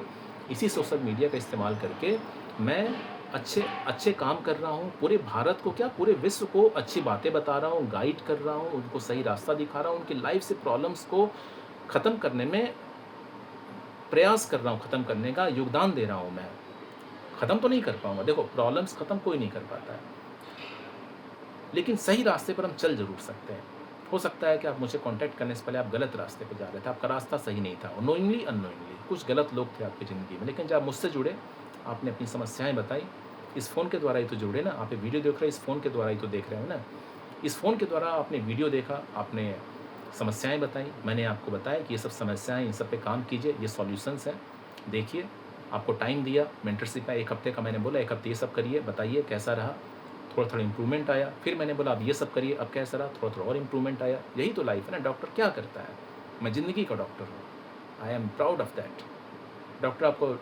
इसी सोशल मीडिया का इस्तेमाल करके मैं अच्छे अच्छे काम कर रहा हूँ। पूरे भारत को क्या, पूरे विश्व को अच्छी बातें बता रहा हूँ, गाइड कर रहा हूँ, उनको सही रास्ता दिखा रहा हूँ, उनकी लाइफ़ से प्रॉब्लम्स को ख़त्म करने में प्रयास कर रहा हूँ, ख़त्म करने का योगदान दे रहा हूँ मैं। ख़त्म तो नहीं कर पाऊँगा, देखो प्रॉब्लम्स ख़त्म कोई नहीं कर पाता है, लेकिन सही रास्ते पर हम चल ज़रूर सकते हैं। हो सकता है कि आप मुझसे कॉन्टैक्ट करने से पहले आप गलत रास्ते पे जा रहे थे, आपका रास्ता सही नहीं था, नोइंगली अननोइंगली कुछ गलत लोग थे आपकी ज़िंदगी में, लेकिन जब आप मुझसे जुड़े, आपने अपनी समस्याएँ बताई, इस फ़ोन के द्वारा ही तो जुड़े ना, आप ये वीडियो देख रहे हो इस फ़ोन के द्वारा ही तो देख रहे हो ना। इस फ़ोन के द्वारा आपने वीडियो देखा, आपने समस्याएँ बताई, मैंने आपको बताया कि ये सब समस्याएँ, इन सब पे काम कीजिए, ये सॉल्यूशंस हैं, देखिए। आपको टाइम दिया, मेंटरशिप है 1 हफ़्ते का, मैंने बोला 1 हफ़्ते ये सब करिए, बताइए कैसा रहा? थोड़ा-थोड़ा इम्प्रूवमेंट आया, फिर मैंने बोला अब ये सब करिए, अब कैसा रहा? थोड़ा-थोड़ा और इम्प्रूवमेंट आया। यही तो लाइफ़ है ना, डॉक्टर क्या करता है? मैं ज़िंदगी का डॉक्टर हूँ, I am proud of that. Doctor आपको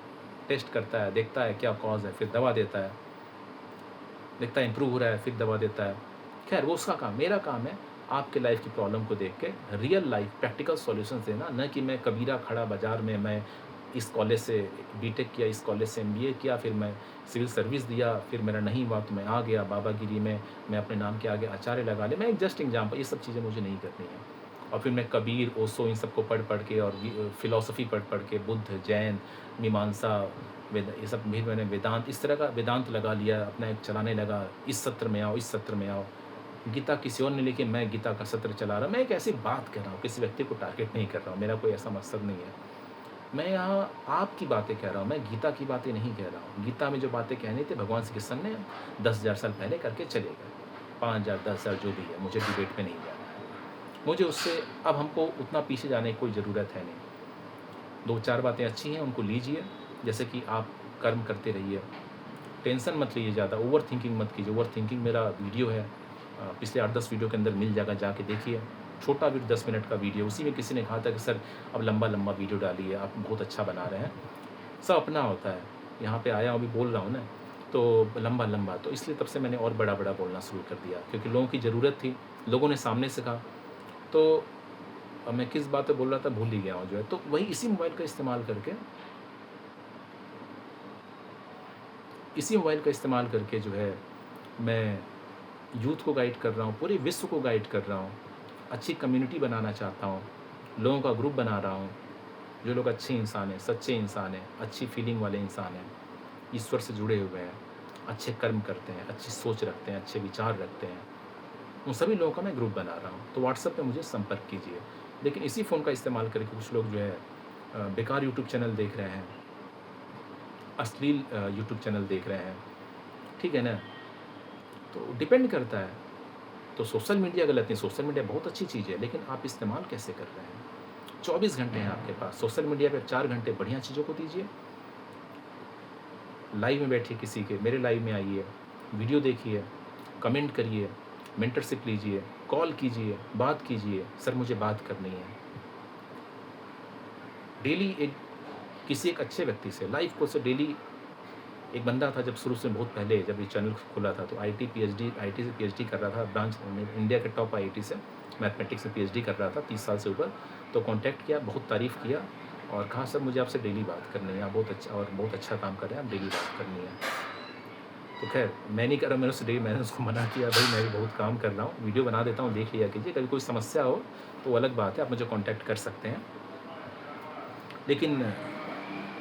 टेस्ट करता है, देखता है क्या कॉज़ है, फिर दवा देता है, देखता है इम्प्रूव हो रहा है, फिर दवा देता है। खैर वो उसका काम, मेरा काम है आपके लाइफ़ की प्रॉब्लम को देख के रियल लाइफ़ प्रैक्टिकल सॉल्यूशंस देना, न कि मैं कबीरा खड़ा बाज़ार में, मैं इस कॉलेज से बीटेक किया, इस कॉलेज से MBA किया, फिर मैं सिविल सर्विस दिया, फिर मेरा नहीं हुआ तो मैं आ गया बाबागिरी में, मैं अपने नाम के आगे आचार्य लगा ले। मैं एक जस्ट एग्ज़ाम्पल, ये सब चीज़ें मुझे नहीं करनी है। और फिर मैं कबीर, ओशो इन सबको पढ़-पढ़ के और फ़िलॉसफ़ी पढ़-पढ़ के, बुद्ध, जैन, मीमांसा, ये सब भी मैंने वेदांत, इस तरह का वेदांत लगा लिया, अपना एक चलाने लगा, इस सत्र में आओ, इस सत्र में आओ। गीता किसी और ने लिखी, मैं गीता का सत्र चला रहा हूँ। मैं एक ऐसी बात कर रहा हूँ, किसी व्यक्ति को टारगेट नहीं कर रहा हूँ, मेरा कोई ऐसा मकसद नहीं है। मैं यहाँ आपकी बातें कह रहा हूँ, मैं गीता की बातें नहीं कह रहा हूँ। गीता में जो बातें कहनी थी भगवान श्री कृष्ण ने 10,000 साल पहले करके चले गए, 5,000 10,000 जो भी है, मुझे डिबेट में नहीं जाना है। मुझे उससे अब हमको उतना पीछे जाने की कोई ज़रूरत है नहीं। 2-4 बातें अच्छी हैं, उनको लीजिए, जैसे कि आप कर्म करते रहिए, टेंशन मत लीजिए ज़्यादा, ओवर थिंकिंग मत कीजिए। ओवर थिंकिंग मेरा वीडियो है, पिछले 8-10 वीडियो के अंदर मिल जाएगा, जाके देखिए। छोटा वीडियो 10 मिनट का वीडियो, उसी में किसी ने कहा था कि सर अब लंबा वीडियो डालिए, आप बहुत अच्छा बना रहे हैं। सब अपना होता है, यहाँ पे आया अभी बोल रहा हूँ ना, तो लंबा तो इसलिए तब से मैंने और बड़ा बोलना शुरू कर दिया, क्योंकि लोगों की ज़रूरत थी, लोगों ने सामने से कहा। तो अब मैं किस बात पे बोल रहा था भूल ही गया हूँ जो है। तो वही इसी मोबाइल का इस्तेमाल करके जो है मैं यूथ को गाइड कर रहा हूँ, पूरे विश्व को गाइड कर रहा हूँ। अच्छी कम्युनिटी बनाना चाहता हूँ, लोगों का ग्रुप बना रहा हूँ, जो लोग अच्छे इंसान हैं, सच्चे इंसान हैं, अच्छी फीलिंग वाले इंसान हैं, ईश्वर से जुड़े हुए हैं, अच्छे कर्म करते हैं, अच्छी सोच रखते हैं, अच्छे विचार रखते हैं, उन सभी लोगों का मैं ग्रुप बना रहा हूँ। तो व्हाट्सएप पे मुझे संपर्क कीजिए। लेकिन इसी फ़ोन का इस्तेमाल करके कुछ लोग जो है बेकार यूट्यूब चैनल देख रहे हैं, अश्लील यूट्यूब चैनल देख रहे हैं, ठीक है ना? तो डिपेंड करता है। तो सोशल मीडिया गलत नहीं, सोशल मीडिया बहुत अच्छी चीज़ है, लेकिन आप इस्तेमाल कैसे कर रहे हैं? 24 घंटे हैं आपके पास, सोशल मीडिया पे 4 घंटे बढ़िया चीज़ों को दीजिए। लाइव में बैठिए, किसी के मेरे लाइव में आइए, वीडियो देखिए, कमेंट करिए, मेंटरशिप लीजिए, कॉल कीजिए, बात कीजिए, सर मुझे बात करनी है। डेली किसी एक अच्छे व्यक्ति से लाइव कोर्स से डेली। एक बंदा था जब शुरू से बहुत पहले जब ये चैनल खुला था, तो आईटी से पीएचडी कर रहा था, ब्रांच इंडिया के टॉप आईआईटी से मैथमेटिक्स में पीएचडी कर रहा था 30 साल से ऊपर। तो कांटेक्ट किया, बहुत तारीफ़ किया और कहा सर मुझे आपसे डेली बात करनी है, आप बहुत अच्छा काम कर रहे हैं, आप डेली बात करनी है। तो खैर मैं नहीं कर रहा, मैंने उसको मना किया, भाई मैं भी बहुत काम कर रहा हूँ, वीडियो बना देता हूँ, देख लिया कीजिए, कभी कोई समस्या हो तो अलग बात है, आप मुझे कॉन्टैक्ट कर सकते हैं। लेकिन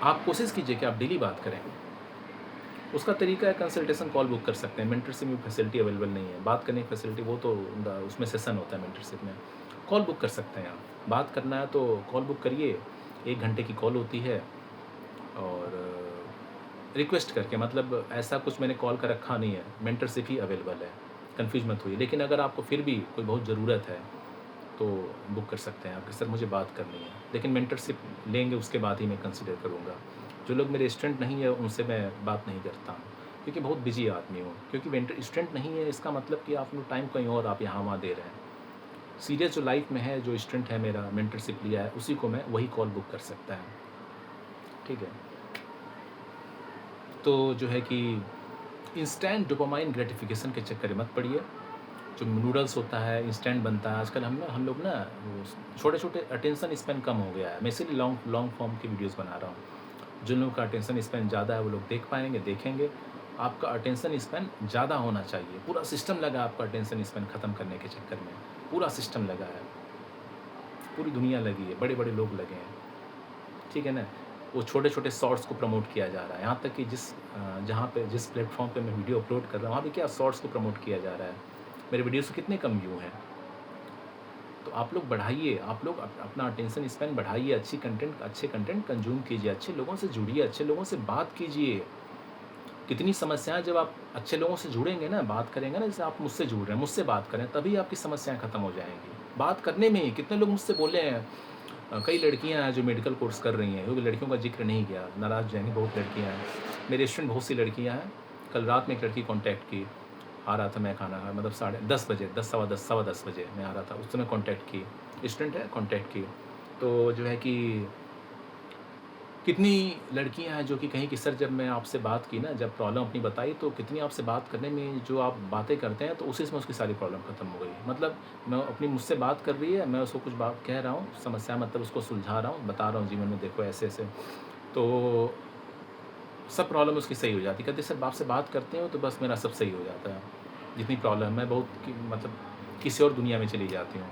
आप कोशिश कीजिए कि आप डेली बात करें। उसका तरीका है, कंसल्टेशन कॉल बुक कर सकते हैं। मेंटरशिप में फैसिलिटी अवेलेबल नहीं है, बात करने की फैसिलिटी वो तो उसमें सेशन होता है मेंटरशिप में। कॉल बुक कर सकते हैं आप, बात करना है तो कॉल बुक करिए, 1 घंटे की कॉल होती है। और रिक्वेस्ट करके, मतलब ऐसा कुछ मैंने कॉल का रखा नहीं है, मेंटरशिप ही अवेलेबल है, कन्फ्यूज़ मत होइए। लेकिन अगर आपको फिर भी कोई बहुत ज़रूरत है तो बुक कर सकते हैं आप कि सर मुझे बात करनी है। लेकिन मेंटरशिप लेंगे उसके बाद ही मैं कंसिडर करूँगा। जो लोग मेरे स्टूडेंट नहीं है उनसे मैं बात नहीं करता हूँ, क्योंकि बहुत बिजी आदमी हूँ। क्योंकि स्टूडेंट नहीं है इसका मतलब कि आप लोग टाइम कहीं और आप यहाँ वहाँ दे रहे हैं। सीरियस जो लाइफ में है, जो स्टूडेंट है मेरा, मेंटरशिप लिया है, उसी को मैं वही कॉल बुक कर सकता है, ठीक है। तो जो है कि इंस्टेंट डोपामाइन ग्रेटिफिकेशन के चक्कर में मत पड़िए। जो नूडल्स होता है इंस्टेंट बनता है आजकल, हम लोग ना छोटे अटेंशन स्पैन कम हो गया है। मैं इसीलिए लॉन्ग फॉर्म की वीडियोस बना रहा हूँ। जिन लोगों का अटेंशन स्पैन ज़्यादा है वो लोग देखेंगे। आपका अटेंशन स्पैन ज़्यादा होना चाहिए। पूरा सिस्टम लगा आपका अटेंशन स्पैन ख़त्म करने के चक्कर में, पूरा सिस्टम लगा है, पूरी दुनिया लगी है, बड़े बड़े लोग लगे हैं, ठीक है ना। वो छोटे शॉर्ट्स को प्रमोट किया जा रहा है। यहाँ तक कि जिस प्लेटफॉर्म पे मैं वीडियो अपलोड कर रहा हूँ, वहाँ पे क्या शॉर्ट्स को प्रमोट किया जा रहा है। मेरे वीडियोस के कितने कम व्यू हैं। तो आप लोग बढ़ाइए, आप लोग अपना अटेंशन स्पैन बढ़ाइए, अच्छे कंटेंट कंज्यूम कीजिए, अच्छे लोगों से जुड़िए, अच्छे लोगों से बात कीजिए। कितनी समस्याएं, जब आप अच्छे लोगों से जुड़ेंगे ना, बात करेंगे ना, जैसे आप मुझसे जुड़ रहे हैं, मुझसे बात करें, तभी आपकी समस्याएं ख़त्म हो जाएंगी। बात करने में ही कितने लोग मुझसे बोले हैं। कई लड़कियां हैं जो मेडिकल कोर्स कर रही हैं, क्योंकि लड़कियों का जिक्र नहीं किया, नाराज़ जाएंगी। बहुत लड़कियाँ हैं, मेरे स्टूडेंट बहुत सी लड़कियाँ हैं। कल रात में एक लड़की कॉन्टैक्ट की, आ रहा था मैं खाना खा, मतलब 10:30 बजे, 10 सवा 10 बजे मैं आ रहा था, उस समय कॉन्टैक्ट की, स्टूडेंट है, कॉन्टैक्ट की। तो जो है कि कितनी लड़कियां हैं जो कि कहीं कि सर जब मैं आपसे बात की ना, जब प्रॉब्लम अपनी बताई, तो कितनी आपसे बात करने में जो आप बातें करते हैं, तो उसी में उसकी सारी प्रॉब्लम ख़त्म हो गई। मतलब मैं मुझसे बात कर रही है, मैं उसको कुछ बात कह रहा हूँ, समस्या मतलब उसको सुलझा रहा हूँ, बता रहा हूँ जीवन में देखो ऐसे ऐसे, तो सब प्रॉब्लम उसकी सही हो जाती। कहते सर आपसे बात करते हो तो बस मेरा सब सही हो जाता है, जितनी प्रॉब्लम मैं बहुत मतलब किसी और दुनिया में चली जाती हूँ।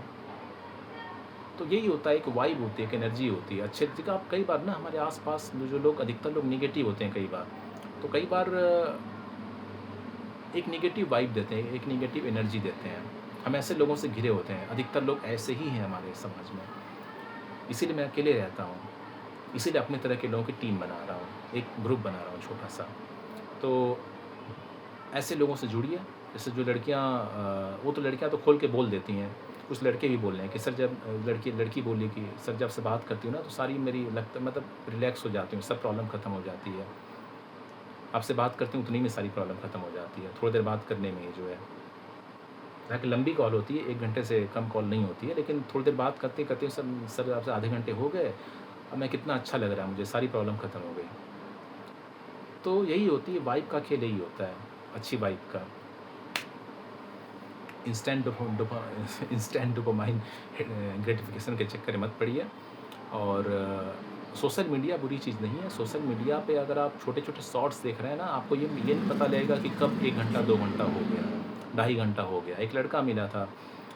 तो यही होता है, एक वाइब होती है, एक एनर्जी होती है। अच्छे जगह आप कई बार ना हमारे आस-पास जो लोग अधिकतर लोग नेगेटिव होते हैं कई बार, तो कई बार एक नेगेटिव वाइब देते हैं, एक नेगेटिव एनर्जी देते हैं। हम ऐसे लोगों से घिरे होते हैं, अधिकतर लोग ऐसे ही हैं हमारे समाज में। इसीलिए मैं अकेले रहता हूँ, इसीलिए अपने तरह के लोगों की टीम बना रहा हूँ, एक ग्रुप बना रहा हूँ छोटा-सा। तो ऐसे लोगों से जुड़िए, जैसे जो लड़कियाँ वो तो लड़कियाँ तो खोल के बोल देती हैं, कुछ लड़के भी बोल रहे हैं कि सर जब लड़की बोली कि सर जब से बात करती हूँ ना तो सारी मेरी लगता मतलब रिलैक्स हो जाती हूँ, सब प्रॉब्लम खत्म हो जाती है। आपसे बात करती हूँ उतनी में सारी प्रॉब्लम खत्म हो जाती है, थोड़ी देर बात करने में ही जो है। हालाँकि लंबी कॉल होती है, 1 घंटे से कम कॉल नहीं होती है, लेकिन थोड़ी देर बात करते-करते सर आपसे आधे घंटे हो गए, अब मैं कितना अच्छा लग रहा है मुझे, सारी प्रॉब्लम खत्म हो गई। तो यही होती है, वाइब का खेल यही होता है, अच्छी वाइब का। इंस्टेंट डोपामाइन ग्रेटिफिकेशन के चक्कर में मत पड़िए। और सोशल मीडिया बुरी चीज़ नहीं है। सोशल मीडिया पे अगर आप छोटे-छोटे शॉर्ट्स देख रहे हैं ना, आपको ये नहीं पता लगेगा कि कब 1 घंटा, 2 घंटा हो गया, ढाई घंटा हो गया। एक लड़का मिला था,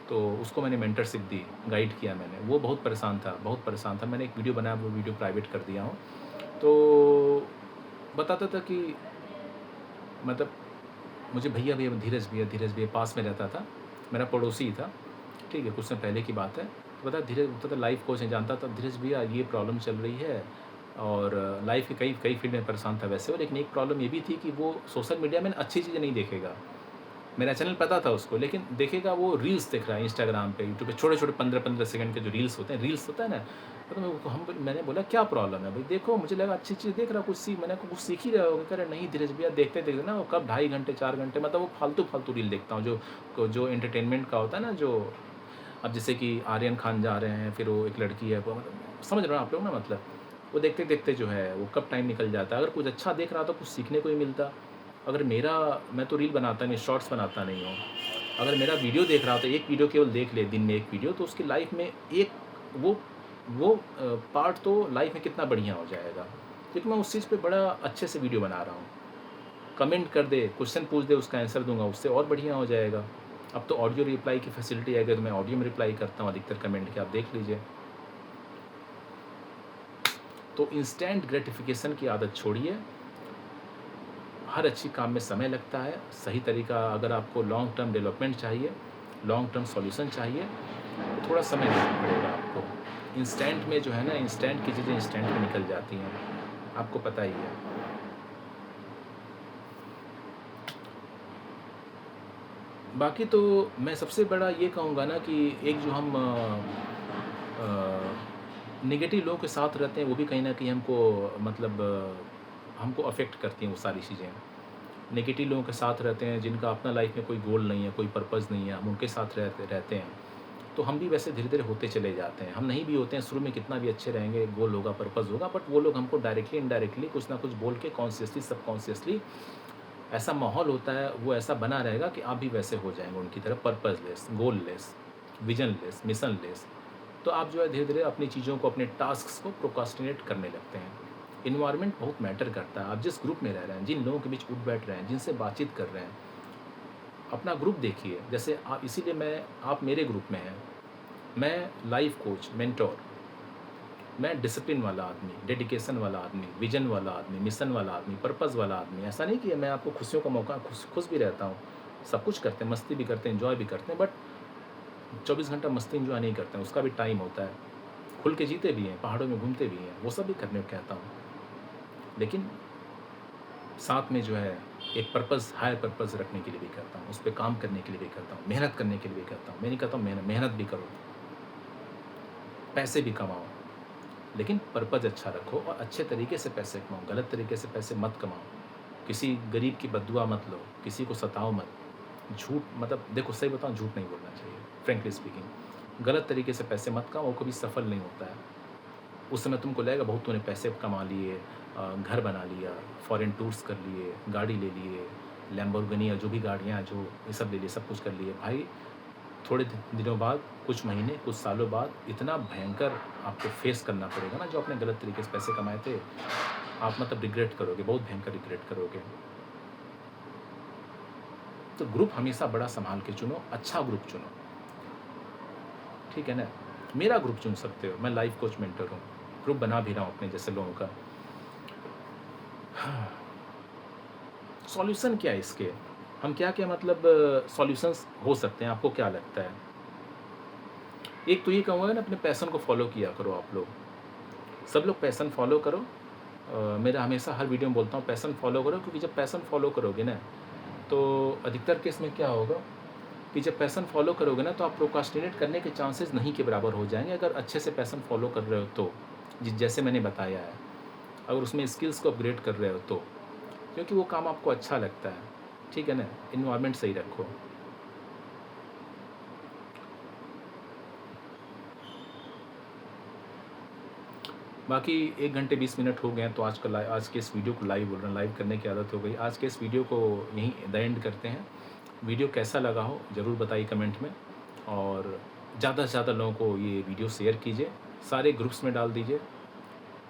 तो उसको मैंने मेंटरशिप दी, गाइड किया मैंने। वो बहुत परेशान था। मैंने एक वीडियो बनाया, वो वीडियो प्राइवेट कर दिया हूँ। तो बताता था कि मतलब मुझे भैया धीरज भैया पास में रहता था, मेरा पड़ोसी ही था, ठीक है, कुछ समय पहले की बात है। तो पता है धीरज वो तो लाइफ़ कोच है, जानता था धीरज भैया ये प्रॉब्लम चल रही है। और लाइफ़ के कई कई फील्ड में परेशान था वैसे वो, लेकिन एक प्रॉब्लम ये भी थी कि वो सोशल मीडिया में ना अच्छी चीज़ें नहीं देखेगा। मेरा चैनल पता था उसको, लेकिन देखेगा वो रील्स देख रहा है इंस्टाग्राम पे, यूट्यूब पे छोटे-छोटे 15-15 सेकंड के जो रील्स होता है ना, तो मैंने बोला क्या प्रॉब्लम है भाई? देखो मुझे लगा अच्छी चीज़ देख रहा कुछ मैंने कहा कुछ सीख ही रहे होगे। कह रहे नहीं धीरज भैया देखते-देखते ना वो कब ढाई घंटे 4 घंटे मतलब वो फालतू रील देखता हूँ जो एंटरटेनमेंट का होता है ना, जो अब जैसे कि आर्यन खान जा रहे हैं, फिर वो एक लड़की है, वो मतलब समझ रहे हो आप लोग ना मतलब, वो देखते-देखते जो है वो कब टाइम निकल जाता है। अगर कुछ अच्छा देख रहा तो कुछ सीखने को ही मिलता। अगर मैं तो रील बनाता नहीं, शॉर्ट्स बनाता नहीं हूँ। अगर मेरा वीडियो देख रहा हो तो एक वीडियो केवल देख ले, दिन में एक वीडियो, तो उसकी लाइफ़ में एक वो पार्ट तो लाइफ़ में कितना बढ़िया हो जाएगा। क्योंकि मैं उस चीज़ पे बड़ा अच्छे से वीडियो बना रहा हूँ। कमेंट कर दे, क्वेश्चन पूछ दे, उसका आंसर दूँगा, उससे और बढ़िया हो जाएगा। अब तो ऑडियो रिप्लाई की फैसिलिटी है, अगर मैं ऑडियो में रिप्लाई करता हूँ अधिकतर कमेंट के, आप देख लीजिए। तो इंस्टेंट ग्रेटिफिकेशन की आदत छोड़िए। हर अच्छी काम में समय लगता है, सही तरीका अगर आपको लॉन्ग टर्म डेवलपमेंट चाहिए, लॉन्ग टर्म सॉल्यूशन चाहिए, तो थोड़ा समय देना पड़ेगा आपको। इंस्टेंट में जो है ना, इंस्टेंट की चीज़ें इंस्टेंट में निकल जाती हैं, आपको पता ही है। बाकी तो मैं सबसे बड़ा ये कहूँगा ना कि एक जो हम नेगेटिव लोगों के साथ रहते हैं, वो भी कहीं न कहीं हमको मतलब हमको अफ़ेक्ट करती हैं वो सारी चीज़ें। नेगेटिव लोगों के साथ रहते हैं जिनका अपना लाइफ में कोई गोल नहीं है, कोई पर्पज़ नहीं है, हम उनके साथ रहते हैं, तो हम भी वैसे धीरे-धीरे होते चले जाते हैं। हम नहीं भी होते हैं, शुरू में कितना भी अच्छे रहेंगे, गोल होगा, पर्पज़ होगा, बट वो लोग हमको डायरेक्टली, इनडायरेक्टली कुछ ना कुछ बोल के कॉन्शियसली, सबकॉन्शियसली ऐसा माहौल होता है, वो ऐसा बना रहेगा कि आप भी वैसे हो जाएँगे उनकी तरह पर्पज़लेस, गोललेस, विज़नलेस, मिशनलेस। तो आप जो है धीरे-धीरे अपनी चीज़ों को, अपने टास्क्स को प्रोक्रास्टिनेट करने लगते हैं। एनवायरनमेंट बहुत मैटर करता है। आप जिस ग्रुप में रह रहे हैं, जिन लोगों के बीच उठ-बैठ रहे हैं, जिनसे बातचीत कर रहे हैं, अपना ग्रुप देखिए। जैसे आप इसीलिए आप मेरे ग्रुप में हैं। मैं लाइफ़ कोच, मेंटर, मैं डिसिप्लिन वाला आदमी, डेडिकेशन वाला आदमी, विज़न वाला आदमी, मिशन वाला आदमी, पर्पज़ वाला आदमी। ऐसा नहीं कि मैं आपको खुशियों का मौका खुश भी रहता हूँ। सब कुछ करते हैं, मस्ती भी करते हैं, एन्जॉय भी करते हैं, बट 24 घंटा मस्ती एन्जॉय नहीं करते हैं, उसका भी टाइम होता है। खुल के जीते भी हैं, पहाड़ों में घूमते भी हैं, वो सब भी करने को कहता हूँ। लेकिन साथ में जो है एक पर्पज़, हायर पर्पज़ रखने के लिए भी करता हूँ, उस पे काम करने के लिए भी करता हूँ, मेहनत करने के लिए भी करता हूँ। मैं नहीं कहता हूँ मेहनत भी करो, पैसे भी कमाओ, लेकिन पर्पज़ अच्छा रखो और अच्छे तरीके से पैसे कमाओ, गलत तरीके से पैसे मत कमाओ। किसी गरीब की बददुआ मत लो, किसी को सताओ मत। झूठ मतलब देखो सही बताऊँ, झूठ नहीं बोलना चाहिए, फ्रैंकली स्पीकिंग। गलत तरीके से पैसे मत कमाओ, वो कभी सफल नहीं होता है। उस समय तुमको लगेगा बहुत तूने पैसे कमा लिए, घर बना लिया, फॉरेन टूर्स कर लिए, गाड़ी ले लिए, लैम्बोर्गिनी या जो भी गाड़ियाँ हैं, जो ये सब ले लिए, सब कुछ कर लिए। भाई थोड़े दिनों बाद, कुछ महीने, कुछ सालों बाद इतना भयंकर आपको फेस करना पड़ेगा ना, जो आपने गलत तरीके से पैसे कमाए थे, आप मतलब रिग्रेट करोगे, बहुत भयंकर रिग्रेट करोगे। तो ग्रुप हमेशा बड़ा सँभाल के चुनो, अच्छा ग्रुप चुनो, ठीक है ना? मेरा ग्रुप चुन सकते हो, मैं लाइफ कोच मेंटर हूँ, ग्रुप बना भी रहा हूँ अपने जैसे लोगों का। सॉल्यूशन क्या है इसके? हम क्या-क्या मतलब सॉल्यूशंस हो सकते हैं, आपको क्या लगता है? एक तो ये कहूँगा ना, अपने पैशन को फ़ॉलो किया करो आप लोग। सब लोग पैशन फ़ॉलो करो। मेरा हमेशा हर वीडियो में बोलता हूँ पैशन फ़ॉलो करो, क्योंकि जब पैशन फ़ॉलो करोगे ना, तो अधिकतर केस में क्या होगा कि जब पैशन फ़ॉलो करोगे ना, तो आप प्रोक्रास्टिनेट करने के चांसेस नहीं के बराबर हो जाएँगे, अगर अच्छे से पैशन फ़ॉलो कर रहे हो तो। जैसे मैंने बताया है, अगर उसमें स्किल्स को अपग्रेड कर रहे हो तो। क्योंकि वो काम आपको अच्छा लगता है, ठीक है ना? एनवायरनमेंट सही रखो। बाकी 1 घंटे 20 मिनट हो गए हैं, तो आज के इस वीडियो को लाइव बोल रहे हैं, लाइव करने की आदत हो गई। आज के इस वीडियो को यहीं द एंड करते हैं। वीडियो कैसा लगा हो ज़रूर बताइए कमेंट में, और ज़्यादा से ज़्यादा लोगों को ये वीडियो शेयर कीजिए, सारे ग्रुप्स में डाल दीजिए,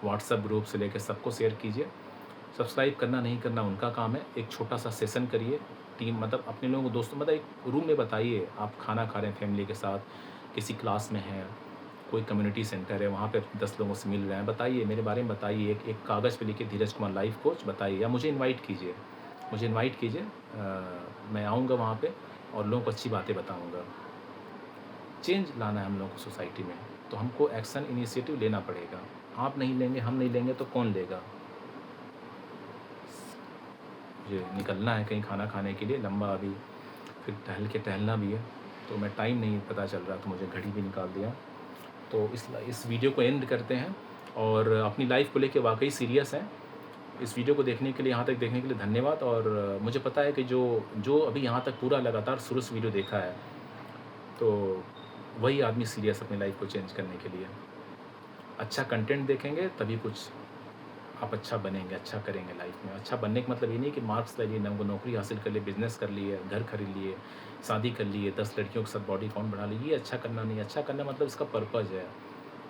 व्हाट्सएप ग्रुप से लेकर सबको शेयर कीजिए। सब्सक्राइब करना नहीं करना उनका काम है, एक छोटा-सा सेशन करिए, टीम मतलब अपने लोगों को, दोस्तों मतलब एक रूम में बताइए, आप खाना खा रहे हैं फैमिली के साथ, किसी क्लास में हैं, कोई कम्युनिटी सेंटर है, वहाँ पे 10 लोगों से मिल रहे हैं, बताइए, मेरे बारे में बताइए, एक एक कागज़ पे लिखिए धीरज कुमार लाइफ कोच बताइए, या मुझे इनवाइट कीजिए, मैं आऊँगा वहाँ पे और लोगों को अच्छी बातें बताऊँगा। चेंज लाना है हम लोगों को सोसाइटी में, तो हमको एक्शन इनिशिएटिव लेना पड़ेगा। आप नहीं लेंगे, हम नहीं लेंगे तो कौन लेगा? मुझे निकलना है कहीं खाना खाने के लिए, लंबा अभी फिर टहलना भी है, तो मैं टाइम नहीं पता चल रहा, तो मुझे घड़ी भी निकाल दिया। तो इस वीडियो को एंड करते हैं, और अपनी लाइफ को लेके वाक़ई सीरियस हैं। इस वीडियो को देखने के लिए, यहाँ तक देखने के लिए धन्यवाद, और मुझे पता है कि जो अभी यहाँ तक पूरा लगातार शुरू से वीडियो देखा है, तो वही आदमी सीरियस अपनी लाइफ को चेंज करने के लिए। अच्छा कंटेंट देखेंगे तभी कुछ आप अच्छा बनेंगे, अच्छा करेंगे लाइफ में। अच्छा बनने का मतलब ये नहीं कि मार्क्स ले लिए, नौकरी हासिल कर लिए, बिज़नेस कर लिए, घर खरीद लिए, शादी कर लिए, 10 लड़कियों के साथ बॉडी काउंट बढ़ा ली, ये अच्छा करना नहीं है। अच्छा करना मतलब इसका पर्पज़ है,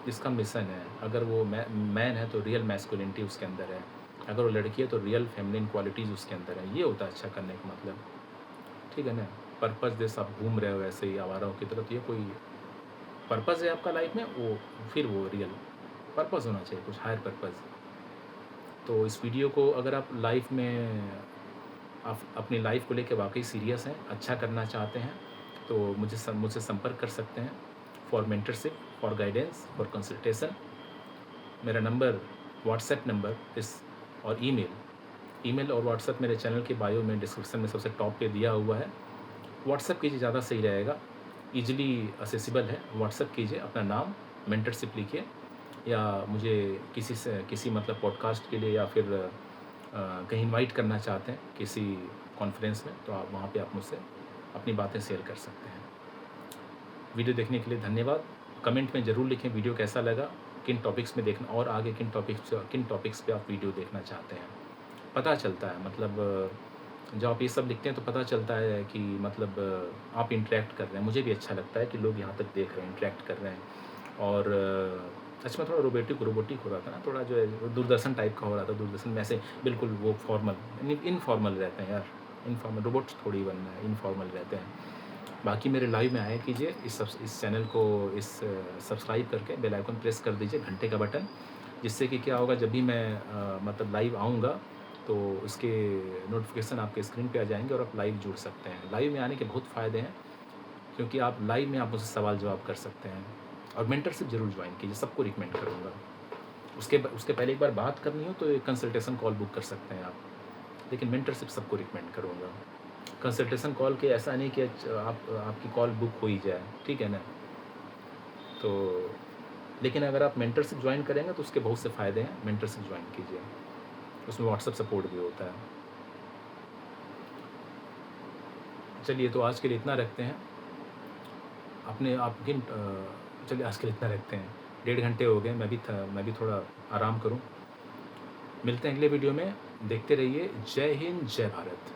इसका मिशन है। अगर वो मैन है तो रियल मैस्कुलिनिटी उसके अंदर है, अगर वो लड़की है तो रियल फेमिनिन क्वालिटीज़ उसके अंदर है। ये होता है अच्छा करने का मतलब, ठीक है ना? पर्पज़ लेस आप घूम रहे हो ऐसे ही आवाराओं की तरह, तो ये कोई पर्पज़ है आपका लाइफ में, वो फिर वो रियल पर्पज़ होना चाहिए, कुछ हायर पर्पज़। तो इस वीडियो को अगर आप लाइफ में, आप अपनी लाइफ को लेके वाक़ई सीरियस हैं, अच्छा करना चाहते हैं, तो मुझसे संपर्क कर सकते हैं for mentorship, for guidance, for consultation. मेरा नंबर, व्हाट्सएप नंबर इस और ईमेल और व्हाट्सएप मेरे चैनल के बायो में डिस्क्रिप्शन में सबसे टॉप पे दिया हुआ है। व्हाट्सएप कीजिए, ज़्यादा सही रहेगा, ईज़िली एक्सेसिबल है। व्हाट्सएप कीजिए, अपना नाम, मेंटरशिप लिखिए, या मुझे किसी मतलब पॉडकास्ट के लिए, या फिर कहीं इनवाइट करना चाहते हैं किसी कॉन्फ्रेंस में, तो आप वहाँ पे आप मुझसे अपनी बातें शेयर कर सकते हैं। वीडियो देखने के लिए धन्यवाद। कमेंट में ज़रूर लिखें वीडियो कैसा लगा, किन टॉपिक्स में देखना, और आगे किन टॉपिक्स पे आप वीडियो देखना चाहते हैं। पता चलता है मतलब, जब आप ये सब लिखते हैं तो पता चलता है कि मतलब आप इंटरेक्ट कर रहे हैं। मुझे भी अच्छा लगता है कि लोग यहाँ तक देख रहे हैं, इंटरेक्ट कर रहे हैं। और सच में थोड़ा रोबोटिक हो रहा था ना, थोड़ा जो है वो दूरदर्शन टाइप का हो रहा था। दूरदर्शन में ऐसे बिल्कुल वो फॉर्मल, इनफॉर्मल रहते हैं यार, इनफॉर्मल रोबोट्स थोड़ी बनना है, इनफॉर्मल रहते हैं। बाकी मेरे लाइव में आया कीजिए, इस चैनल को सब्सक्राइब करके बेल आइकन प्रेस कर दीजिए, घंटे का बटन, जिससे कि क्या होगा, जब भी मैं मतलब लाइव आऊँगा, तो उसके नोटिफिकेशन आपके स्क्रीन पे आ जाएंगे, और आप लाइव जुड़ सकते हैं। लाइव में आने के बहुत फ़ायदे हैं, क्योंकि आप लाइव में आप मुझसे सवाल जवाब कर सकते हैं, और मेंटरशिप ज़रूर ज्वाइन कीजिए, सबको रिकमेंड करूँगा। उसके पहले एक बार बात करनी हो तो एक कंसल्टेशन कॉल बुक कर सकते हैं आप, लेकिन मेंटरशिप सबको रिकमेंड करूँगा। कंसल्टेशन कॉल के ऐसा नहीं कि आपकी कॉल बुक हो ही जाए, ठीक है ना? तो लेकिन अगर आप मेंटरशिप ज्वाइन करेंगे तो उसके बहुत से फ़ायदे हैं, मेंटरशिप ज्वाइन कीजिए, उसमें व्हाट्सएप सपोर्ट भी होता है। चलिए, तो आज के लिए इतना रखते हैं। चलिए आज के लिए इतना रखते हैं, 1.5 घंटे हो गए, मैं भी थोड़ा आराम करूँ। मिलते हैं अगले वीडियो में, देखते रहिए। जय हिंद, जय भारत।